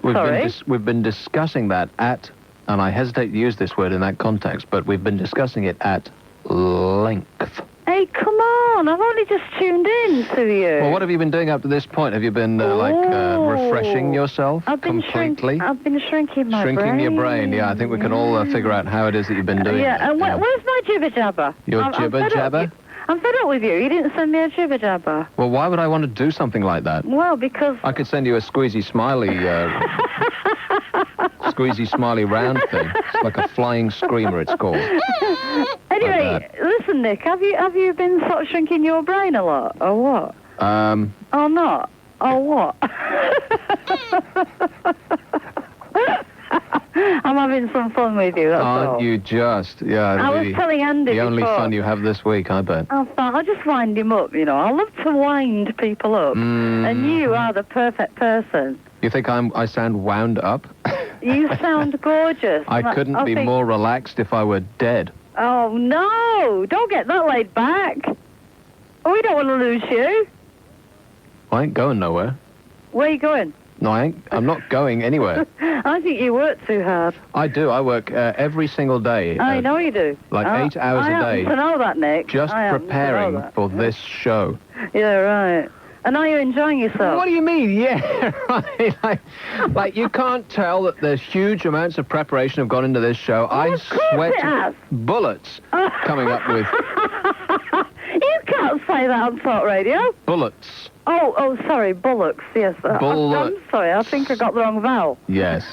Sorry? We've been discussing that at, and I hesitate to use this word in that context, but we've been discussing it at length. Hey, come on. I've only just tuned in to you. Well, what have you been doing up to this point? Have you been, refreshing yourself completely? I've been shrinking my brain. Shrinking your brain, yeah. I think we can all figure out how it is that you've been doing Yeah, it. and where's my jibber jabber? Your I'm jibber fed up jabber? with you. I'm fed up with you. You didn't send me a jibber jabber. Well, why would I want to do something like that? Well, because... I could send you a squeezy smiley, squeezy smiley round thing. It's like a flying screamer, it's called. Anyway, listen, Nick, have you been sort of shrinking your brain a lot, or what? Or not? Or what? I'm having some fun with you, that's all. Aren't you just? Yeah. I was telling Andy The only before. fun you have this week, I bet. I'll just wind him up, you know. I love to wind people up. And you are the perfect person. You think I sound wound up? You sound gorgeous. I couldn't be think- more relaxed if I were dead. Oh, no. Don't get that laid back. Oh, we don't want to lose you. I ain't going nowhere. Where are you going? No, I'm not going anywhere. I think you work too hard. I do. I work every single day. I know you do. Like 8 hours a day. I happen to know that, Nick. Just I happen to know preparing that. for this show. Yeah, right. And are you enjoying yourself? What do you mean? Yeah, right. Like you can't tell that there's huge amounts of preparation have gone into this show. I sweat bullets coming up with You can't say that on Talk Radio. bullets. Oh, sorry, bullocks, yes. I'm sorry, I think I got the wrong vowel. Yes.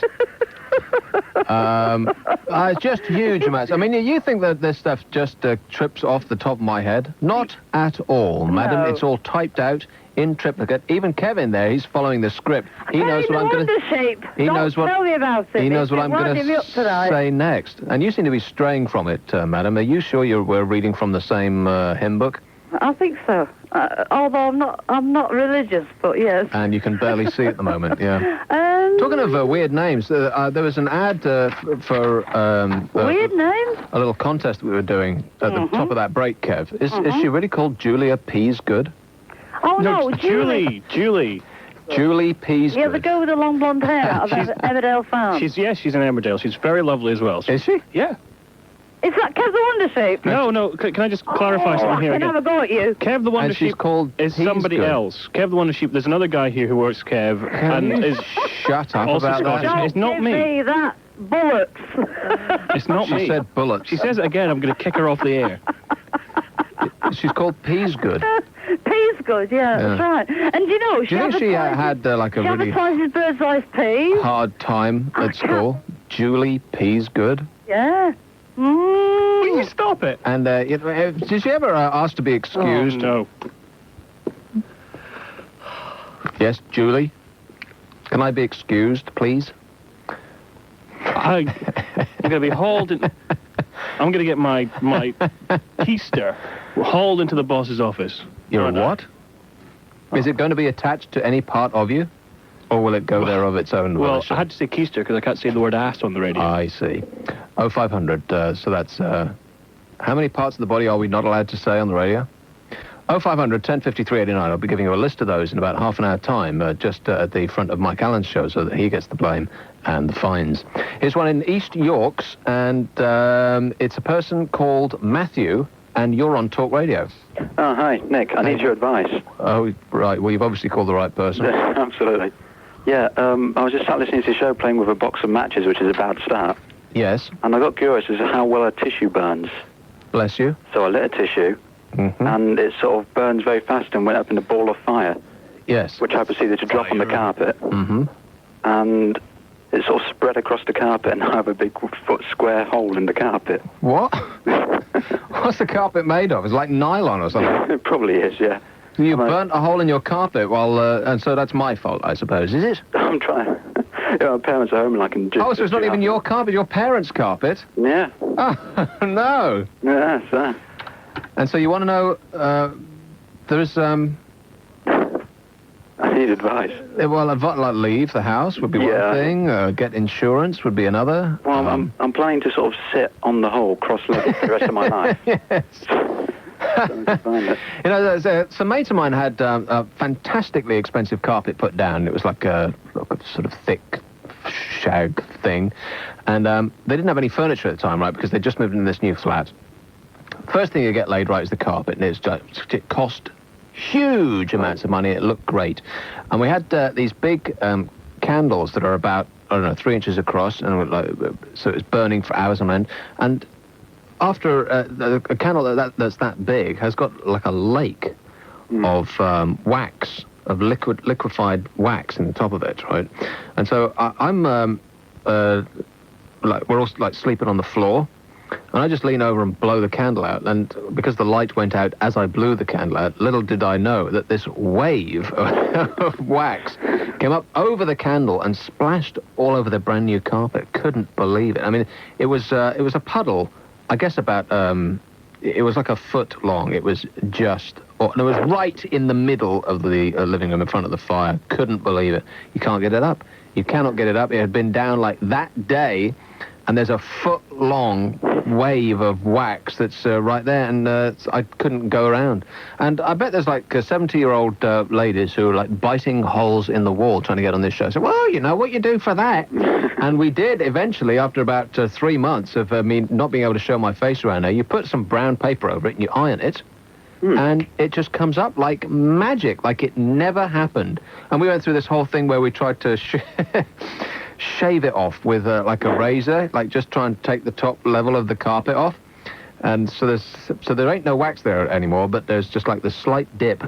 Just huge amounts. I mean, you think that this stuff just trips off the top of my head? Not at all, madam. No. It's all typed out in triplicate. Even Kevin there, he's following the script. He knows what I'm going to... He knows what... Tell me about it. He knows what I'm going winding me up to tonight. say next. And you seem to be straying from it, madam. Are you sure you were reading from the same hymn book? I think so. Although I'm not religious, but yes. And you can barely see at the moment, yeah. Talking of weird names, there was an ad for... weird names? A little contest we were doing at the top of that break, Kev. Is she really called Julia Peasgood? Oh, no, Julie. Julie Peasgood. Yeah, the girl with the long blonde hair out of Emmerdale Farm. She's in Emmerdale. She's very lovely as well. Is she? Yeah. Is that Kev the Wonder Sheep? No. Can I just clarify something here I can again? have a go at you. Kev the Wonder And she's Sheep called is somebody Peasgood. else. Kev the Wonder Sheep. There's another guy here who works Kev and is shut up also about Scottish. that. It's not Give me. me that bullocks. It's not me. She said bullets. She says it again. I'm going to kick her off the air. She's called Peasgood. Peasgood, yeah, that's right. And you know, Do you think she had like a she really advertises Bird's Eye peas. hard time at school? Julie Peasgood. Yeah. Will you stop it? And did she ever ask to be excused? Oh, no. Yes, Julie. Can I be excused, please? I'm going to be hauled in... I'm going to get my keister hauled into the boss's office. You're a what? Is it going to be attached to any part of you? Or will it go there of its own Well, volition? I had to say keister because I can't say the word ass on the radio. I see. 0500, so that's... how many parts of the body are we not allowed to say on the radio? 0500 1053 89. I'll be giving you a list of those in about half an hour time, just at the front of Mike Allen's show, so that he gets the blame and the fines. Here's one in East Yorks, and it's a person called Matthew, and you're on Talk Radio. Oh, hi, Nick. I need your advice. Oh, right. Well, you've obviously called the right person. Absolutely. Yeah, I was just sat listening to the show playing with a box of matches, which is about to start. Yes. And I got curious as to how well a tissue burns. Bless you. So I lit a tissue, and it sort of burns very fast and went up in a ball of fire. Yes. Which I proceeded to drop on the carpet. Mm-hmm. And It's sort of spread across the carpet, and I have a big foot square hole in the carpet. What? What's the carpet made of? It's like nylon or something. It probably is, yeah. You burnt a hole in your carpet while, and so that's my fault, I suppose, is it? I'm trying. Yeah, my parents are home, and I can just... Oh, so it's not even your carpet, your parents' carpet? Yeah. Oh, no. Yeah, that's that. And so you want to know, there's, I need advice. Well, like leave the house would be one thing, get insurance would be another. Well, I'm planning to sort of sit on the hole, cross-legged for the rest of my life. Yes. You know, some mates of mine had a fantastically expensive carpet put down. It was like a sort of thick shag thing. And they didn't have any furniture at the time, right, because they just moved into this new flat. First thing you get laid right is the carpet, and it cost huge amounts of money. It looked great. And we had these big candles that are about, I don't know, 3 inches across, and so it was burning for hours on end. And after a candle that's that big has got like a lake of wax, of liquefied wax in the top of it, right? And so I'm like, we're all like sleeping on the floor, and I just lean over and blow the candle out, and because the light went out as I blew the candle out, little did I know that this wave of wax came up over the candle and splashed all over the brand new carpet. Couldn't believe it. I mean, it was a puddle, I guess about, it was like a foot long. It was just, and it was right in the middle of the living room in front of the fire. Couldn't believe it. You can't get it up. You cannot get it up. It had been down like that day, and there's a foot-long wave of wax that's right there, and I couldn't go around. And I bet there's like 70-year-old ladies who are like biting holes in the wall trying to get on this show. So, well, you know what you do for that. And we did eventually, after about 3 months of me not being able to show my face around there, you put some brown paper over it and you iron it, and it just comes up like magic, like it never happened. And we went through this whole thing where we tried to shave it off with like a razor, like just try and take the top level of the carpet off. And so there ain't no wax there anymore, but there's just like the slight dip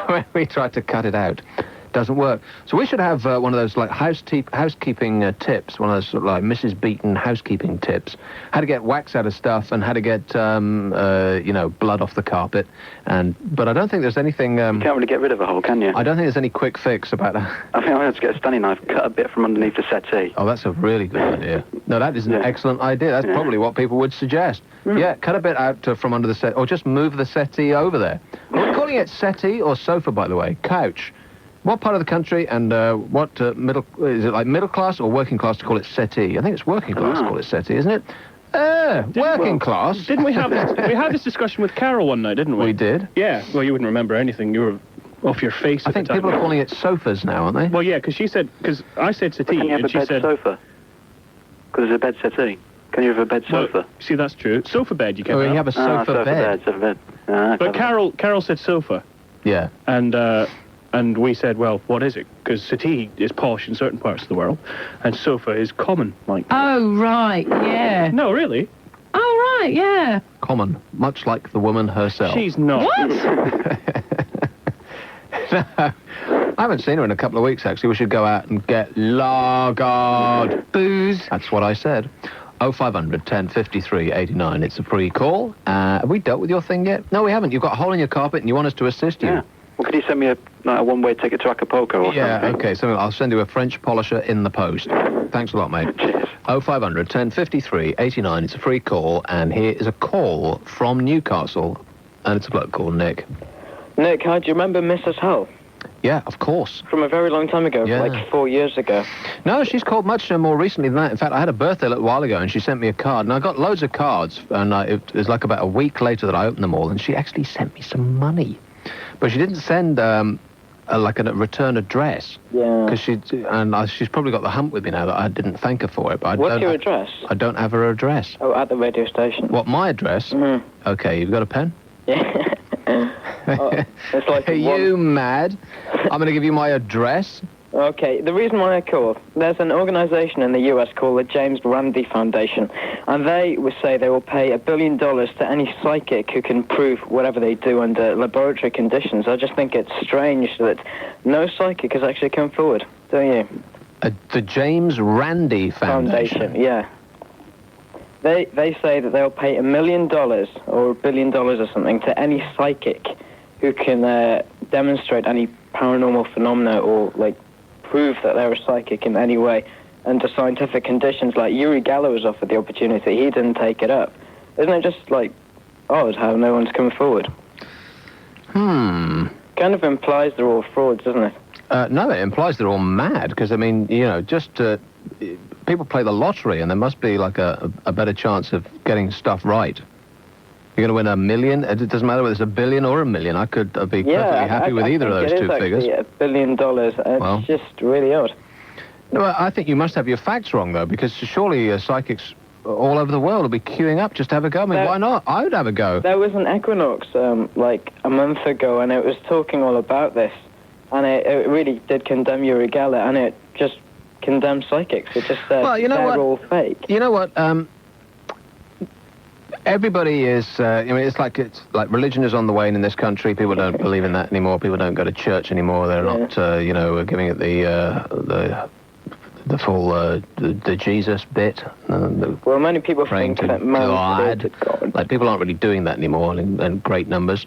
when we tried to cut it out. Doesn't work. So we should have one of those like housekeeping tips, one of those sort of like Mrs. Beaton housekeeping tips. How to get wax out of stuff and how to get you know, blood off the carpet. But I don't think there's anything. You can't really get rid of a hole, can you? I don't think there's any quick fix about that. I think I have to get a Stanley knife, cut a bit from underneath the settee. Oh, that's a really good idea. No, that is an excellent idea. That's probably what people would suggest. Yeah, cut a bit out from under the settee, or just move the settee over there. Are we calling it settee or sofa, by the way? Couch. What part of the country and what middle, is it like middle class or working class to call it settee? I think it's working class to call it settee, isn't it? Working class. Didn't we have this, we had this discussion with Carol one night, didn't we? We did. Yeah, well, you wouldn't remember anything. You were off your face I at think the time. people are calling it sofas now, aren't they? Well, yeah, because I said settee, Can you have and a she bed said... sofa? Because there's a bed settee. Can you have a bed sofa? See, that's true. Sofa bed you can have. You have a sofa bed. Sofa bed. But Carol said sofa. Yeah. And we said, well, what is it? Because settee is posh in certain parts of the world, and sofa is common, like... Oh, right, yeah. No, really? Oh, right, yeah. Common, much like the woman herself. She's not. What? No, I haven't seen her in a couple of weeks, actually. We should go out and get lagered. Booze. That's what I said. 0500 1053 89. It's a free call. Have we dealt with your thing yet? No, we haven't. You've got a hole in your carpet and you want us to assist you. Yeah. Well, could you send me a one-way ticket to Acapulco or something? Yeah, okay. So I'll send you a French polisher in the post. Thanks a lot, mate. Cheers. 0500 1053 89. It's a free call, and here is a call from Newcastle, and it's a bloke called Nick. Nick, hi, do you remember Mrs. Hull? Yeah, of course. From a very long time ago, like 4 years ago. No, she's called much more recently than that. In fact, I had a birthday a little while ago, and she sent me a card, and I got loads of cards, and it was like about a week later that I opened them all, and she actually sent me some money. But she didn't send like a return address. Yeah. Because she's probably got the hump with me now that I didn't thank her for it. But What's your address? I don't have her address. Oh, at the radio station. What, my address? Mm-hmm. Okay, you've got a pen? Yeah. It's like Are you mad? I'm going to give you my address. Okay, the reason why I called, there's an organisation in the US called the James Randi Foundation, and they will say they will pay $1 billion to any psychic who can prove whatever they do under laboratory conditions. I just think it's strange that no psychic has actually come forward, don't you? The James Randi Foundation. Yeah. They say that they'll pay $1 million or $1 billion or something to any psychic who can demonstrate any paranormal phenomena or like prove that they're a psychic in any way under scientific conditions. Like Uri Geller was offered the opportunity, he didn't take it up. Isn't it just like odd how no one's come forward? Kind of implies they're all frauds, doesn't it? No, it implies they're all mad, because, I mean, you know, just people play the lottery, and there must be, like, a better chance of getting stuff right. You're going to win $1 million? It doesn't matter whether it's $1 billion or $1 million. I could be perfectly happy with either of those two figures. Yeah, $1 billion. It's just really odd. No, I think you must have your facts wrong, though, because surely psychics all over the world will be queuing up just to have a go. I mean, why not? I would have a go. There was an Equinox, like, a month ago, and it was talking all about this. And it really did condemn Uri Geller, and it just condemned psychics. It just said they're all fake. You know what? Everybody is. I mean, it's like religion is on the wane in this country. People don't believe in that anymore. People don't go to church anymore. They're not, giving it the full the Jesus bit. Well, many people think that man is God. Like, people aren't really doing that anymore in great numbers.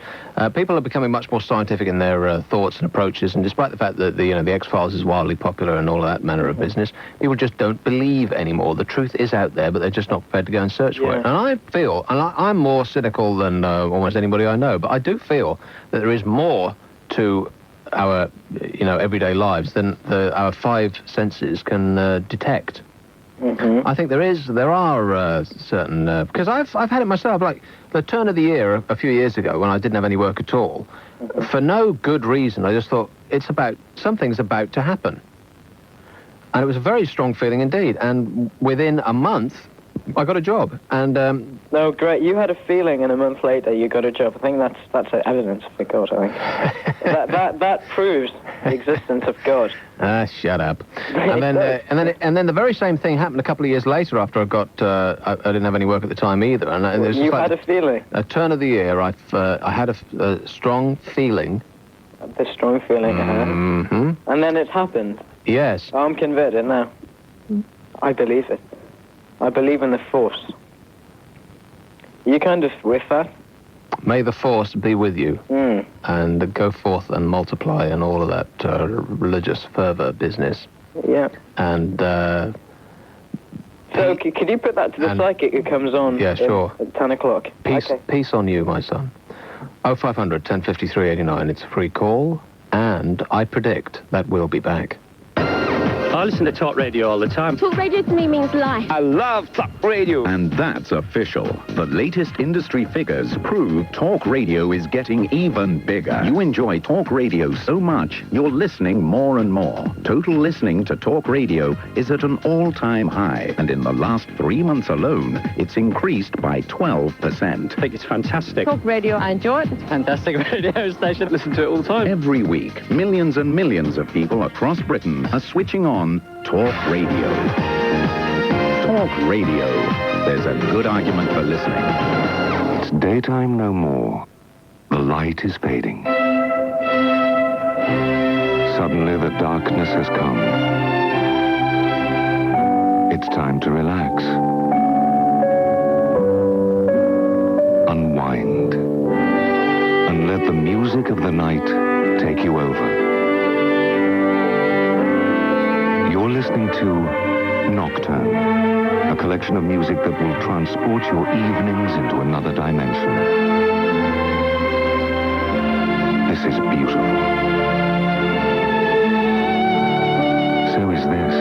People are becoming much more scientific in their thoughts and approaches, and despite the fact that the X-Files is wildly popular and all of that manner of business, people just don't believe anymore. The truth is out there, but they're just not prepared to go and search for it. And I feel, and I'm more cynical than almost anybody I know, but I do feel that there is more to our, everyday lives than our five senses can detect. I think there are certain, because I've had it myself, like the turn of the year a few years ago when I didn't have any work at all, for no good reason. I just thought something's about to happen. And it was a very strong feeling indeed. And within a month, I got a job. And no, great. You had a feeling, and a month later you got a job. I think that's evidence for God. I think that proves the existence of God. Shut up. And then the very same thing happened a couple of years later after I didn't have any work at the time either. And you had a feeling. A turn of the year, I had a strong feeling. A strong feeling. And then it happened. Yes. I'm converted now. I believe it. I believe in the Force. You kind of with that? May the Force be with you. And go forth and multiply and all of that religious fervour business. Yeah. And... so, could you put that to the psychic who comes on at 10 o'clock? Peace on you, my son. 0500 1053 89. It's a free call, and I predict that we'll be back. I listen to Talk Radio all the time. Talk Radio to me means life. I love Talk Radio. And that's official. The latest industry figures prove Talk Radio is getting even bigger. You enjoy Talk Radio so much, you're listening more and more. Total listening to Talk Radio is at an all-time high. And in the last 3 months alone, it's increased by 12%. I think it's fantastic. Talk Radio, I enjoy it. It's a fantastic radio station. Listen to it all the time. Every week, millions and millions of people across Britain are switching on Talk Radio. Talk Radio. There's a good argument for listening. It's daytime no more. The light is fading. Suddenly the darkness has come. It's time to relax. Unwind. And let the music of the night take you over. You're listening to Nocturne, a collection of music that will transport your evenings into another dimension. This is beautiful. So is this.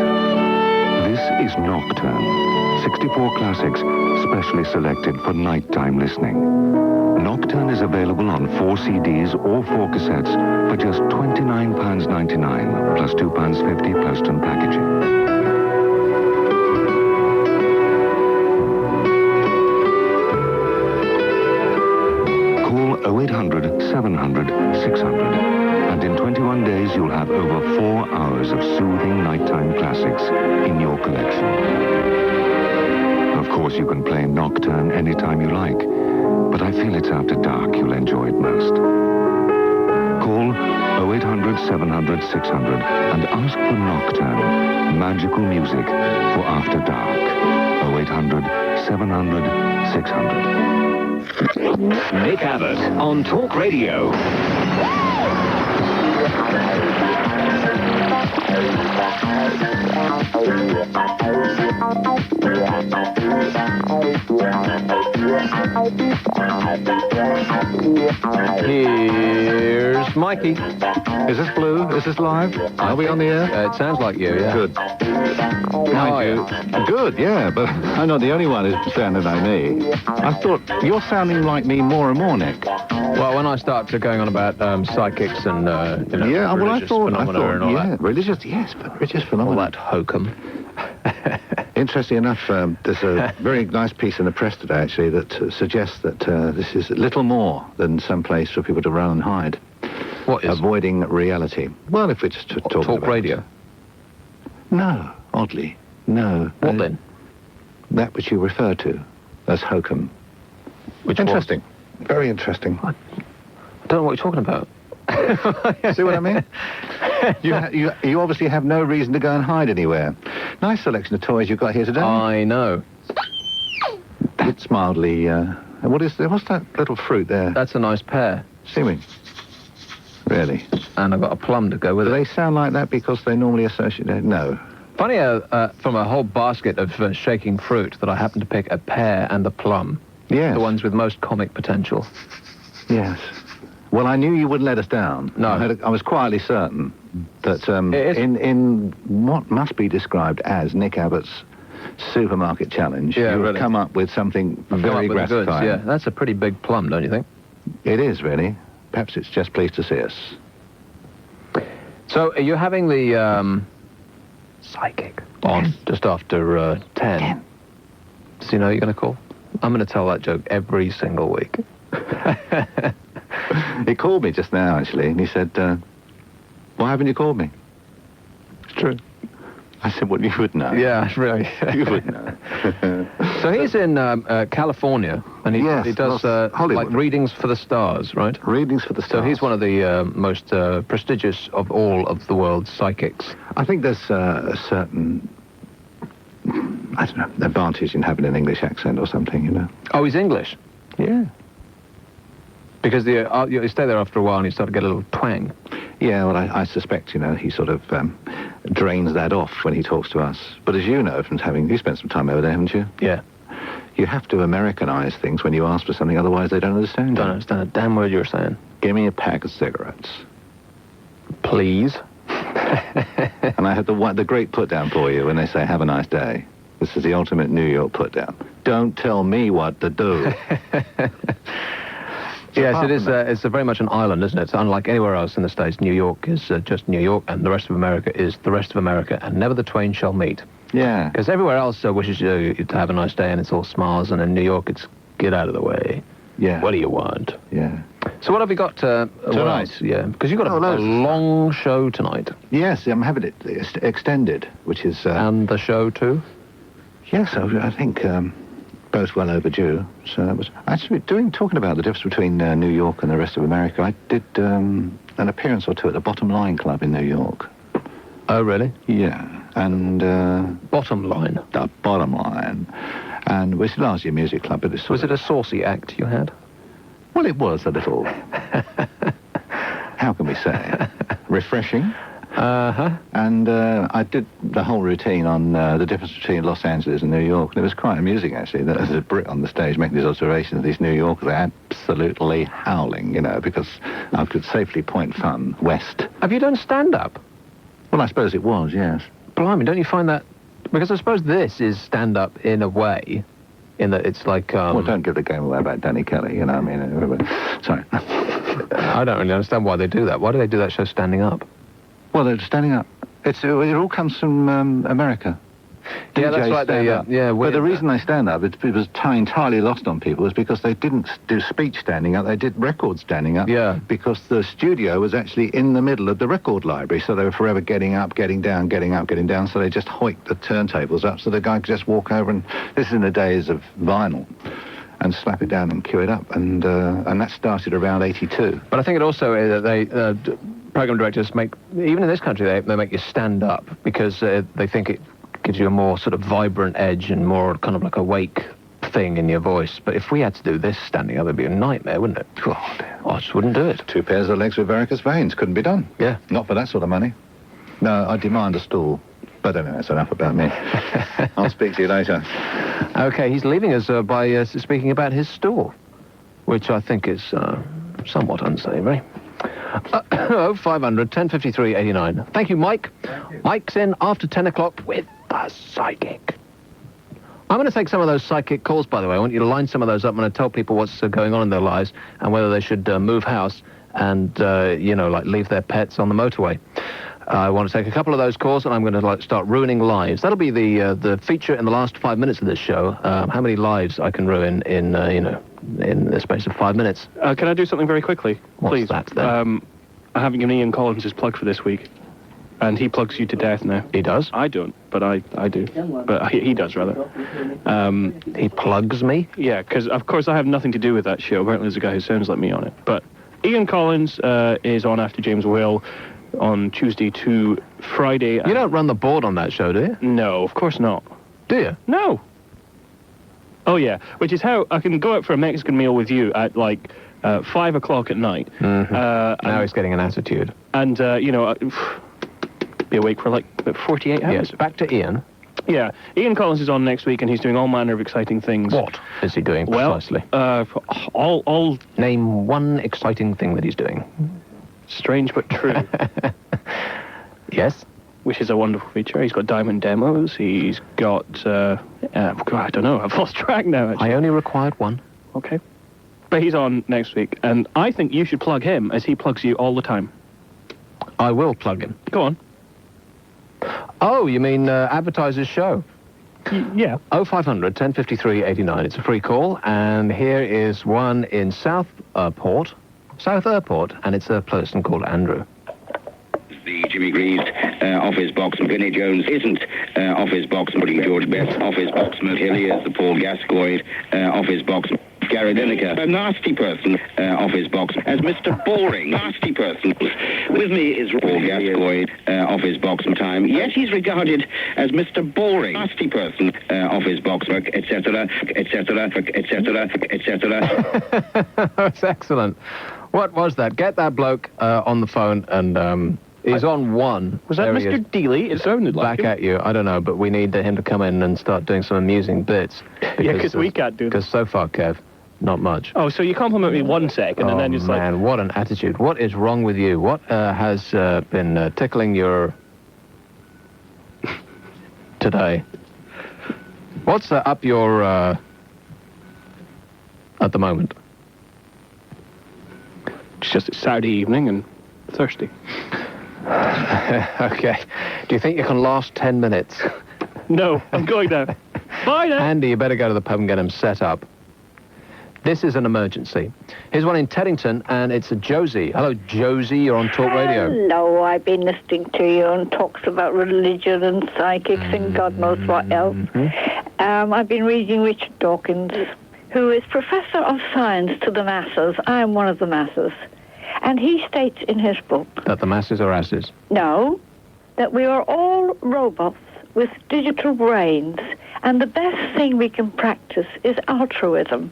This is Nocturne. 64 classics, specially selected for nighttime listening. Nocturne is available on 4 CDs or 4 cassettes for just £29.99, plus £2.50 post and packaging. Call 0800 700 600, and in 21 days you'll have over 4 hours of soothing nighttime classics in your collection. Of course, you can play Nocturne anytime you like, but I feel it's after dark you'll enjoy it most. Call 0800 700 600 and ask for Nocturne, magical music for after dark. 0800 700 600. Nick Abbott on Talk Radio. Here's Mikey. Is this Blue? Is this live? Are we on the air? It sounds like you, yeah. Good. Mind you. Good, yeah, but I'm not the only one who's sounding like me. I thought you're sounding like me more and more, Nick. Well, when I start going on about psychics and yeah, well, religious phenomena and all that. Religious, yes, but religious phenomena. All that hokum. Interesting enough, there's a very nice piece in the press today, actually, that suggests that this is little more than some place for people to run and hide. What is? Avoiding reality. Well, if we're just talking Talk about radio? No, oddly, no. What then? That which you refer to as hokum. Which interesting. Very interesting. I don't know what you're talking about. See what I mean? You obviously have no reason to go and hide anywhere. Nice selection of toys you've got here today. I know. It's mildly, what's that little fruit there? That's a nice pear. Seeming. Really? And I've got a plum to go with Do it. they sound like that because they normally associate... No. Funny, from a whole basket of shaking fruit, that I happened to pick a pear and a plum. Yes. The ones with most comic potential. Yes. Well, I knew you wouldn't let us down. No. I was quietly certain that in what must be described as Nick Abbott's supermarket challenge, you would come up with something very gratifying. Goods, yeah, that's a pretty big plum, don't you think? It is, really. Perhaps it's just pleased to see us. So, are you having the psychic on just after 10? Does he know you're going to call? I'm going to tell that joke every single week. He called me just now, actually, and he said, why haven't you called me? It's true. I said, well, you would know. Yeah, really. You would know. So he's in California, and he does like readings for the stars, right? Readings for the stars. So he's one of the most prestigious of all of the world's psychics. I think there's a certain, I don't know, advantage in having an English accent or something, you know. Oh, he's English? Yeah. Because you stay there after a while and you start to get a little twang. Yeah, well, I suspect, you know, he sort of drains that off when he talks to us. But as you know, from you spent some time over there, haven't you? Yeah. You have to Americanize things when you ask for something, otherwise they don't understand. Don't understand a damn word you're saying. Give me a pack of cigarettes. Please. And I have the great put-down for you when they say, have a nice day. This is the ultimate New York put-down. Don't tell me what to do. Yes, it is. It's very much an island, isn't it? It's unlike anywhere else in the States. New York is just New York, and the rest of America is the rest of America, and never the twain shall meet. Yeah. Because everywhere else wishes you to have a nice day, and it's all smiles, and in New York, it's get out of the way. Yeah. What do you want? Yeah. So what have we got tonight? Yeah, because you've got a long show tonight. Yes, I'm having it extended, which is... and the show too? Yes, I think... both well overdue. So that was actually talking about the difference between New York and the rest of America. I did an appearance or two at the Bottom Line Club in New York. Oh, really? Yeah, and Bottom Line. The Bottom Line, and it's largely a music club. But was it a saucy act you had? Well, it was a little. How can we say? Refreshing. And I did the whole routine on the difference between Los Angeles and New York, and it was quite amusing, actually. There's a Brit on the stage making these observations. These New Yorkers are absolutely howling, you know, because I could safely point fun west. Have you done stand-up? Well, I suppose it was, yes. Blimey, don't you find that... Because I suppose this is stand-up in a way, in that it's like... Well, don't give the game away about Danny Kelly, you know, I mean... Sorry. I don't really understand why they do that. Why do they do that show standing up? Well, they're standing up. It all comes from America. Yeah, that's right. But the reason they stand up, it was entirely lost on people, is because they didn't do speech standing up. They did record standing up. Yeah. Because the studio was actually in the middle of the record library, so they were forever getting up, getting down, getting up, getting down. So they just hoiked the turntables up, so the guy could just walk over. And this is in the days of vinyl. and slap it down and cue it up. And that started around 82. But I think it also program directors make, even in this country, they make you stand up because they think it gives you a more sort of vibrant edge and more kind of like awake thing in your voice. But if we had to do this standing up, it'd be a nightmare, wouldn't it? I just wouldn't do it. 2 pairs of legs with varicose veins. Couldn't be done. Yeah. Not for that sort of money. No, I demand a stool. But anyway, that's enough about me. I'll speak to you later. Okay, he's leaving us by speaking about his store, which I think is somewhat unsavoury. 0500 1053 89. Thank you, Mike. Mike's in after 10 o'clock with the psychic. I'm going to take some of those psychic calls, by the way. I want you to line some of those up. I'm going to tell people what's going on in their lives and whether they should move house and, like leave their pets on the motorway. I want to take a couple of those calls, and I'm going to start ruining lives. That'll be the feature in the last 5 minutes of this show. How many lives I can ruin in the space of 5 minutes. Can I do something very quickly, please? What's that, then? I haven't given Ian Collins his plug for this week, and he plugs you to death now. He does? I don't, but I do. But he does, rather. He plugs me? Yeah, because, of course, I have nothing to do with that show. Apparently there's a guy who sounds like me on it. But Ian Collins is on after James Will on Tuesday to Friday. You don't run the board on that show, do you? No, of course not. Do you? No. Oh, yeah. Which is how I can go out for a Mexican meal with you at, 5 o'clock at night. Mm-hmm. Now he's getting an attitude. And, be awake for, about 48 hours. Yes, back to Ian. Yeah. Ian Collins is on next week, and he's doing all manner of exciting things. What is he doing, precisely? All... Name one exciting thing that he's doing. Strange but true. Yes? Which is a wonderful feature. He's got diamond demos. He's got, I don't know. I've lost track now, actually. I only required one. Okay. But he's on next week, and I think you should plug him as he plugs you all the time. I will plug him. Go on. Oh, you mean advertise his show? Yeah. 0500 1053 89. It's a free call, and here is one in South Airport, and it's a person called Andrew. The Jimmy Greaves office box, and Vinnie Jones isn't office box, putting George Best office box, Hilly is the Paul Gascoigne office box. Gary Lineker, a nasty person, office box, as Mr. Boring, nasty person. With me is Paul Gascoigne, office box time. Yet he's regarded as Mr. Boring, nasty person, office box, etc., etc., etc., etc. That's excellent. What was that? Get that bloke on the phone and... he's on one. Was that Mr. Dealey? It sounded like back at you. I don't know, but we need him to come in and start doing some amusing bits. Yeah, because we can't do that. Because so far, Kev, not much. Oh, so you compliment me 1 second and then it's like... man, what an attitude. What is wrong with you? What has been tickling your... today? What's up your... at the moment? It's just a Saturday evening and thirsty. Okay. Do you think you can last 10 minutes? No, I'm going now. Bye now. Andy, you better go to the pub and get him set up. This is an emergency. Here's one in Teddington, and it's a Josie. Hello, Josie. You're on Talk Radio. Hello, I've been listening to you and talks about religion and psychics and God knows what else. I've been reading Richard Dawkins, who is Professor of Science to the masses. I am one of the masses. And he states in his book... That the masses are asses? No, that we are all robots with digital brains, and the best thing we can practice is altruism.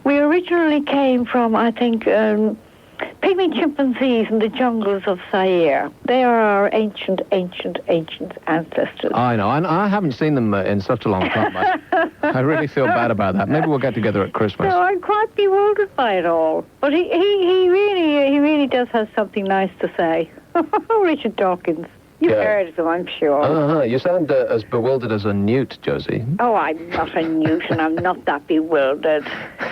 We originally came from, I think, pygmy chimpanzees in the jungles of Zaire. They are our ancient ancestors. I know, and I haven't seen them in such a long time. I really feel bad about that. Maybe we'll get together at Christmas. No, I'm quite bewildered by it all. But he really does have something nice to say. Richard Dawkins. You've heard of him, I'm sure. You sound as bewildered as a newt, Josie. Oh, I'm not a newt, and I'm not that bewildered.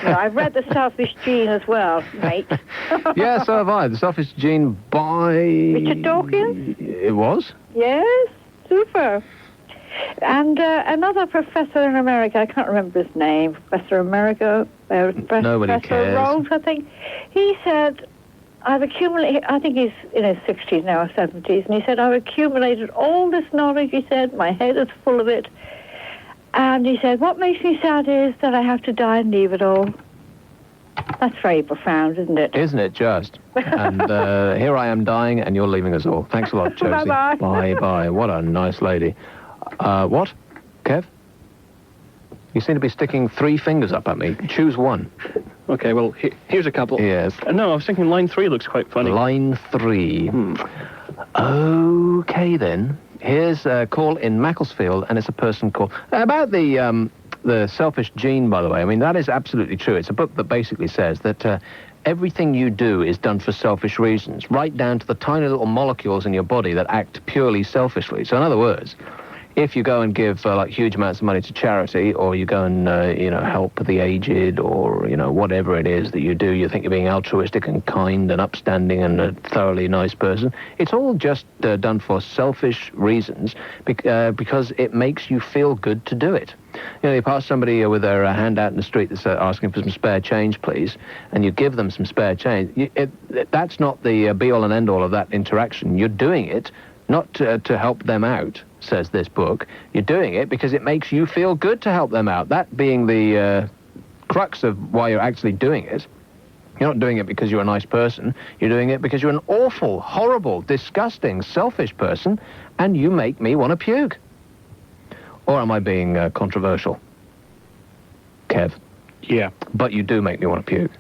No, I've read The Selfish Gene as well, mate. Yeah, so have I. The Selfish Gene by... Richard Dawkins? It was? Yes, super. And another professor in America, I can't remember his name, Professor Nobody cares. Rose, I think. He said... I've accumulated, I think he's in his 60s now, or 70s, and he said, I've accumulated all this knowledge, he said, my head is full of it, And he said, what makes me sad is that I have to die and leave it all. That's very profound, isn't it? Isn't it just? And here I am dying, and you're leaving us all. Thanks a lot, Josie. Bye-bye. Bye-bye. What a nice lady. What? Kev? You seem to be sticking 3 fingers up at me. Choose one. Okay, well, here's a couple. Yes. No, I was thinking line 3 looks quite funny. Line 3. Okay, then. Here's a call in Macclesfield, and it's a person called... About the selfish gene, by the way, I mean, that is absolutely true. It's a book that basically says that everything you do is done for selfish reasons, right down to the tiny little molecules in your body that act purely selfishly. So in other words, if you go and give like huge amounts of money to charity, or you go and help the aged, or whatever it is that you do, you think you're being altruistic and kind and upstanding and a thoroughly nice person. It's all just done for selfish reasons because it makes you feel good to do it. You pass somebody with their hand out in the street that's asking for some spare change, please, and you give them some spare change. That's not the be-all and end-all of that interaction. You're doing it not to help them out, says this book. You're doing it because it makes you feel good to help them out. That being the crux of why you're actually doing it. You're not doing it because you're a nice person. You're doing it because you're an awful, horrible, disgusting, selfish person, and you make me want to puke. Or am I being controversial? Kev? Yeah. But you do make me want to puke.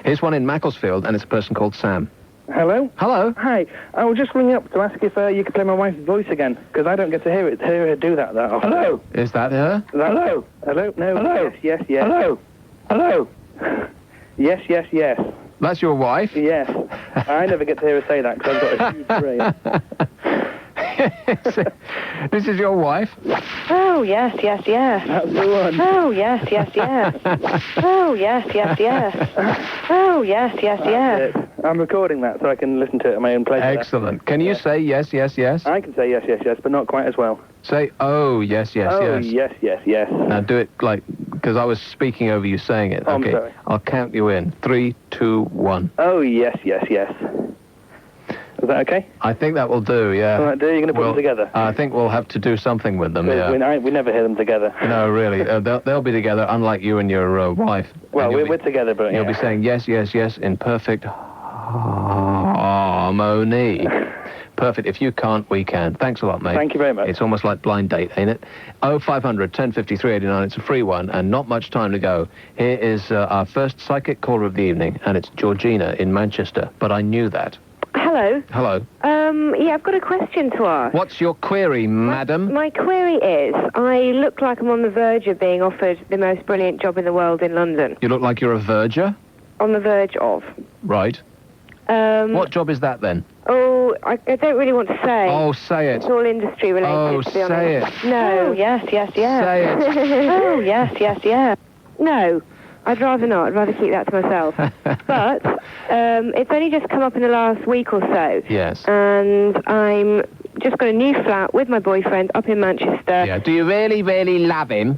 Here's one in Macclesfield, and it's a person called Sam. Hello? Hello? Hi. I was just ringing up to ask if you could play my wife's voice again, because I don't get to hear her do that often. Hello? Is that her? Hello? Hello? No. Hello? Yes. Hello? Hello? Yes. That's your wife? Yes. I never get to hear her say that, because I've got a huge brain. This is your wife? Oh, yes. That's the one. Oh, yes. Oh, yes. Oh, yes. That's it. I'm recording that so I can listen to it at my own pleasure. Excellent. Can you say yes? I can say yes, but not quite as well. Say, oh, yes. Oh, yes. Now do it because I was speaking over you saying it. Oh, okay. I'm sorry. I'll count you in. 3, 2, 1. Oh, yes. Is that okay? I think that will do, yeah. All right, you're going to put them together? I think we'll have to do something with them, yeah. We never hear them together. No, really. They'll be together, unlike you and your wife. Well, we're together, but you'll be saying yes in perfect harmony. Perfect. If you can't, we can. Thanks a lot, mate. Thank you very much. It's almost like blind date, ain't it? 0500 1050 389. It's a free one, and not much time to go. Here is our first psychic caller of the evening, and it's Georgina in Manchester. But I knew that. Hello. Hello. Yeah, I've got a question to ask. What's your query, madam? My query is, I look like I'm on the verge of being offered the most brilliant job in the world in London. You look like you're a verger? On the verge of. Right. What job is that, then? Oh, I don't really want to say. Oh, say it. It's all industry related, Oh, to be honest. say it. No. Oh, yes. Say it. Oh, yes. No. I'd rather not. I'd rather keep that to myself. But it's only just come up in the last week or so. Yes. And I'm just got a new flat with my boyfriend up in Manchester. Yeah. Do you really, really love him?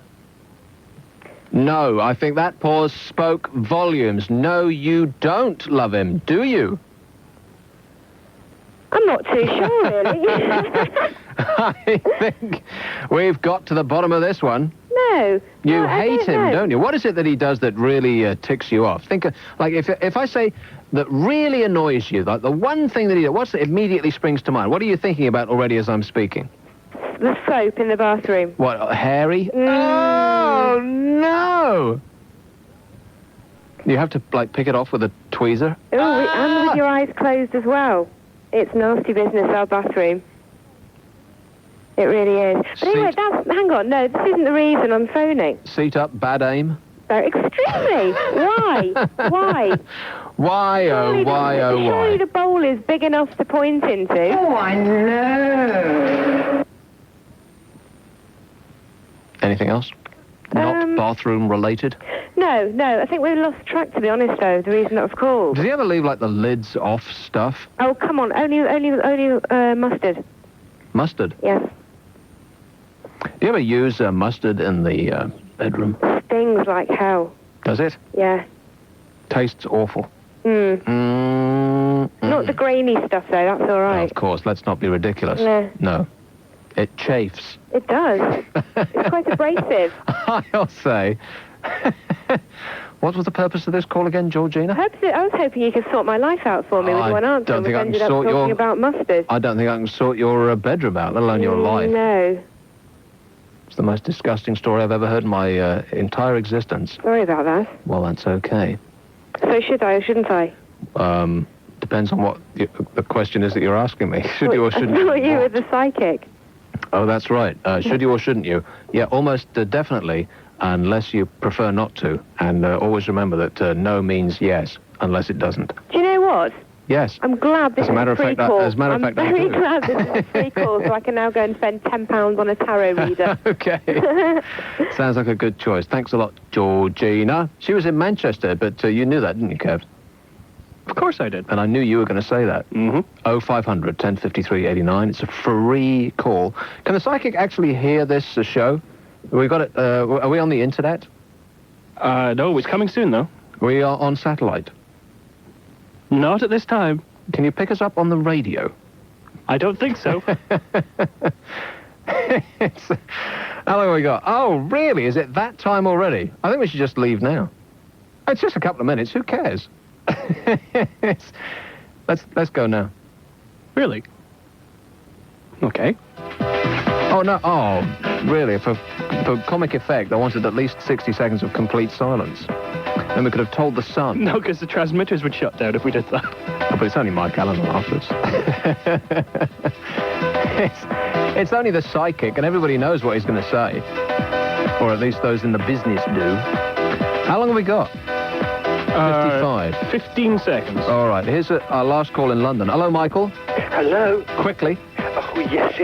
No, I think that pause spoke volumes. No, you don't love him, do you? I'm not too sure, really. I think we've got to the bottom of this one. No. You I hate don't him, know. don't you? What is it that he does that really ticks you off? Think, like, if I say that really annoys you, like the one thing that he does, what immediately springs to mind? What are you thinking about already as I'm speaking? The soap in the bathroom. What, hairy? Oh, no! You have to, like, pick it off with a tweezer? Oh, and with your eyes closed as well. It's nasty business, our bathroom. It really is. But anyway, hang on, no, this isn't the reason I'm phoning. Seat up, bad aim? Extremely. Why? Why, oh, why, oh, why? Surely the bowl is big enough to point into. Oh, I know. Anything else? Not bathroom related? No, I think we lost track, to be honest, though, the reason that was called. Does he ever leave, like, the lids off stuff? Oh, come on, only mustard. Mustard? Yes. Do you ever use mustard in the bedroom? Stings like hell. Does it? Yeah. Tastes awful. Not the grainy stuff, though, that's all right. Of course, let's not be ridiculous. No. No. It chafes. It does. It's quite abrasive. I'll say. What was the purpose of this call again, Georgina? I was hoping you could sort my life out for me with one answer. Don't think I can ended up sort talking your... about mustard. I don't think I can sort your bedroom out, let alone your life. No. It's the most disgusting story I've ever heard in my entire existence. Sorry about that. Well, that's okay. So should I or shouldn't I? Depends on what the question is that you're asking me. Should you or shouldn't I you? thought you were the psychic. Oh, that's right. Should you or shouldn't you? Yeah, almost definitely, unless you prefer not to. And always remember that no means yes, unless it doesn't. Do you know what? Yes. I'm glad this is a free call. As a matter of fact, I'm very glad this is a free call, so I can now go and spend £10 on a tarot reader. Okay. Sounds like a good choice. Thanks a lot, Georgina. She was in Manchester, but you knew that, didn't you, Kev? Of course I did. And I knew you were going to say that. 0500 1053 89. It's a free call. Can the psychic actually hear this show? We got it. Are we on the internet? No, it's coming soon, though. We are on satellite. Not at this time. Can you pick us up on the radio? I don't think so. How long have we got? Oh, really? Is it that time already? I think we should just leave now. It's just a couple of minutes. Who cares? Let's go now. Really? Okay. Oh, no. Oh, really? For comic effect, I wanted at least 60 seconds of complete silence. Then we could have told the sun. No, because the transmitters would shut down if we did that. Oh, but it's only Mike Allen afterwards. It's only the psychic, and everybody knows what he's going to say. Or at least those in the business do. How long have we got? 55. 15 seconds. All right, here's our last call in London. Hello, Michael. Hello. Quickly. Oh, yes.